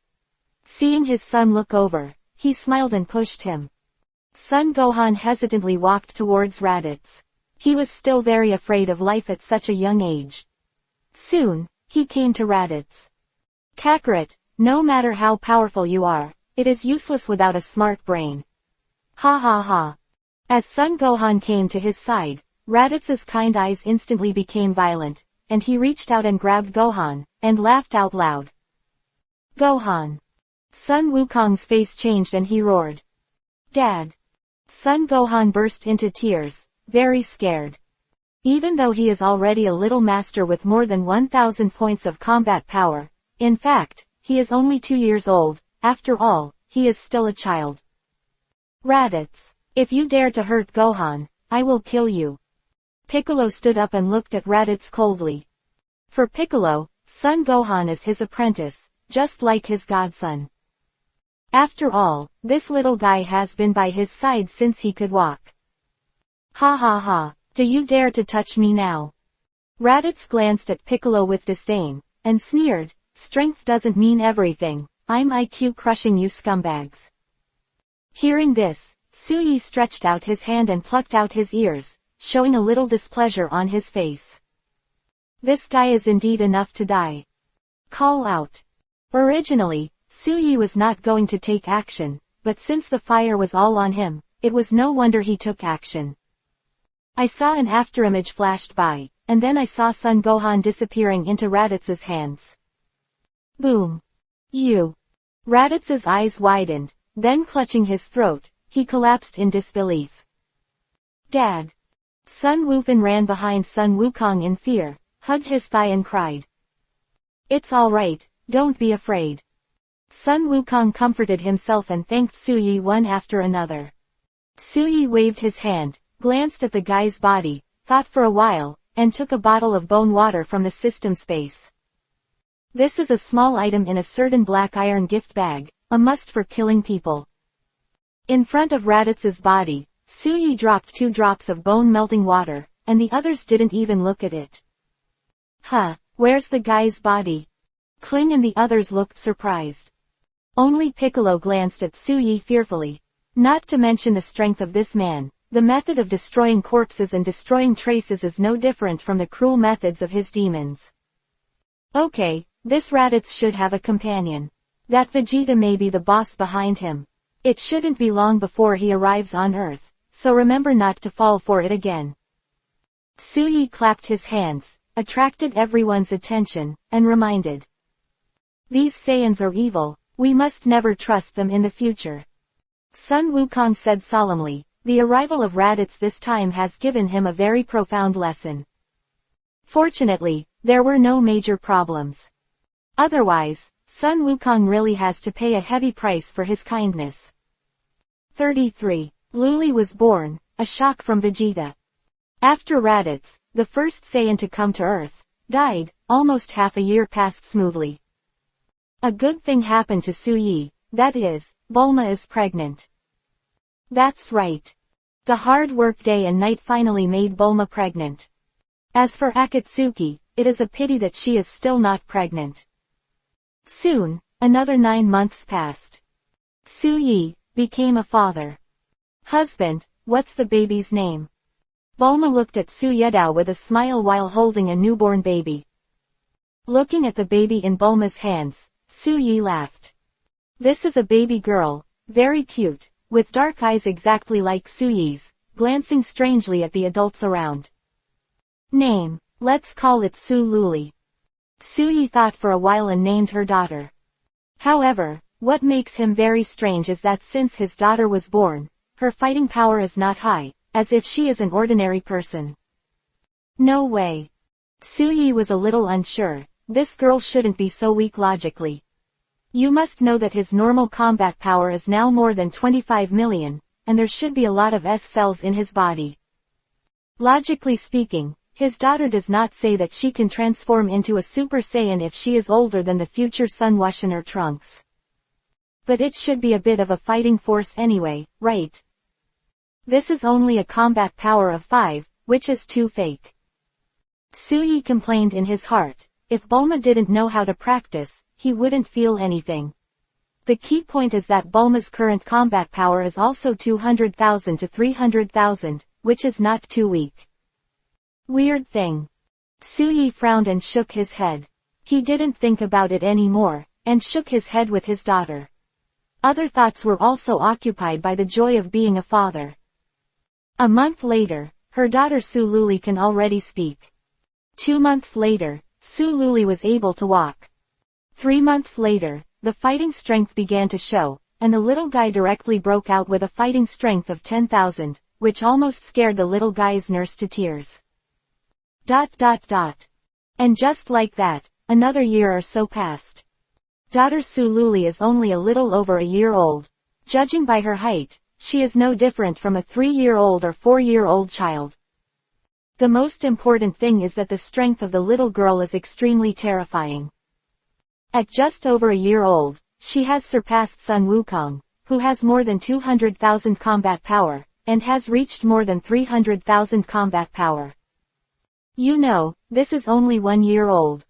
Seeing his son look over, he smiled and pushed him. Sun Gohan hesitantly walked towards Raditz. He was still very afraid of life at such a young age. Soon, he came to Raditz. Kakarot, no matter how powerful you are, it is useless without a smart brain. Ha ha ha. As Sun Gohan came to his side, Raditz's kind eyes instantly became violent, and he reached out and grabbed Gohan, and laughed out loud. Gohan. Sun Wukong's face changed and he roared. Dad. Sun Gohan burst into tears, very scared. Even though he is already a little master with more than 1,000 points of combat power, in fact, he is only 2 years old. After all, he is still a child. Raditz, if you dare to hurt Gohan, I will kill you. Piccolo stood up and looked at Raditz coldly. For Piccolo, Sun Gohan is his apprentice, just like his godson. After all, this little guy has been by his side since he could walk. Ha ha ha, do you dare to touch me now? Raditz glanced at Piccolo with disdain, and sneered, strength doesn't mean everything, I'm IQ crushing you scumbags. Hearing this, Suyi stretched out his hand and plucked out his ears, showing a little displeasure on his face. This guy is indeed enough to die. Call out. Originally, Suyi was not going to take action, but since the fire was all on him, it was no wonder he took action. I saw an afterimage flashed by, and then I saw Sun Gohan disappearing into Raditz's hands. Boom. You. Raditz's eyes widened, then clutching his throat, he collapsed in disbelief. Dad. Sun Wufan ran behind Sun Wukong in fear, hugged his thigh and cried. It's all right, don't be afraid. Sun Wukong comforted himself and thanked Suyi one after another. Suyi waved his hand, glanced at the guy's body, thought for a while, and took a bottle of bone water from the system space. This is a small item in a certain black iron gift bag, a must for killing people. In front of Raditz's body, Suyi dropped 2 drops of bone-melting water, and the others didn't even look at it. Huh, where's the guy's body? Kling and the others looked surprised. Only Piccolo glanced at Suyi fearfully. Not to mention the strength of this man, the method of destroying corpses and destroying traces is no different from the cruel methods of his demons. Okay, this Raditz should have a companion. That Vegeta may be the boss behind him. It shouldn't be long before he arrives on Earth, so remember not to fall for it again. Suyi clapped his hands, attracted everyone's attention, and reminded. These Saiyans are evil, we must never trust them in the future. Sun Wukong said solemnly, the arrival of Raditz this time has given him a very profound lesson. Fortunately, there were no major problems. Otherwise, Sun Wukong really has to pay a heavy price for his kindness. 33. Luli was born, a shock from Vegeta. After Raditz, the first Saiyan to come to Earth, died, almost half a year passed smoothly. A good thing happened to Suyi, that is, Bulma is pregnant. That's right. The hard work day and night finally made Bulma pregnant. As for Akatsuki, it is a pity that she is still not pregnant. Soon, another 9 months passed. Suyi became a father. Husband, what's the baby's name? Bulma looked at Su Yedao with a smile while holding a newborn baby. Looking at the baby in Bulma's hands, Su Yi laughed. This is a baby girl, very cute, with dark eyes exactly like Su Yi's, glancing strangely at the adults around. Name, let's call it Su Luli. Su Yi thought for a while and named her daughter. However, what makes him very strange is that since his daughter was born, her fighting power is not high, as if she is an ordinary person. No way. Su Yi was a little unsure. This girl shouldn't be so weak logically. You must know that his normal combat power is now more than 25 million, and there should be a lot of S cells in his body. Logically speaking, his daughter does not say that she can transform into a Super Saiyan if she is older than the future Sun Wushan or Trunks. But it should be a bit of a fighting force anyway, right? This is only a combat power of 5, which is too fake. Su Yi complained in his heart. If Bulma didn't know how to practice, he wouldn't feel anything. The key point is that Bulma's current combat power is also 200,000 to 300,000, which is not too weak. Weird thing. Su Yi frowned and shook his head. He didn't think about it anymore, and shook his head with his daughter. Other thoughts were also occupied by the joy of being a father. A month later, her daughter Su Luli can already speak. 2 months later, Su Luli was able to walk. 3 months later, the fighting strength began to show, and the little guy directly broke out with a fighting strength of 10,000, which almost scared the little guy's nurse to tears. ... And just like that, another year or so passed. Daughter Su Luli is only a little over a year old. Judging by her height, she is no different from a 3-year-old or 4-year-old child. The most important thing is that the strength of the little girl is extremely terrifying. At just over a year old, she has surpassed Sun Wukong, who has more than 200,000 combat power, and has reached more than 300,000 combat power. You know, this is only 1 year old.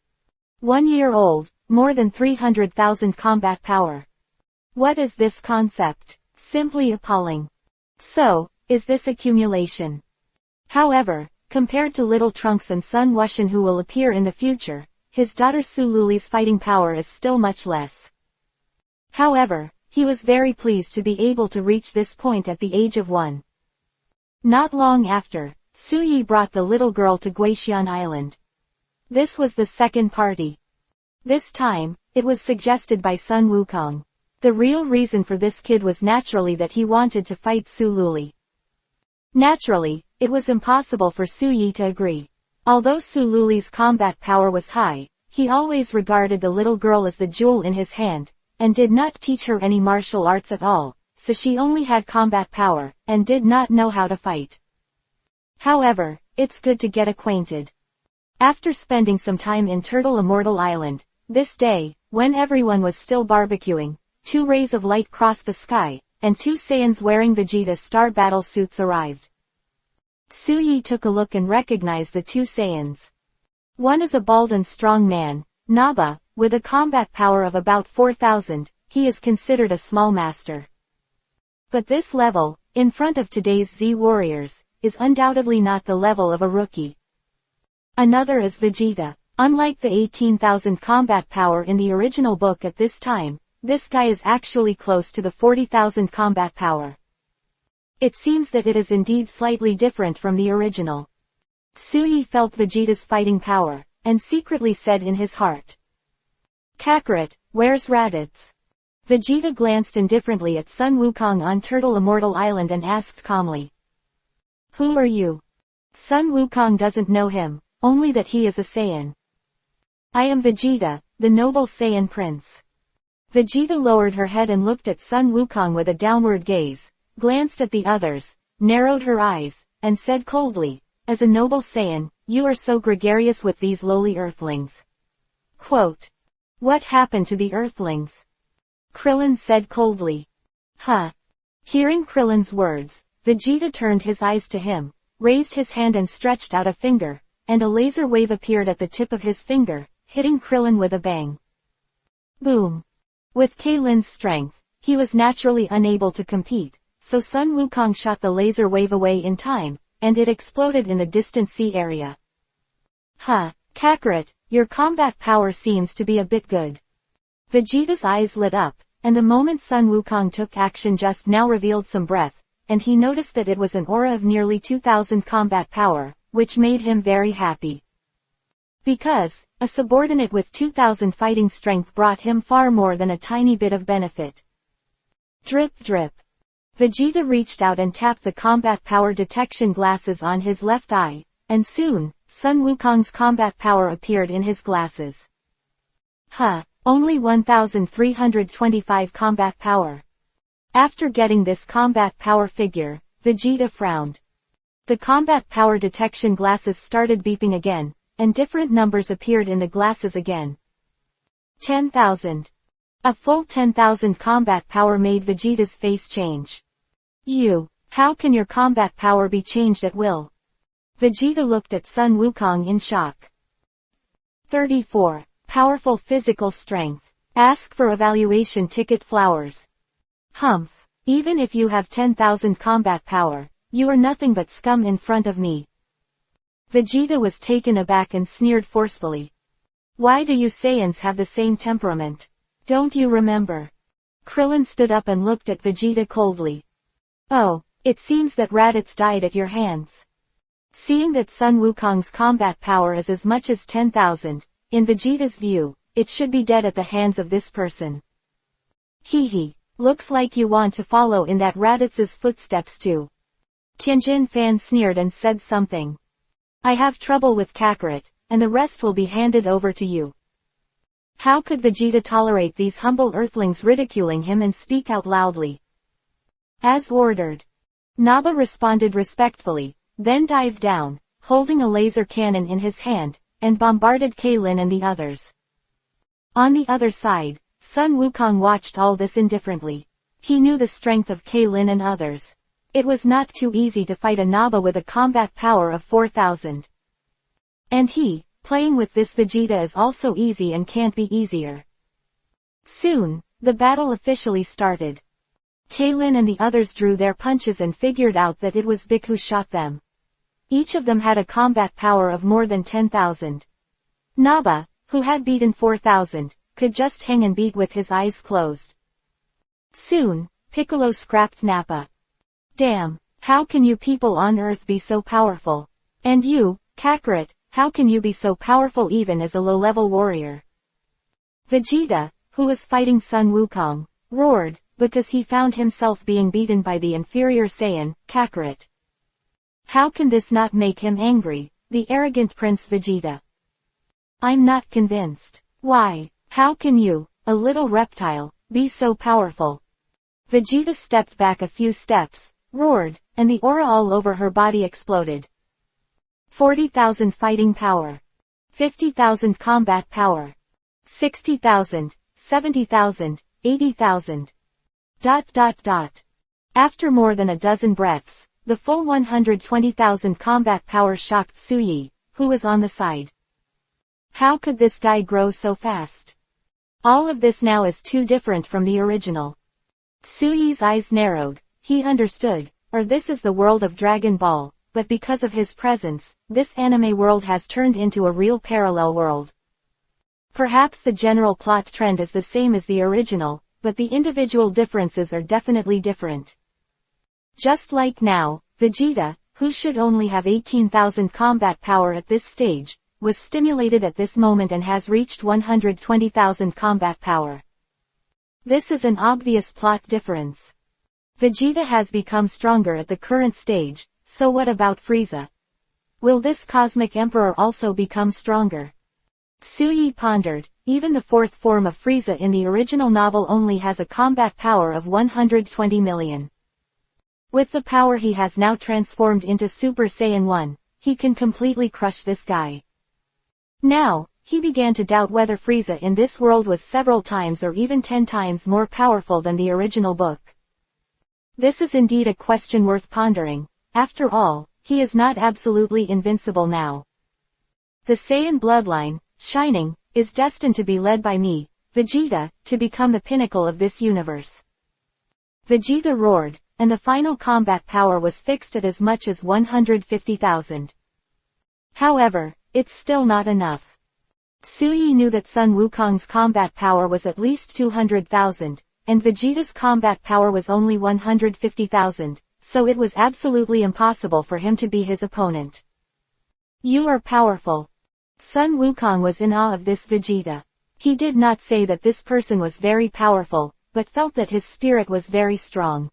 1 year old, more than 300,000 combat power. What is this concept? Simply appalling. So, is this accumulation? However, compared to little Trunks and Sun Wushan who will appear in the future, his daughter Su Luli's fighting power is still much less. However, he was very pleased to be able to reach this point at the age of 1. Not long after, Su Yi brought the little girl to Guixian Island. This was the second party. This time, it was suggested by Sun Wukong. The real reason for this kid was naturally that he wanted to fight Su Luli. Naturally, it was impossible for Su Yi to agree. Although Su Luli's combat power was high, he always regarded the little girl as the jewel in his hand, and did not teach her any martial arts at all, so she only had combat power, and did not know how to fight. However, it's good to get acquainted. After spending some time in Turtle Immortal Island, this day, when everyone was still barbecuing, 2 rays of light crossed the sky, and 2 Saiyans wearing Vegeta's star battle suits arrived. Su Yi took a look and recognized the 2 Saiyans. One is a bald and strong man, Naba, with a combat power of about 4,000, he is considered a small master. But this level, in front of today's Z warriors, is undoubtedly not the level of a rookie. Another is Vegeta. Unlike the 18,000 combat power in the original book at this time, this guy is actually close to the 40,000 combat power. It seems that it is indeed slightly different from the original. Su Yi felt Vegeta's fighting power, and secretly said in his heart, Kakarot, where's Raditz? Vegeta glanced indifferently at Sun Wukong on Turtle Immortal Island and asked calmly, Who are you? Sun Wukong doesn't know him, only that he is a Saiyan. I am Vegeta, the noble Saiyan prince. Vegeta lowered her head and looked at Sun Wukong with a downward gaze, glanced at the others, narrowed her eyes, and said coldly, As a noble Saiyan, you are so gregarious with these lowly earthlings. Quote. What happened to the earthlings? Krillin said coldly. Huh. Hearing Krillin's words, Vegeta turned his eyes to him, raised his hand and stretched out a finger, and a laser wave appeared at the tip of his finger, hitting Krillin with a bang. Boom. With Krillin's strength, he was naturally unable to compete, so Sun Wukong shot the laser wave away in time, and it exploded in the distant sea area. Huh, Kakarot, your combat power seems to be a bit good. Vegeta's eyes lit up, and the moment Sun Wukong took action just now revealed some breath, and he noticed that it was an aura of nearly 2000 combat power, which made him very happy. Because, a subordinate with 2000 fighting strength brought him far more than a tiny bit of benefit. Drip drip. Vegeta reached out and tapped the combat power detection glasses on his left eye, and soon, Sun Wukong's combat power appeared in his glasses. Huh, only 1325 combat power. After getting this combat power figure, Vegeta frowned. The combat power detection glasses started beeping again, and different numbers appeared in the glasses again. 10,000. A full 10,000 combat power made Vegeta's face change. How can your combat power be changed at will? Vegeta looked at Sun Wukong in shock. 34. Powerful physical strength. Ask for evaluation ticket flowers. Humph. Even if you have 10,000 combat power, you are nothing but scum in front of me. Vegeta was taken aback and sneered forcefully. Why do you Saiyans have the same temperament? Don't you remember? Krillin stood up and looked at Vegeta coldly. Oh, it seems that Raditz died at your hands. Seeing that Sun Wukong's combat power is as much as 10,000, in Vegeta's view, it should be dead at the hands of this person. Hee, looks like you want to follow in that Raditz's footsteps too. Tianjin Fan sneered and said something. I have trouble with Kakarot, and the rest will be handed over to you. How could Vegeta tolerate these humble earthlings ridiculing him and speak out loudly? As ordered. Naba responded respectfully, then dived down, holding a laser cannon in his hand, and bombarded Kaylin and the others. On the other side, Sun Wukong watched all this indifferently. He knew the strength of Kaylin and others. It was not too easy to fight a Naba with a combat power of 4000. And playing with this Vegeta is also easy and can't be easier. Soon, the battle officially started. Kaylin and the others drew their punches and figured out that it was Bik who shot them. Each of them had a combat power of more than 10,000. Naba, who had beaten 4000, could just hang and beat with his eyes closed. Soon, Piccolo scrapped Nappa. Damn, how can you people on Earth be so powerful? And you, Kakarot, how can you be so powerful even as a low-level warrior? Vegeta, who was fighting Sun Wukong, roared, because he found himself being beaten by the inferior Saiyan, Kakarot. How can this not make him angry, the arrogant Prince Vegeta? I'm not convinced. Why, how can you, a little reptile, be so powerful? Vegeta stepped back a few steps, roared, and the aura all over her body exploded. 40,000 fighting power. 50,000 combat power. 60,000, 70,000, 80,000. ... After more than a dozen breaths, the full 120,000 combat power shocked Suyi, who was on the side. How could this guy grow so fast? All of this now is too different from the original. Suyi's eyes narrowed. He understood, or this is the world of Dragon Ball, but because of his presence, this anime world has turned into a real parallel world. Perhaps the general plot trend is the same as the original, but the individual differences are definitely different. Just like now, Vegeta, who should only have 18,000 combat power at this stage, was stimulated at this moment and has reached 120,000 combat power. This is an obvious plot difference. Vegeta has become stronger at the current stage, so what about Frieza? Will this cosmic emperor also become stronger? Suyi pondered. Even the fourth form of Frieza in the original novel only has a combat power of 120 million. With the power he has now transformed into Super Saiyan 1, he can completely crush this guy. Now, he began to doubt whether Frieza in this world was several times or even 10 times more powerful than the original book. This is indeed a question worth pondering. After all, he is not absolutely invincible now. The Saiyan bloodline, shining, is destined to be led by me, Vegeta, to become the pinnacle of this universe. Vegeta roared, and the final combat power was fixed at as much as 150,000. However, it's still not enough. Suyi knew that Sun Wukong's combat power was at least 200,000, and Vegeta's combat power was only 150,000, so it was absolutely impossible for him to be his opponent. You are powerful. Sun Wukong was in awe of this Vegeta. He did not say that this person was very powerful, but felt that his spirit was very strong.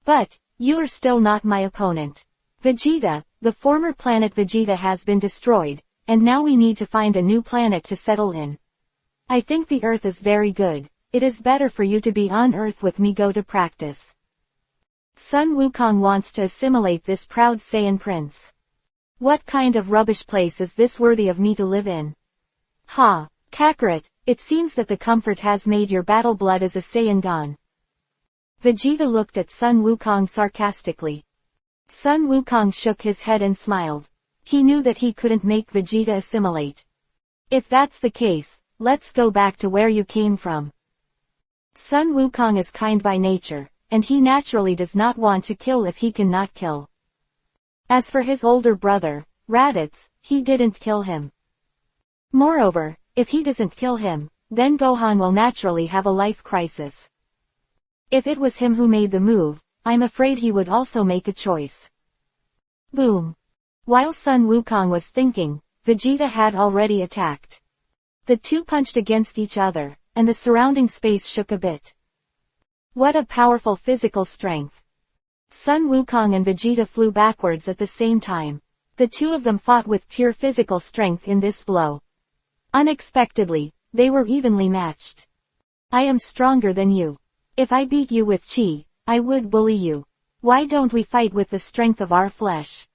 But, you are still not my opponent. Vegeta, the former planet Vegeta has been destroyed, and now we need to find a new planet to settle in. I think the Earth is very good. It is better for you to be on Earth with me. Go to practice. Sun Wukong wants to assimilate this proud Saiyan prince. What kind of rubbish place is this worthy of me to live in? Ha, Kakarot, it seems that the comfort has made your battle blood as a Saiyan gone. Vegeta looked at Sun Wukong sarcastically. Sun Wukong shook his head and smiled. He knew that he couldn't make Vegeta assimilate. If that's the case, let's go back to where you came from. Sun Wukong is kind by nature, and he naturally does not want to kill if he cannot kill. As for his older brother, Raditz, he didn't kill him. Moreover, if he doesn't kill him, then Gohan will naturally have a life crisis. If it was him who made the move, I'm afraid he would also make a choice. Boom. While Sun Wukong was thinking, Vegeta had already attacked. The two punched against each other, and the surrounding space shook a bit. What a powerful physical strength. Sun Wukong and Vegeta flew backwards at the same time. The two of them fought with pure physical strength in this blow. Unexpectedly, they were evenly matched. I am stronger than you. If I beat you with chi, I would bully you. Why don't we fight with the strength of our flesh?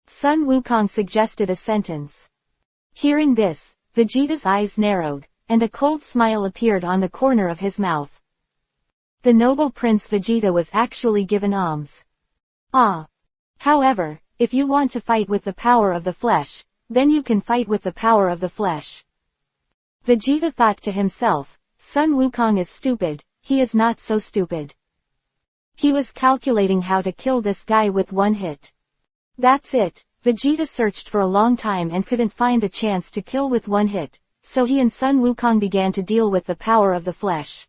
Sun Wukong suggested a sentence. Hearing this, Vegeta's eyes narrowed, and a cold smile appeared on the corner of his mouth. The noble Prince Vegeta was actually given alms. Ah. However, if you want to fight with the power of the flesh, then you can fight with the power of the flesh. Vegeta thought to himself, Sun Wukong is stupid, he is not so stupid. He was calculating how to kill this guy with one hit. That's it, Vegeta searched for a long time and couldn't find a chance to kill with one hit, so he and Sun Wukong began to deal with the power of the flesh.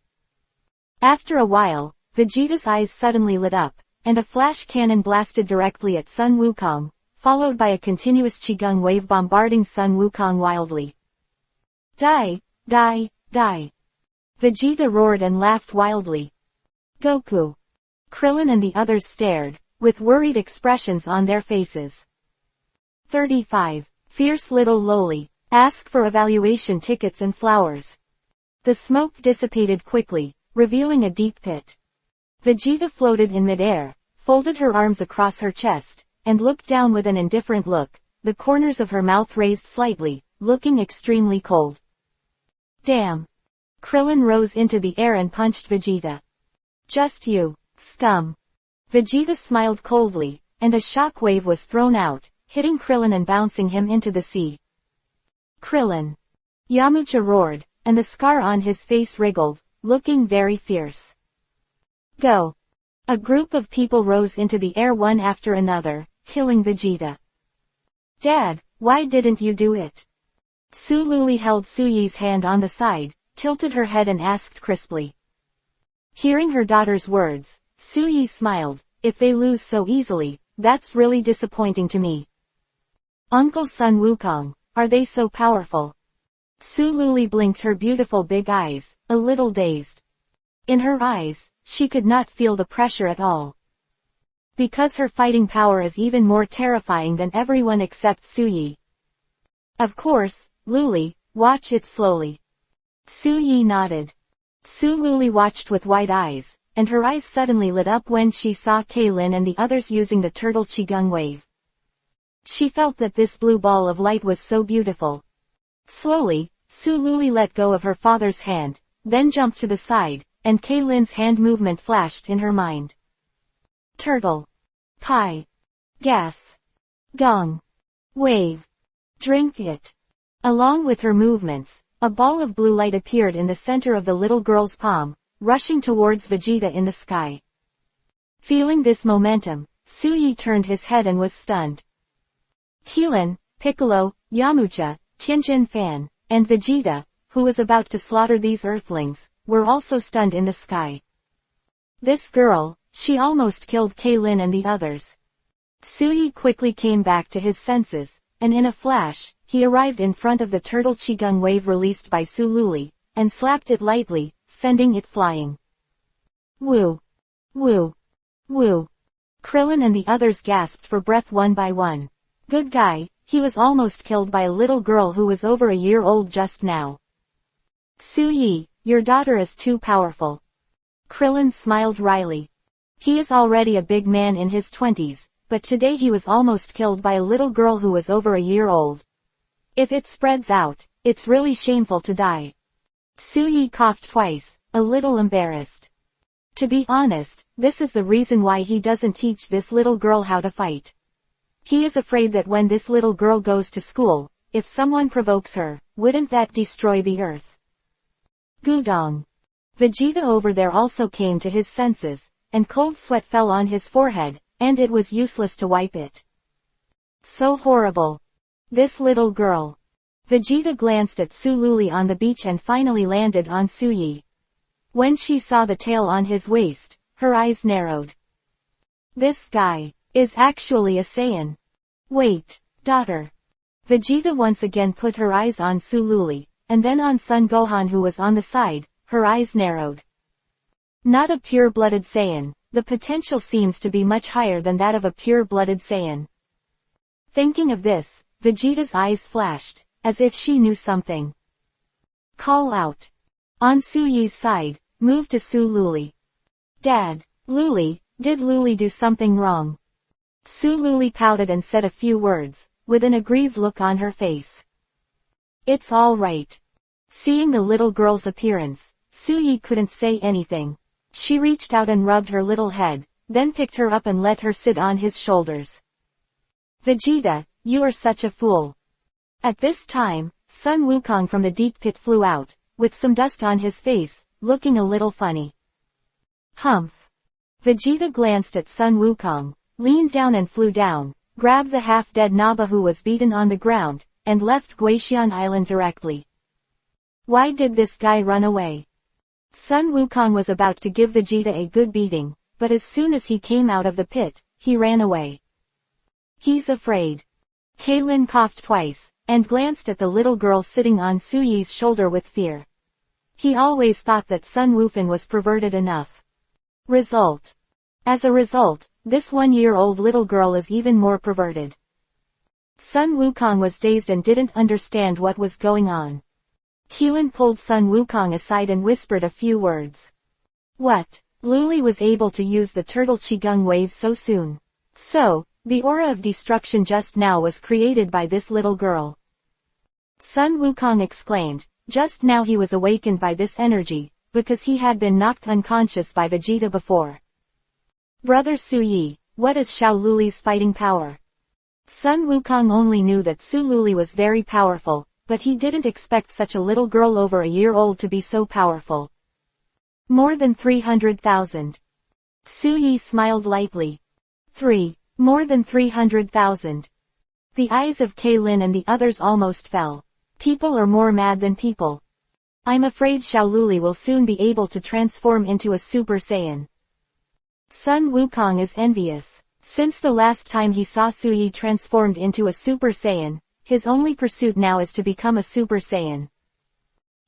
After a while, Vegeta's eyes suddenly lit up, and a flash cannon blasted directly at Sun Wukong, followed by a continuous Qigong wave bombarding Sun Wukong wildly. Die, die, die. Vegeta roared and laughed wildly. Goku. Krillin and the others stared, with worried expressions on their faces. 35. Fierce little loli. Ask for evaluation tickets and flowers. The smoke dissipated quickly, revealing a deep pit. Vegeta floated in midair, folded her arms across her chest, and looked down with an indifferent look, the corners of her mouth raised slightly, looking extremely cold. Damn. Krillin rose into the air and punched Vegeta. Just you, scum. Vegeta smiled coldly, and a shock wave was thrown out, hitting Krillin and bouncing him into the sea. Krillin. Yamcha roared, and the scar on his face wriggled, looking very fierce. Go. A group of people rose into the air one after another, killing Vegeta. Dad, why didn't you do it? Su Luli held Suyi's hand on the side, tilted her head and asked crisply. Hearing her daughter's words, Suyi smiled. If they lose so easily, that's really disappointing to me. Uncle Sun Wukong, are they so powerful? Su Luli blinked her beautiful big eyes, a little dazed. In her eyes, she could not feel the pressure at all. Because her fighting power is even more terrifying than everyone except Suyi. Of course, Luli, watch it slowly. Suyi nodded. Su Luli watched with wide eyes, and her eyes suddenly lit up when she saw Kaylin and the others using the turtle Qigong wave. She felt that this blue ball of light was so beautiful. Slowly, Su Luli let go of her father's hand, then jumped to the side, and Kaylin's hand movement flashed in her mind. Turtle. Pie. Gas. Gong. Wave. Drink it. Along with her movements, a ball of blue light appeared in the center of the little girl's palm, rushing towards Vegeta in the sky. Feeling this momentum, Suyi turned his head and was stunned. Keelan, Piccolo, Yamcha, Tianjin Fan, and Vegeta, who was about to slaughter these earthlings, were also stunned in the sky. This girl, she almost killed Keelan and the others. Suyi quickly came back to his senses, and in a flash, he arrived in front of the turtle Qigong wave released by Su Luli, and slapped it lightly, sending it flying. Woo! Woo! Woo! Krillin and the others gasped for breath one by one. Good guy, he was almost killed by a little girl who was over a year old just now. Suyi, your daughter is too powerful. Krillin smiled wryly. He is already a big man in his 20s, but today he was almost killed by a little girl who was over a year old. If it spreads out, it's really shameful to die. Suyi coughed twice, a little embarrassed. To be honest, this is the reason why he doesn't teach this little girl how to fight. He is afraid that when this little girl goes to school, if someone provokes her, wouldn't that destroy the earth? Gudong. Vegeta over there also came to his senses, and cold sweat fell on his forehead, and it was useless to wipe it. So horrible. This little girl. Vegeta glanced at Su Luli on the beach and finally landed on Suyi. When she saw the tail on his waist, her eyes narrowed. This guy is actually a Saiyan. Wait, daughter. Vegeta once again put her eyes on Su Luli, and then on Son Gohan who was on the side, her eyes narrowed. Not a pure-blooded Saiyan, the potential seems to be much higher than that of a pure-blooded Saiyan. Thinking of this, Vegeta's eyes flashed, as if she knew something. Call out. On Suyi's side, move to Su Luli. Dad, Luli, did Luli do something wrong? Su Luli pouted and said a few words, with an aggrieved look on her face. It's all right. Seeing the little girl's appearance, Suyi couldn't say anything. She reached out and rubbed her little head, then picked her up and let her sit on his shoulders. Vegeta, you are such a fool. At this time, Sun Wukong from the deep pit flew out, with some dust on his face, looking a little funny. Humph. Vegeta glanced at Sun Wukong, leaned down and flew down, grabbed the half-dead Naba who was beaten on the ground, and left Guixian Island directly. Why did this guy run away? Sun Wukong was about to give Vegeta a good beating, but as soon as he came out of the pit, he ran away. He's afraid. Kaylin coughed twice, and glanced at the little girl sitting on Suyi's shoulder with fear. He always thought that Sun Wufan was perverted enough. Result. As a result, this 1-year-old little girl is even more perverted. Sun Wukong was dazed and didn't understand what was going on. Keelan pulled Sun Wukong aside and whispered a few words. What? Luli was able to use the turtle Qigong wave so soon. So, the aura of destruction just now was created by this little girl. Sun Wukong exclaimed, just now he was awakened by this energy, because he had been knocked unconscious by Vegeta before. Brother Suyi, what is Xiao Luli's fighting power? Sun Wukong only knew that Su Luli was very powerful, but he didn't expect such a little girl over a year old to be so powerful. More than 300,000. Suyi smiled lightly. More than 300,000. The eyes of Kaylin and the others almost fell. People are more mad than people. I'm afraid Xiao Luli will soon be able to transform into a Super Saiyan. Sun Wukong is envious. Since the last time he saw Suyi transformed into a Super Saiyan, his only pursuit now is to become a Super Saiyan.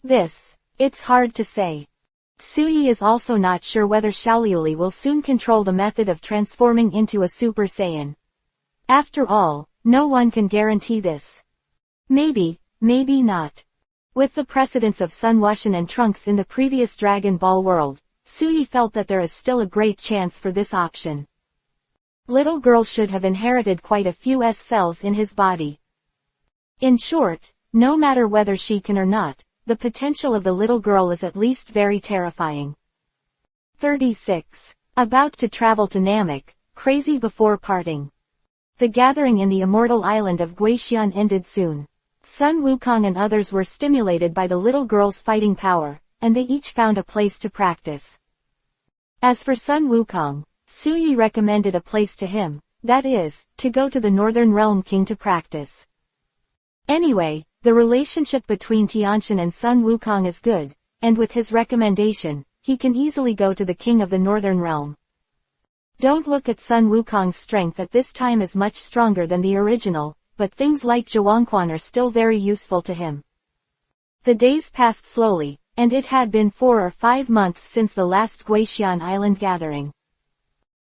It's hard to say. Suyi is also not sure whether Xiaoluli will soon control the method of transforming into a Super Saiyan. After all, no one can guarantee this. Maybe not. With the precedence of Sun Wushan and Trunks in the previous Dragon Ball world, Suyi felt that there is still a great chance for this option. Little girl should have inherited quite a few S-cells in his body. In short, no matter whether she can or not, the potential of the little girl is at least very terrifying. 36. About to travel to Namek, crazy before parting. The gathering in the immortal island of Guixian ended soon. Sun Wukong and others were stimulated by the little girl's fighting power, and they each found a place to practice. As for Sun Wukong, Suyi recommended a place to him, that is, to go to the Northern Realm King to practice. Anyway, the relationship between Tianxian and Sun Wukong is good, and with his recommendation, he can easily go to the King of the Northern Realm. Don't look at Sun Wukong's strength at this time as much stronger than the original, but things like Zhuangquan are still very useful to him. The days passed slowly, and it had been 4 or 5 months since the last Guixian Island gathering.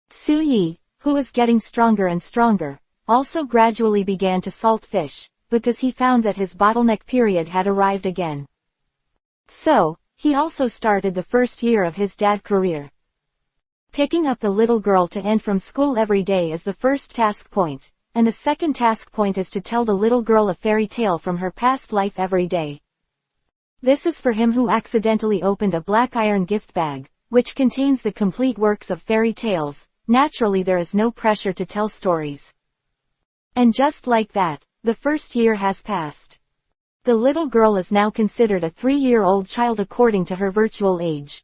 Suyi, who was getting stronger and stronger, also gradually began to salt fish, because he found that his bottleneck period had arrived again. So, he also started the first year of his dad career. Picking up the little girl to and from school every day is the first task point, and the second task point is to tell the little girl a fairy tale from her past life every day. This is for him who accidentally opened a black iron gift bag, which contains the complete works of fairy tales. Naturally there is no pressure to tell stories. And just like that, the first year has passed. The little girl is now considered a 3-year-old child according to her virtual age.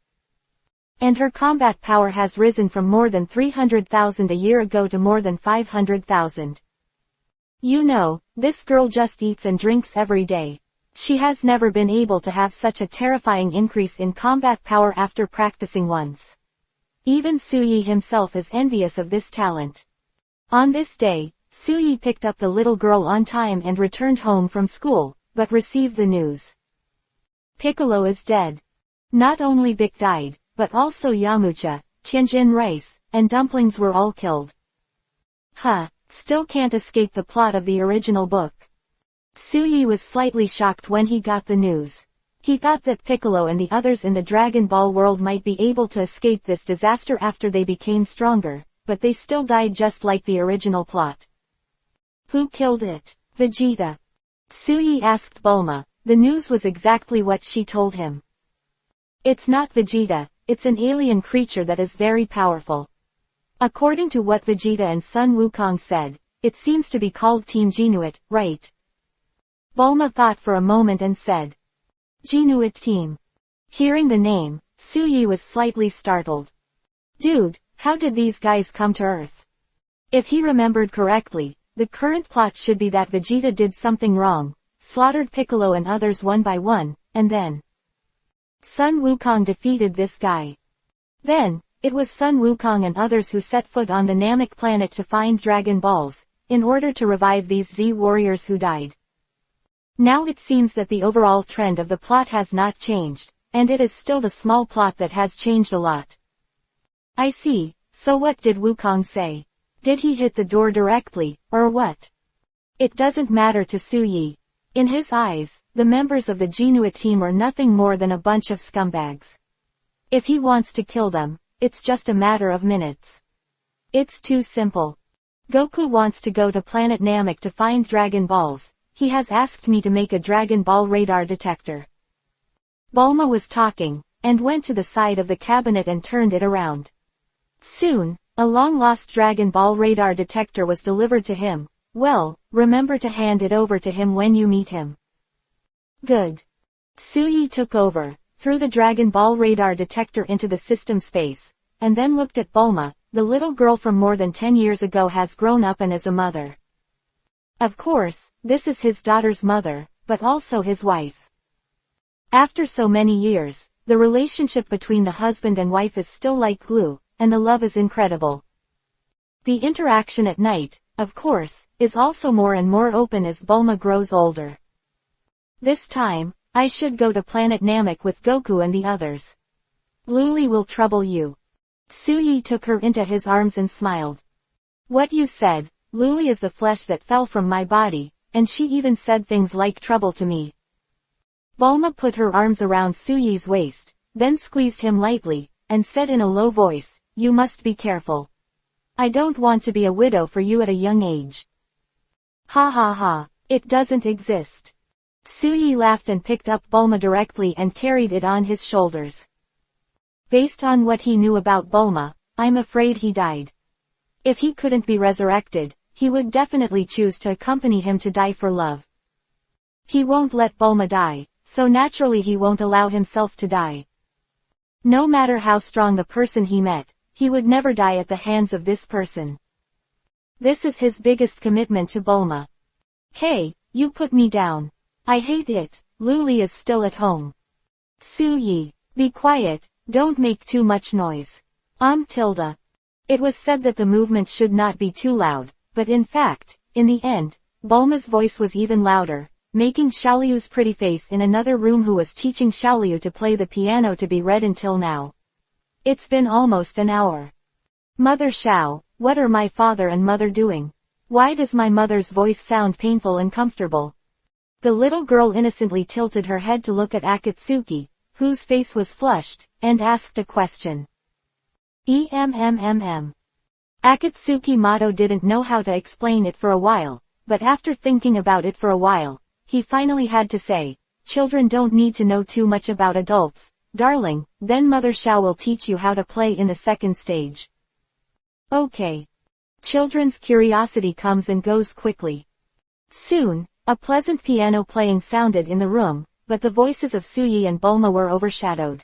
And her combat power has risen from more than 300,000 a year ago to more than 500,000. You know, this girl just eats and drinks every day. She has never been able to have such a terrifying increase in combat power after practicing once. Even Suyi himself is envious of this talent. On this day, Suyi picked up the little girl on time and returned home from school, but received the news. Piccolo is dead. Not only Bic died, but also Yamucha, Tianjin rice, and dumplings were all killed. Still can't escape the plot of the original book. Suyi was slightly shocked when he got the news. He thought that Piccolo and the others in the Dragon Ball world might be able to escape this disaster after they became stronger, but they still died just like the original plot. Who killed it? Vegeta. Suyi asked Bulma. The news was exactly what she told him. It's not Vegeta, it's an alien creature that is very powerful. According to what Vegeta and Sun Wukong said, it seems to be called Team Genuit, right? Bulma thought for a moment and said, Genuit Team. Hearing the name, Suyi was slightly startled. Dude, how did these guys come to Earth? If he remembered correctly, the current plot should be that Vegeta did something wrong, slaughtered Piccolo and others one by one, and then Sun Wukong defeated this guy. Then, it was Sun Wukong and others who set foot on the Namek planet to find Dragon Balls, in order to revive these Z warriors who died. Now it seems that the overall trend of the plot has not changed, and it is still the small plot that has changed a lot. I see, so what did Wukong say? Did he hit the door directly, or what? It doesn't matter to Suyi. In his eyes, the members of the Genuit team are nothing more than a bunch of scumbags. If he wants to kill them, it's just a matter of minutes. It's too simple. Goku wants to go to planet Namek to find Dragon Balls. He has asked me to make a Dragon Ball radar detector. Bulma was talking, and went to the side of the cabinet and turned it around. Soon, a long-lost Dragon Ball radar detector was delivered to him. Well, remember to hand it over to him when you meet him. Good. Suyi took over, threw the Dragon Ball radar detector into the system space, and then looked at Bulma. The little girl from more than 10 years ago has grown up and is a mother. Of course, this is his daughter's mother, but also his wife. After so many years, the relationship between the husband and wife is still like glue, and the love is incredible. The interaction at night, of course, is also more and more open as Bulma grows older. This time, I should go to planet Namek with Goku and the others. Luli will trouble you. Suyi took her into his arms and smiled. What you said, Luli is the flesh that fell from my body, and she even said things like trouble to me. Bulma put her arms around Suyi's waist, then squeezed him lightly, and said in a low voice, You must be careful. I don't want to be a widow for you at a young age. Ha ha ha, it doesn't exist. Suyi laughed and picked up Bulma directly and carried it on his shoulders. Based on what he knew about Bulma, I'm afraid he died. If he couldn't be resurrected, he would definitely choose to accompany him to die for love. He won't let Bulma die, so naturally he won't allow himself to die. No matter how strong the person he met, He would never die at the hands of this person. This is his biggest commitment to Bulma. Hey, you put me down. I hate it. Luli is still at home. Suyi, be quiet, don't make too much noise. Tilda. It was said that the movement should not be too loud, but in fact, in the end, Bulma's voice was even louder, making Xiaoliu's pretty face in another room who was teaching Xiaoliu to play the piano to be read until now. It's been almost an hour. Mother Xiao, what are my father and mother doing? Why does my mother's voice sound painful and comfortable? The little girl innocently tilted her head to look at Akatsuki, whose face was flushed, and asked a question. Akatsuki Mato didn't know how to explain it for a while, but after thinking about it for a while, he finally had to say, children don't need to know too much about adults, darling, then Mother Xiao will teach you how to play in the second stage. Okay. Children's curiosity comes and goes quickly. Soon, a pleasant piano playing sounded in the room, but the voices of Suyi and Bulma were overshadowed.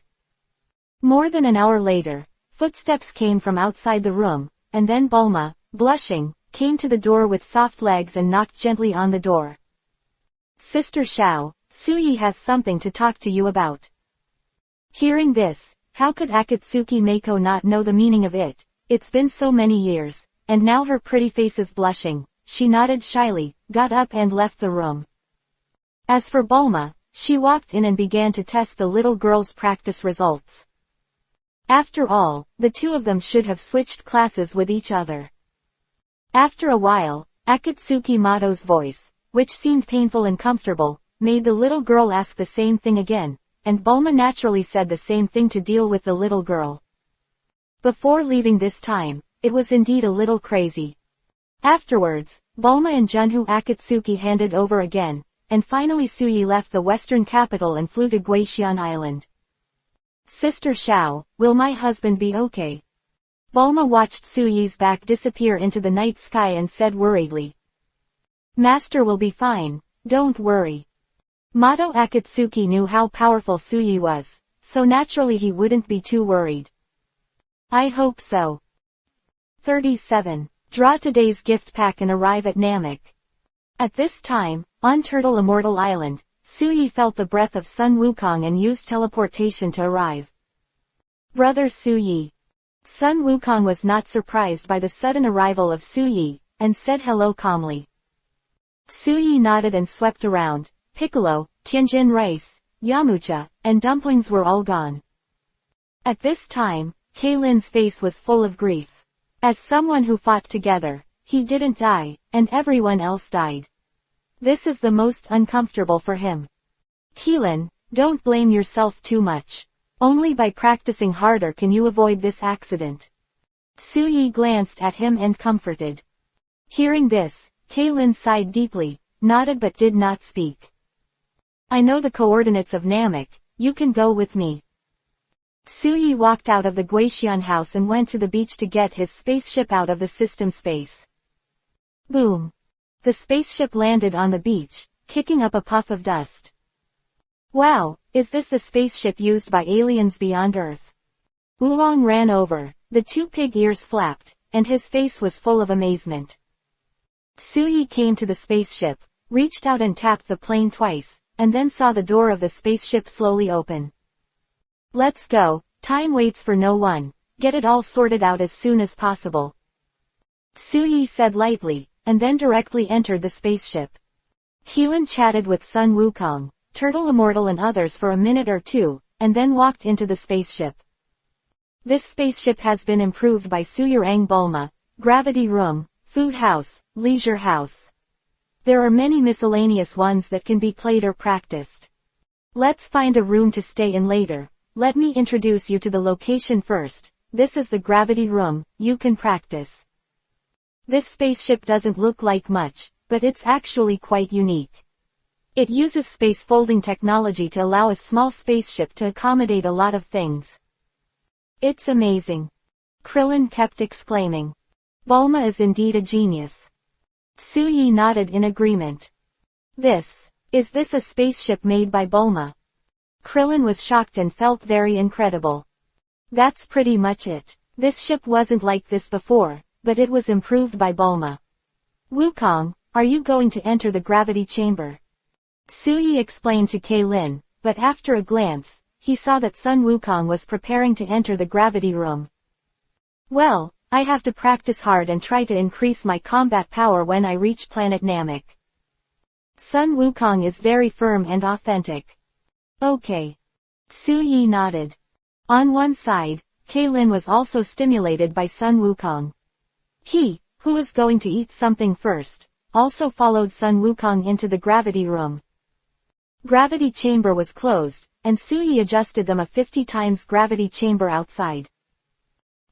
More than an hour later, footsteps came from outside the room, and then Bulma, blushing, came to the door with soft legs and knocked gently on the door. Sister Xiao, Suyi has something to talk to you about. Hearing this, how could Akatsuki Mako not know the meaning of it? It's been so many years, and now her pretty face is blushing. She nodded shyly, got up and left the room. As for Bulma, she walked in and began to test the little girl's practice results. After all, the two of them should have switched classes with each other. After a while, Akatsuki Mato's voice, which seemed painful and comfortable, made the little girl ask the same thing again, and Bulma naturally said the same thing to deal with the little girl. Before leaving this time, it was indeed a little crazy. Afterwards, Bulma and Junhu Akatsuki handed over again, and finally Suyi left the western capital and flew to Guixian Island. Sister Xiao, will my husband be okay? Bulma watched Suyi's back disappear into the night sky and said worriedly. Master will be fine, don't worry. Mato Akatsuki knew how powerful Suyi was, so naturally he wouldn't be too worried. I hope so. 37. Draw today's gift pack and arrive at Namek. At this time, on Turtle Immortal Island, Suyi felt the breath of Sun Wukong and used teleportation to arrive. Brother Suyi. Sun Wukong was not surprised by the sudden arrival of Suyi, and said hello calmly. Suyi nodded and swept around. Piccolo, Tianjin rice, yamucha, and dumplings were all gone. At this time, Kaylin's face was full of grief. As someone who fought together, he didn't die, and everyone else died. This is the most uncomfortable for him. Kaylin, don't blame yourself too much. Only by practicing harder can you avoid this accident. Suyi glanced at him and comforted. Hearing this, Kaylin sighed deeply, nodded but did not speak. I know the coordinates of Namek, you can go with me. Suyi walked out of the Guixian house and went to the beach to get his spaceship out of the system space. Boom. The spaceship landed on the beach, kicking up a puff of dust. Wow, is this the spaceship used by aliens beyond Earth? Oolong ran over, the two pig ears flapped, and his face was full of amazement. Suyi came to the spaceship, reached out and tapped the plane twice, and then saw the door of the spaceship slowly open. Let's go, time waits for no one, get it all sorted out as soon as possible. Suyi said lightly, and then directly entered the spaceship. Kaylin chatted with Sun Wukong, Turtle Immortal and others for a minute or two, and then walked into the spaceship. This spaceship has been improved by Suyurang Bulma, Gravity Room, Food House, Leisure House. There are many miscellaneous ones that can be played or practiced. Let's find a room to stay in later. Let me introduce you to the location first. This is the Gravity Room, you can practice. This spaceship doesn't look like much, but it's actually quite unique. It uses space folding technology to allow a small spaceship to accommodate a lot of things. It's amazing. Krillin kept exclaiming. Bulma is indeed a genius. Suyi nodded in agreement. Is this a spaceship made by Bulma? Krillin was shocked and felt very incredible. That's pretty much it. This ship wasn't like this before, but it was improved by Bulma. Wukong, are you going to enter the gravity chamber? Suyi explained to Kaylin, but after a glance, he saw that Sun Wukong was preparing to enter the gravity room. Well, I have to practice hard and try to increase my combat power when I reach planet Namek. Sun Wukong is very firm and authentic. Okay. Suyi nodded. On one side, Kaylin was also stimulated by Sun Wukong. He, who was going to eat something first, also followed Sun Wukong into the gravity room. Gravity chamber was closed, and Suyi adjusted them a 50 times gravity chamber outside.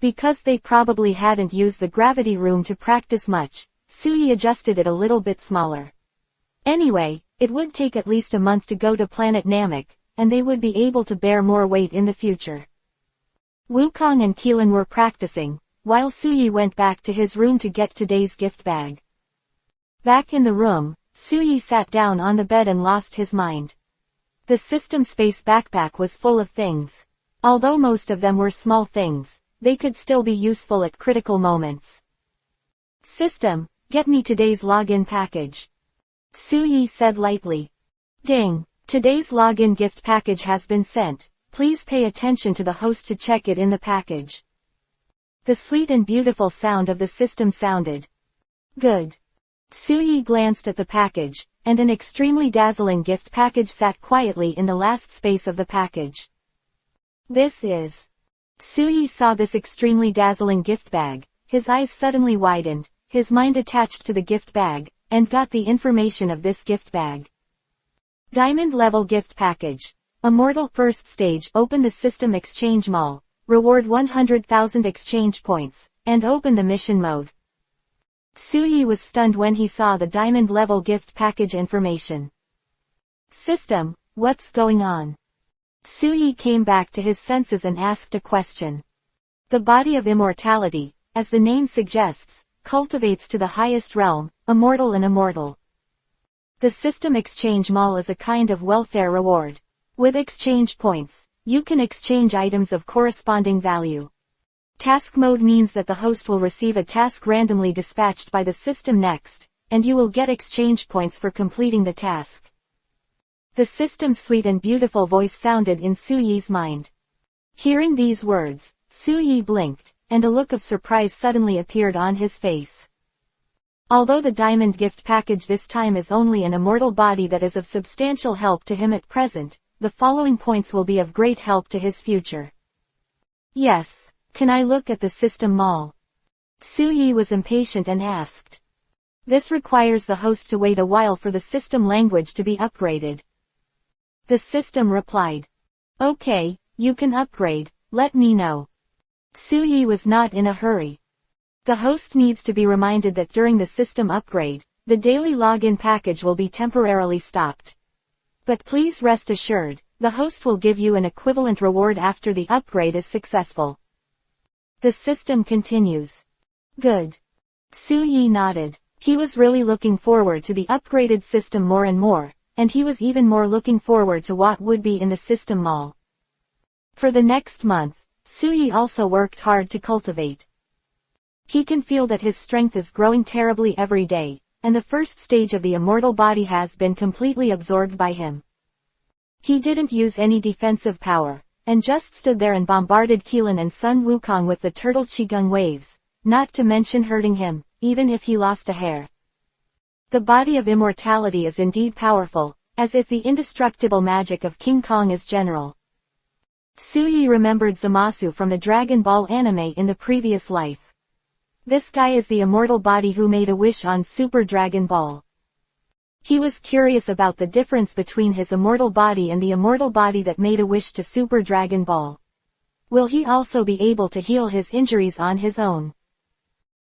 Because they probably hadn't used the gravity room to practice much, Suyi adjusted it a little bit smaller. Anyway, it would take at least a month to go to planet Namek, and they would be able to bear more weight in the future. Wukong and Keelan were practicing, while Suyi went back to his room to get today's gift bag. Back in the room, Suyi sat down on the bed and lost his mind. The system space backpack was full of things. Although most of them were small things, they could still be useful at critical moments. System, get me today's login package. Suyi said lightly. Ding, today's login gift package has been sent. Please pay attention to the host to check it in the package. The sweet and beautiful sound of the system sounded. Good. Suyi glanced at the package, and an extremely dazzling gift package sat quietly in the last space of the package. This is. Suyi saw this extremely dazzling gift bag, his eyes suddenly widened, his mind attached to the gift bag, and got the information of this gift bag. Diamond level gift package. Immortal first stage. Open the system exchange mall, reward 100,000 exchange points, and open the mission mode. Suyi was stunned when he saw the diamond level gift package information. System, what's going on? Suyi came back to his senses and asked a question. The body of immortality, as the name suggests, cultivates to the highest realm, immortal and immortal. The system exchange mall is a kind of welfare reward. With exchange points, you can exchange items of corresponding value. Task mode means that the host will receive a task randomly dispatched by the system next, and you will get exchange points for completing the task. The system's sweet and beautiful voice sounded in Suyi's mind. Hearing these words, Suyi blinked, and a look of surprise suddenly appeared on his face. Although the diamond gift package this time is only an immortal body that is of substantial help to him at present, the following points will be of great help to his future. Yes, can I look at the system mall? Suyi was impatient and asked. This requires the host to wait a while for the system language to be upgraded. The system replied. Okay, you can upgrade, let me know. Suyi was not in a hurry. The host needs to be reminded that during the system upgrade, the daily login package will be temporarily stopped. But please rest assured, the host will give you an equivalent reward after the upgrade is successful. The system continues. Good. Suyi nodded. He was really looking forward to the upgraded system more and more, and he was even more looking forward to what would be in the system mall. For the next month, Suyi also worked hard to cultivate. He can feel that his strength is growing terribly every day, and the first stage of the immortal body has been completely absorbed by him. He didn't use any defensive power, and just stood there and bombarded Keelan and Sun Wukong with the turtle Qigong waves, not to mention hurting him, even if he lost a hair. The body of immortality is indeed powerful, as if the indestructible magic of King Kong is general. Suyi remembered Zamasu from the Dragon Ball anime in the previous life. This guy is the immortal body who made a wish on Super Dragon Ball. He was curious about the difference between his immortal body and the immortal body that made a wish to Super Dragon Ball. Will he also be able to heal his injuries on his own?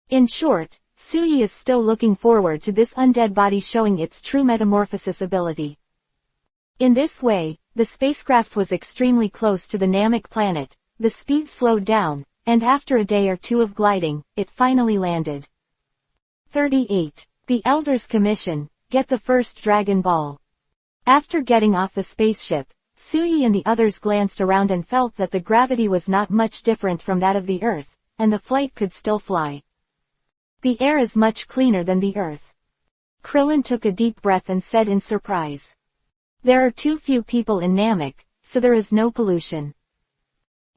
In short, Suyi is still looking forward to this undead body showing its true metamorphosis ability. In this way, the spacecraft was extremely close to the Namek planet, the speed slowed down, and after a day or two of gliding, it finally landed. 38. The Elders Commission, get the first Dragon Ball. After getting off the spaceship, Suyi and the others glanced around and felt that the gravity was not much different from that of the Earth, and the flight could still fly. The air is much cleaner than the earth. Krillin took a deep breath and said in surprise. There are too few people in Namek, so there is no pollution.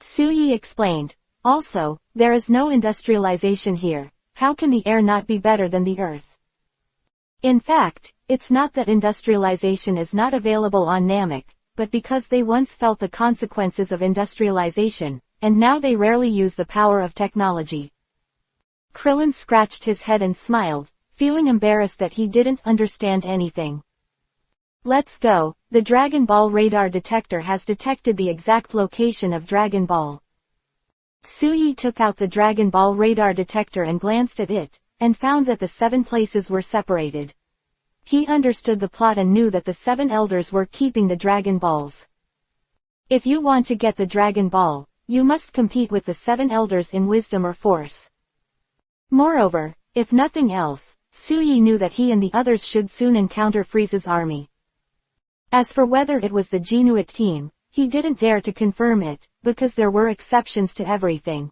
Suyi explained. Also, there is no industrialization here. How can the air not be better than the earth? In fact, it's not that industrialization is not available on Namek, but because they once felt the consequences of industrialization, and now they rarely use the power of technology. Krillin scratched his head and smiled, feeling embarrassed that he didn't understand anything. Let's go, the Dragon Ball radar detector has detected the exact location of Dragon Ball. Suyi took out the Dragon Ball radar detector and glanced at it, and found that the 7 places were separated. He understood the plot and knew that the 7 elders were keeping the Dragon Balls. If you want to get the Dragon Ball, you must compete with the 7 elders in wisdom or force. Moreover, if nothing else, Suyi knew that he and the others should soon encounter Frieza's army. As for whether it was the Genuit team, he didn't dare to confirm it, because there were exceptions to everything.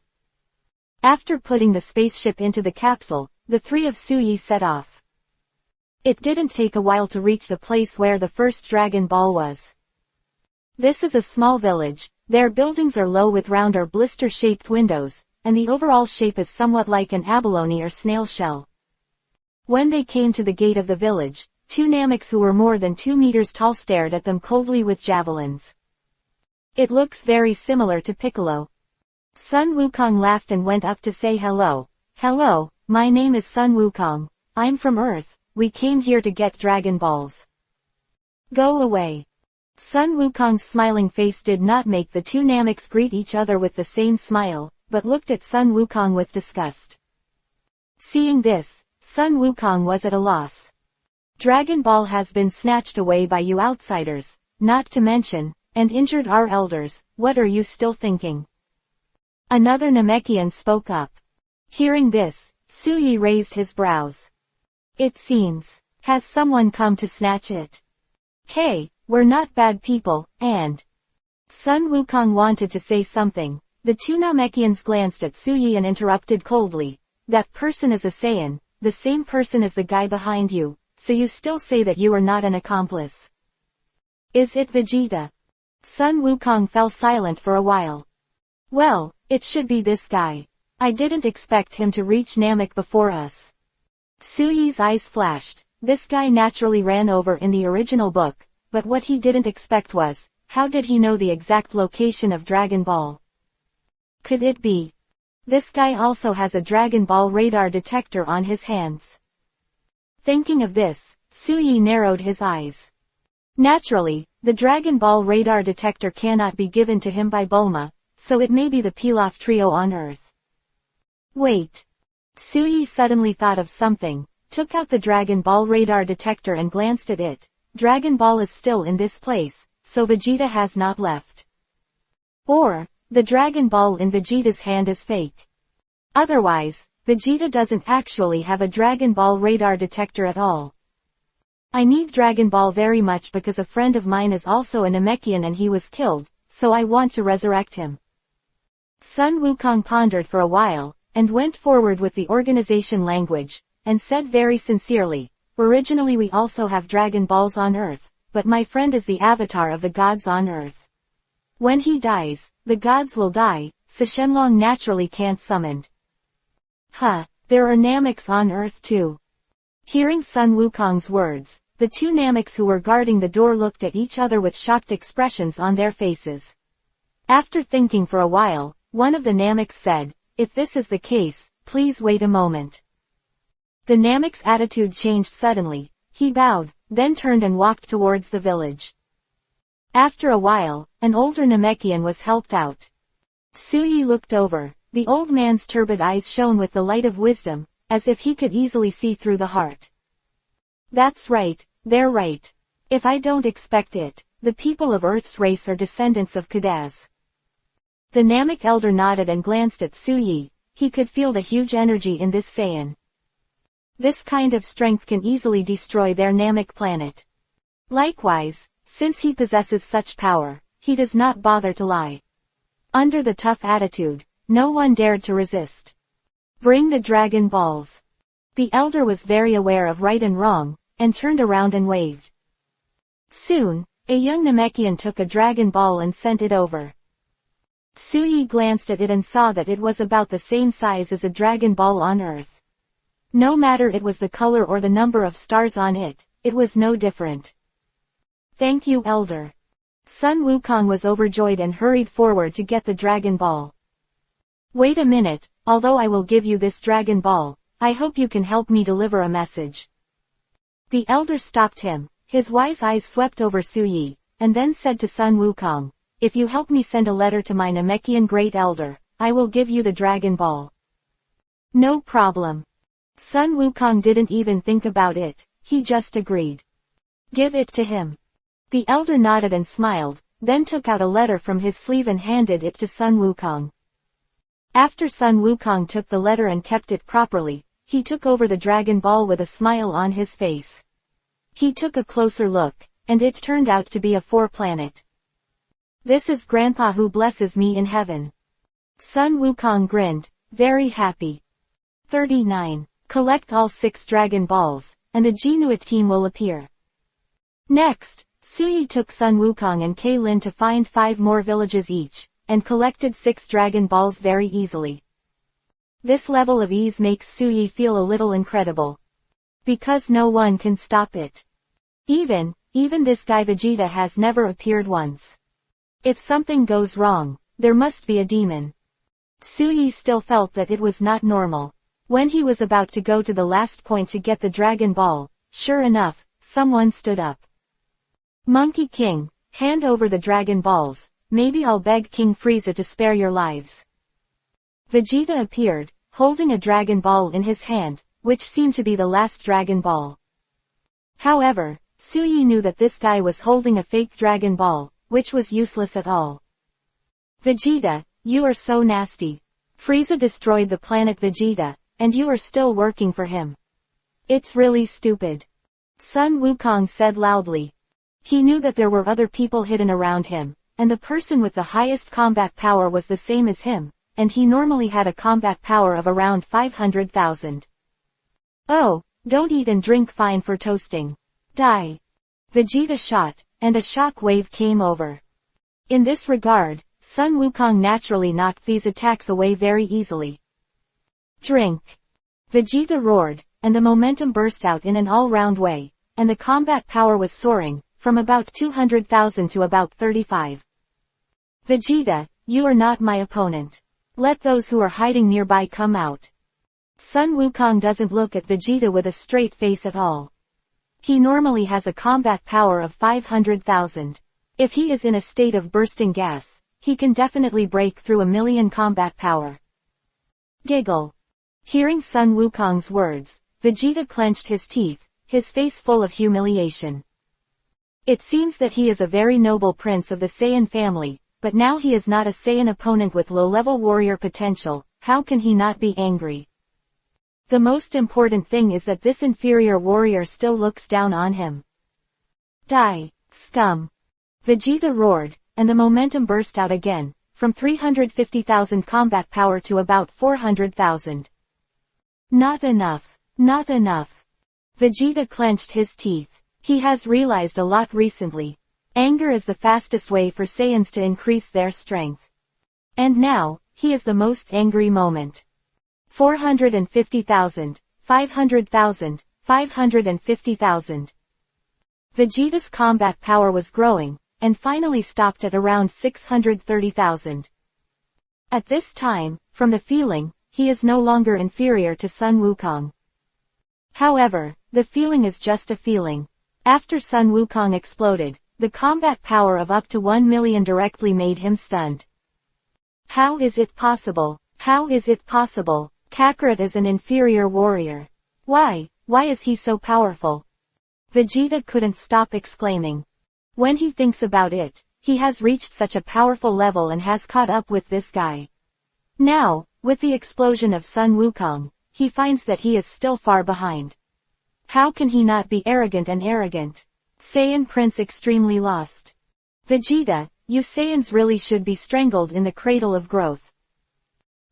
After putting the spaceship into the capsule, the 3 of Suyi set off. It didn't take a while to reach the place where the first Dragon Ball was. This is a small village, their buildings are low with round or blister-shaped windows, and the overall shape is somewhat like an abalone or snail shell. When they came to the gate of the village, 2 Nameks who were more than 2 meters tall stared at them coldly with javelins. It looks very similar to Piccolo. Sun Wukong laughed and went up to say hello. Hello, my name is Sun Wukong. I'm from Earth, we came here to get Dragon Balls. Go away. Sun Wukong's smiling face did not make the 2 Nameks greet each other with the same smile, but looked at Sun Wukong with disgust. Seeing this, Sun Wukong was at a loss. Dragon Ball has been snatched away by you outsiders, not to mention, and injured our elders, what are you still thinking? Another Namekian spoke up. Hearing this, Suyi raised his brows. It seems, has someone come to snatch it? Hey, we're not bad people, and... Sun Wukong wanted to say something. The 2 Namekians glanced at Suyi and interrupted coldly. That person is a Saiyan, the same person as the guy behind you, so you still say that you are not an accomplice. Is it Vegeta? Sun Wukong fell silent for a while. Well, it should be this guy. I didn't expect him to reach Namek before us. Suyi's eyes flashed. This guy naturally ran over in the original book, but what he didn't expect was, how did he know the exact location of Dragon Ball? Could it be? This guy also has a Dragon Ball radar detector on his hands. Thinking of this, Suyi narrowed his eyes. Naturally, the Dragon Ball radar detector cannot be given to him by Bulma, so it may be the Pilaf trio on Earth. Wait. Suyi suddenly thought of something, took out the Dragon Ball radar detector and glanced at it. Dragon Ball is still in this place, so Vegeta has not left. Or, the Dragon Ball in Vegeta's hand is fake. Otherwise, Vegeta doesn't actually have a Dragon Ball radar detector at all. I need Dragon Ball very much because a friend of mine is also a Namekian and he was killed, so I want to resurrect him. Sun Wukong pondered for a while, and went forward with the organization language, and said very sincerely, originally we also have Dragon Balls on Earth, but my friend is the avatar of the gods on Earth. When he dies, the gods will die, so Shenlong naturally can't summon. Huh, there are Nameks on Earth too. Hearing Sun Wukong's words, the 2 Nameks who were guarding the door looked at each other with shocked expressions on their faces. After thinking for a while, one of the Nameks said, if this is the case, please wait a moment. The Namek's attitude changed suddenly. He bowed, then turned and walked towards the village. After a while, an older Namekian was helped out. Suyi looked over. The old man's turbid eyes shone with the light of wisdom, as if he could easily see through the heart. That's right, they're right. If I don't expect it, the people of Earth's race are descendants of Kadaz. The Namek elder nodded and glanced at Suyi. He could feel the huge energy in this Saiyan. This kind of strength can easily destroy their Namek planet. Likewise, since he possesses such power, he does not bother to lie. Under the tough attitude, no one dared to resist. Bring the Dragon Balls. The elder was very aware of right and wrong, and turned around and waved. Soon, a young Namekian took a Dragon Ball and sent it over. Suyi glanced at it and saw that it was about the same size as a Dragon Ball on Earth. No matter it was the color or the number of stars on it, it was no different. Thank you, elder. Sun Wukong was overjoyed and hurried forward to get the Dragon Ball. Wait a minute, although I will give you this Dragon Ball, I hope you can help me deliver a message. The elder stopped him, his wise eyes swept over Suyi, and then said to Sun Wukong, if you help me send a letter to my Namekian great elder, I will give you the Dragon Ball. No problem. Sun Wukong didn't even think about it, he just agreed. Give it to him. The elder nodded and smiled, then took out a letter from his sleeve and handed it to Sun Wukong. After Sun Wukong took the letter and kept it properly, he took over the Dragon Ball with a smile on his face. He took a closer look, and it turned out to be a 4-planet. This is Grandpa who blesses me in heaven. Sun Wukong grinned, very happy. 39. Collect all 6 Dragon Balls, and the Genuit team will appear. Next, Suyi took Sun Wukong and Kaylin to find 5 more villages each, and collected 6 Dragon Balls very easily. This level of ease makes Suyi feel a little incredible. Because no one can stop it. Even this guy Vegeta has never appeared once. If something goes wrong, there must be a demon. Suyi still felt that it was not normal. When he was about to go to the last point to get the Dragon Ball, sure enough, someone stood up. Monkey King, hand over the Dragon Balls, maybe I'll beg King Frieza to spare your lives. Vegeta appeared, holding a Dragon Ball in his hand, which seemed to be the last Dragon Ball. However, Suyi knew that this guy was holding a fake Dragon Ball, which was useless at all. Vegeta, you are so nasty. Frieza destroyed the planet Vegeta, and you are still working for him. It's really stupid. Sun Wukong said loudly. He knew that there were other people hidden around him, and the person with the highest combat power was the same as him, and he normally had a combat power of around 500,000. Oh, don't eat and drink fine for toasting. Die. Vegeta shot, and a shock wave came over. In this regard, Sun Wukong naturally knocked these attacks away very easily. Drink. Vegeta roared, and the momentum burst out in an all-round way, and the combat power was soaring, from about 200,000 to about 35. Vegeta, you are not my opponent. Let those who are hiding nearby come out. Sun Wukong doesn't look at Vegeta with a straight face at all. He normally has a combat power of 500,000. If he is in a state of bursting gas, he can definitely break through 1,000,000 combat power. Giggle. Hearing Sun Wukong's words, Vegeta clenched his teeth, his face full of humiliation. It seems that he is a very noble prince of the Saiyan family, but now he is not a Saiyan opponent with low-level warrior potential. How can he not be angry? The most important thing is that this inferior warrior still looks down on him. Die, scum. Vegeta roared, and the momentum burst out again, from 350,000 combat power to about 400,000. Not enough. Not enough. Vegeta clenched his teeth. He has realized a lot recently. Anger is the fastest way for Saiyans to increase their strength. And now, he is the most angry moment. 450,000, 500,000, 550,000. Vegeta's combat power was growing, and finally stopped at around 630,000. At this time, from the feeling, he is no longer inferior to Sun Wukong. However, the feeling is just a feeling. After Sun Wukong exploded, the combat power of up to 1,000,000 directly made him stunned. How is it possible? How is it possible? Kakarot is an inferior warrior. Why is he so powerful? Vegeta couldn't stop exclaiming. When he thinks about it, he has reached such a powerful level and has caught up with this guy. Now, with the explosion of Sun Wukong, he finds that he is still far behind. How can he not be arrogant and arrogant? Saiyan Prince extremely lost. Vegeta, you Saiyans really should be strangled in the cradle of growth.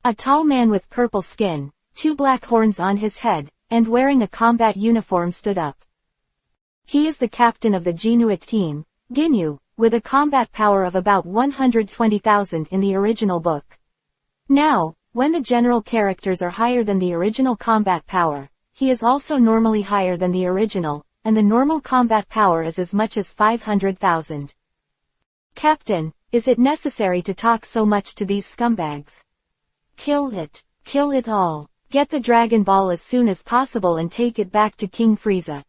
A tall man with purple skin, 2 black horns on his head, and wearing a combat uniform stood up. He is the captain of the Jinuit team, Ginyu, with a combat power of about 120,000 in the original book. Now, when the general characters are higher than the original combat power, he is also normally higher than the original, and the normal combat power is as much as 500,000. Captain, is it necessary to talk so much to these scumbags? Kill it. Kill it all. Get the Dragon Ball as soon as possible and take it back to King Frieza.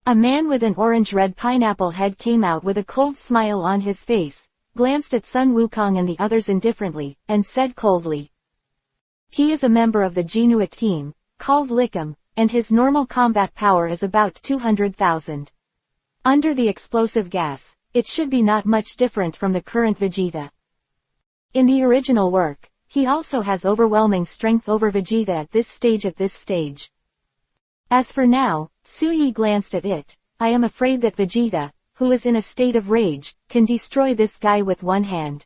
A man with an orange-red pineapple head came out with a cold smile on his face, glanced at Sun Wukong and the others indifferently, and said coldly. He is a member of the Jinuit team, called Lickum, and his normal combat power is about 200,000. Under the explosive gas, it should be not much different from the current Vegeta. In the original work, he also has overwhelming strength over Vegeta at this stage. As for now, Suyi glanced at it. I am afraid that Vegeta, who is in a state of rage, can destroy this guy with one hand.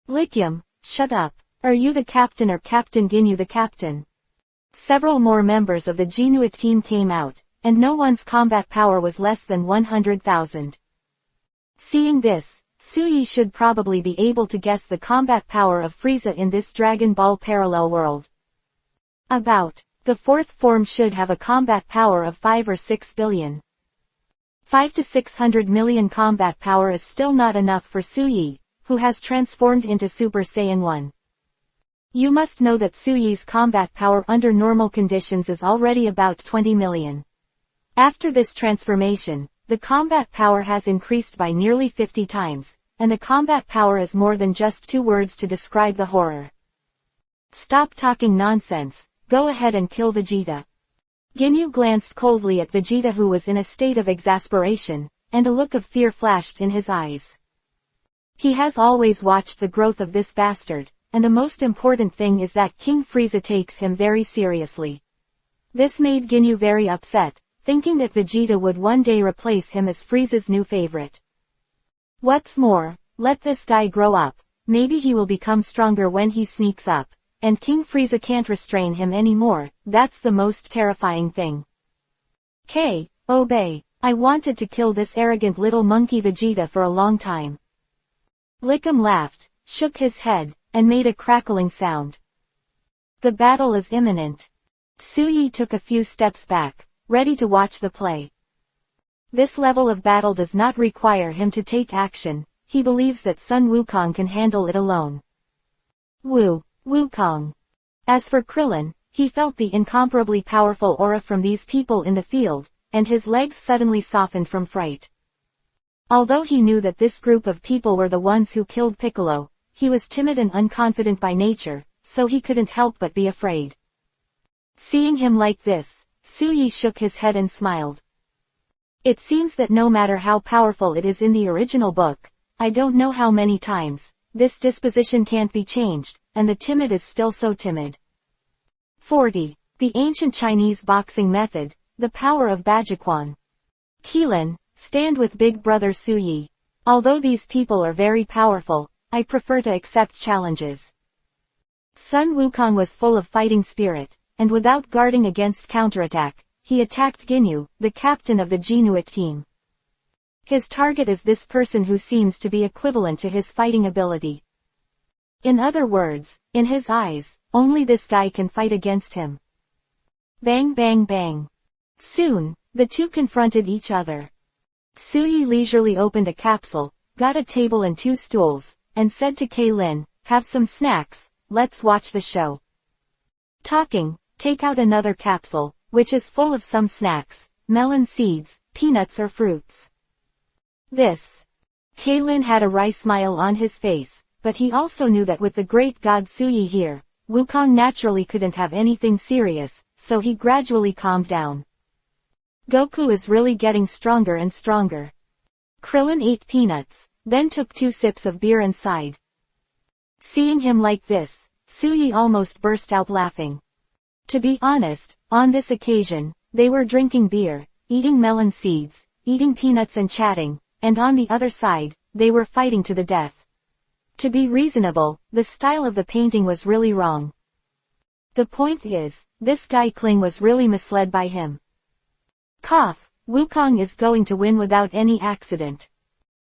Lickum, shut up. Are you the captain or Captain Ginyu the captain? Several more members of the Jinuit team came out, and no one's combat power was less than 100,000. Seeing this, Suyi should probably be able to guess the combat power of Frieza in this Dragon Ball parallel world. About. The fourth form should have a combat power of 5 or 6 billion. 5 to 600 million combat power is still not enough for Suyi, who has transformed into Super Saiyan 1. You must know that Suyi's combat power under normal conditions is already about 20 million. After this transformation, the combat power has increased by nearly 50 times, and the combat power is more than just 2 words to describe the horror. Stop talking nonsense, go ahead and kill Vegeta. Ginyu glanced coldly at Vegeta, who was in a state of exasperation, and a look of fear flashed in his eyes. He has always watched the growth of this bastard, and the most important thing is that King Frieza takes him very seriously. This made Ginyu very upset, thinking that Vegeta would one day replace him as Frieza's new favorite. What's more, let this guy grow up, maybe he will become stronger when he sneaks up, and King Frieza can't restrain him anymore. That's the most terrifying thing. Hey, obey, I wanted to kill this arrogant little monkey Vegeta for a long time. Lickum laughed, shook his head, and made a crackling sound. The battle is imminent. Suyi took a few steps back, ready to watch the play. This level of battle does not require him to take action, he believes that Sun Wukong can handle it alone. Wukong. As for Krillin, he felt the incomparably powerful aura from these people in the field, and his legs suddenly softened from fright. Although he knew that this group of people were the ones who killed Piccolo, he was timid and unconfident by nature, so he couldn't help but be afraid. Seeing him like this, Suyi shook his head and smiled. It seems that no matter how powerful it is in the original book, I don't know how many times, this disposition can't be changed, and the timid is still so timid. 40. The ancient Chinese boxing method, the power of Bajiquan. Keelan, stand with Big Brother Suyi. Although these people are very powerful, I prefer to accept challenges. Sun Wukong was full of fighting spirit, and without guarding against counterattack, he attacked Ginyu, the captain of the Jinuit team. His target is this person who seems to be equivalent to his fighting ability. In other words, in his eyes, only this guy can fight against him. Bang bang bang. Soon, the two confronted each other. Suyi leisurely opened a capsule, got a table and 2 stools, and said to Kaylin, have some snacks, let's watch the show. Talking, take out another capsule, which is full of some snacks, melon seeds, peanuts or fruits. This. Kaylin had a wry smile on his face, but he also knew that with the great god Suyi here, Wukong naturally couldn't have anything serious, so he gradually calmed down. Goku is really getting stronger and stronger. Krillin ate peanuts, then took 2 sips of beer and sighed. Seeing him like this, Suyi almost burst out laughing. To be honest, on this occasion, they were drinking beer, eating melon seeds, eating peanuts and chatting, and on the other side, they were fighting to the death. To be reasonable, the style of the painting was really wrong. The point is, this guy Kling was really misled by him. Cough, Wukong is going to win without any accident.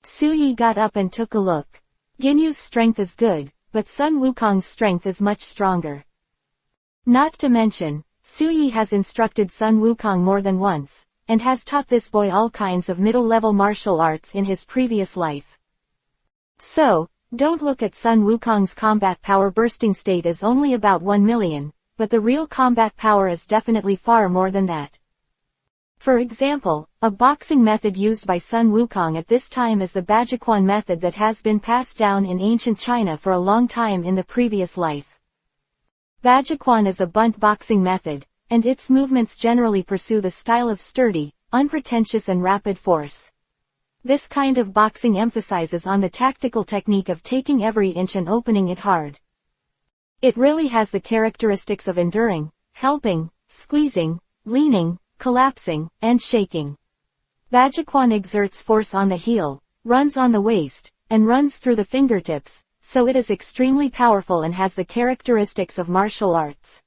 Su Yi got up and took a look. Ginyu's strength is good, but Sun Wukong's strength is much stronger. Not to mention, Su Yi has instructed Sun Wukong more than once, and has taught this boy all kinds of middle-level martial arts in his previous life. So, don't look at Sun Wukong's combat power bursting state as only about 1 million, but the real combat power is definitely far more than that. For example, a boxing method used by Sun Wukong at this time is the Bajiquan method that has been passed down in ancient China for a long time in the previous life. Bajiquan is a bunt boxing method, and its movements generally pursue the style of sturdy, unpretentious and rapid force. This kind of boxing emphasizes on the tactical technique of taking every inch and opening it hard. It really has the characteristics of enduring, helping, squeezing, leaning, collapsing, and shaking. Bajiquan exerts force on the heel, runs on the waist, and runs through the fingertips, so it is extremely powerful and has the characteristics of martial arts.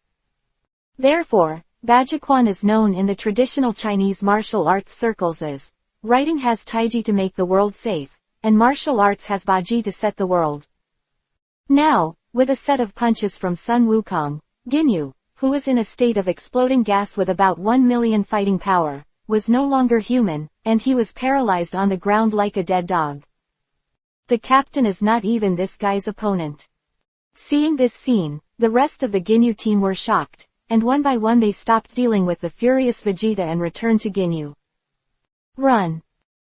Therefore, Bajiquan is known in the traditional Chinese martial arts circles as writing has Taiji to make the world safe, and martial arts has Baji to set the world. Now, with a set of punches from Sun Wukong, Ginyu, who was in a state of exploding gas with about 1 million fighting power, was no longer human, and he was paralyzed on the ground like a dead dog. The captain is not even this guy's opponent. Seeing this scene, the rest of the Ginyu team were shocked, and one by one they stopped dealing with the furious Vegeta and returned to Ginyu. Run!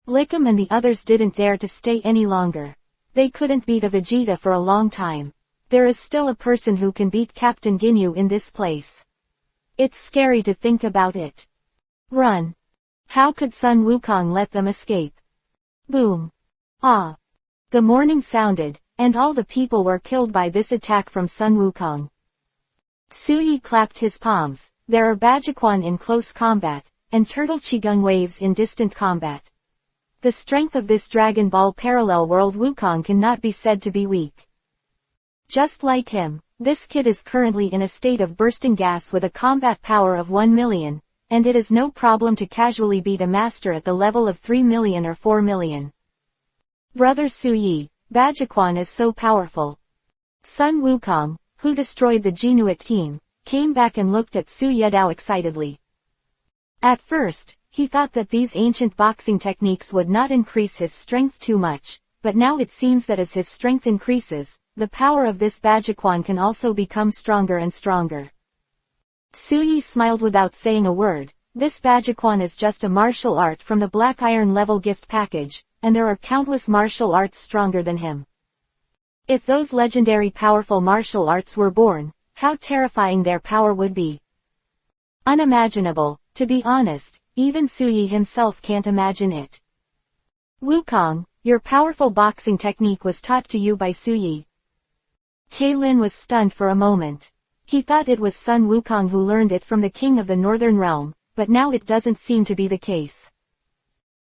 Lickum and the others didn't dare to stay any longer. They couldn't beat a Vegeta for a long time. There is still a person who can beat Captain Ginyu in this place. It's scary to think about it. Run! How could Sun Wukong let them escape? Boom! Ah! The morning sounded, and all the people were killed by this attack from Sun Wukong. Su Yi clapped his palms. There are Bajiquan in close combat, and Turtle Qigong waves in distant combat. The strength of this Dragon Ball parallel world Wukong cannot be said to be weak. Just like him, this kid is currently in a state of bursting gas with a combat power of 1 million, and it is no problem to casually beat a master at the level of 3 million or 4 million. Brother Su Yi, Bajiquan is so powerful. Sun Wukong, who destroyed the Jinuit team, came back and looked at Su Yedao excitedly. At first, he thought that these ancient boxing techniques would not increase his strength too much, but now it seems that as his strength increases, the power of this Bajiquan can also become stronger and stronger. Su Yi smiled without saying a word. This Bajiquan is just a martial art from the Black Iron level gift package, and there are countless martial arts stronger than him. If those legendary powerful martial arts were born, how terrifying their power would be. Unimaginable, to be honest, even Su Yi himself can't imagine it. Wukong, your powerful boxing technique was taught to you by Su Yi. Kaylin was stunned for a moment. He thought it was Sun Wukong who learned it from the king of the Northern Realm, but now it doesn't seem to be the case.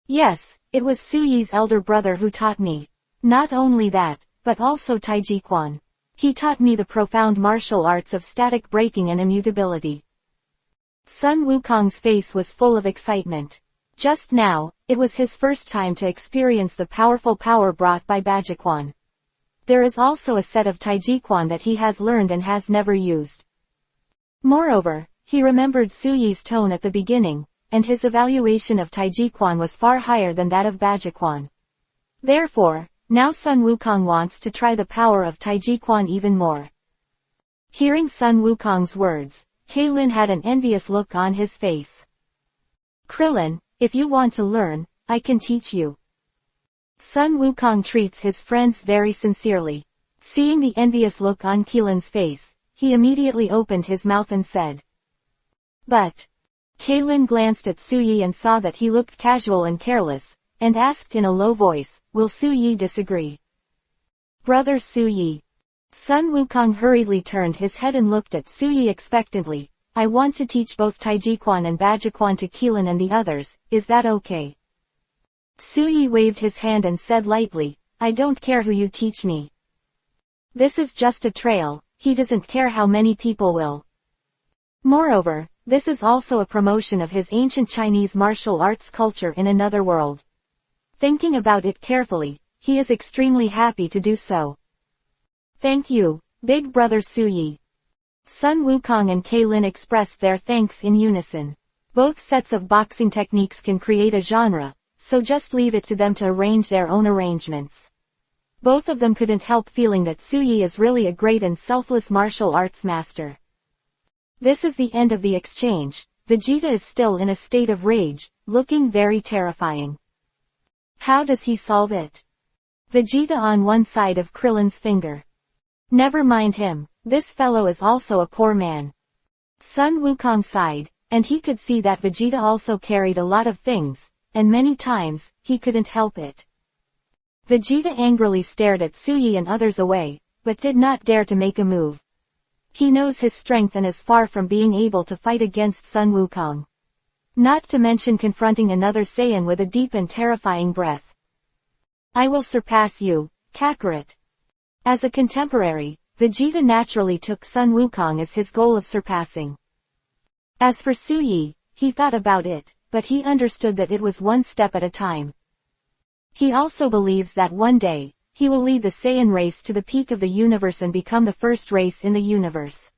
Yes, it was Su Yi's elder brother who taught me. Not only that, but also Taijiquan. He taught me the profound martial arts of static breaking and immutability. Sun Wukong's face was full of excitement. Just now, it was his first time to experience the powerful power brought by Bajiquan. There is also a set of Taijiquan that he has learned and has never used. Moreover, he remembered Su Yi's tone at the beginning, and his evaluation of Taijiquan was far higher than that of Bajiquan. Therefore, now Sun Wukong wants to try the power of Taijiquan even more. Hearing Sun Wukong's words, Kaylin had an envious look on his face. Krillin, if you want to learn, I can teach you. Sun Wukong treats his friends very sincerely. Seeing the envious look on Kaylin's face, he immediately opened his mouth and said. But. Kaylin glanced at Su Yi and saw that he looked casual and careless, and asked in a low voice, will Su Yi disagree? Brother Su Yi. Sun Wukong hurriedly turned his head and looked at Su Yi expectantly. I want to teach both Taijiquan and Bajiquan to Kaylin and the others, is that okay? Su Yi waved his hand and said lightly, I don't care who you teach me. This is just a trail, he doesn't care how many people will. Moreover, this is also a promotion of his ancient Chinese martial arts culture in another world. Thinking about it carefully, he is extremely happy to do so. Thank you, Big Brother Su Yi. Sun Wukong and Kailin express their thanks in unison. Both sets of boxing techniques can create a genre, so just leave it to them to arrange their own arrangements. Both of them couldn't help feeling that Su Yi is really a great and selfless martial arts master. This is the end of the exchange. Vegeta is still in a state of rage, looking very terrifying. How does he solve it? Vegeta on one side of Krillin's finger. Never mind him, this fellow is also a poor man. Sun Wukong sighed, and he could see that Vegeta also carried a lot of things, and many times, he couldn't help it. Vegeta angrily stared at Su Yi and others away, but did not dare to make a move. He knows his strength and is far from being able to fight against Sun Wukong. Not to mention confronting another Saiyan with a deep and terrifying breath. I will surpass you, Kakarot. As a contemporary, Vegeta naturally took Sun Wukong as his goal of surpassing. As for Su Yi, he thought about it, but he understood that it was one step at a time. He also believes that one day, he will lead the Saiyan race to the peak of the universe and become the first race in the universe.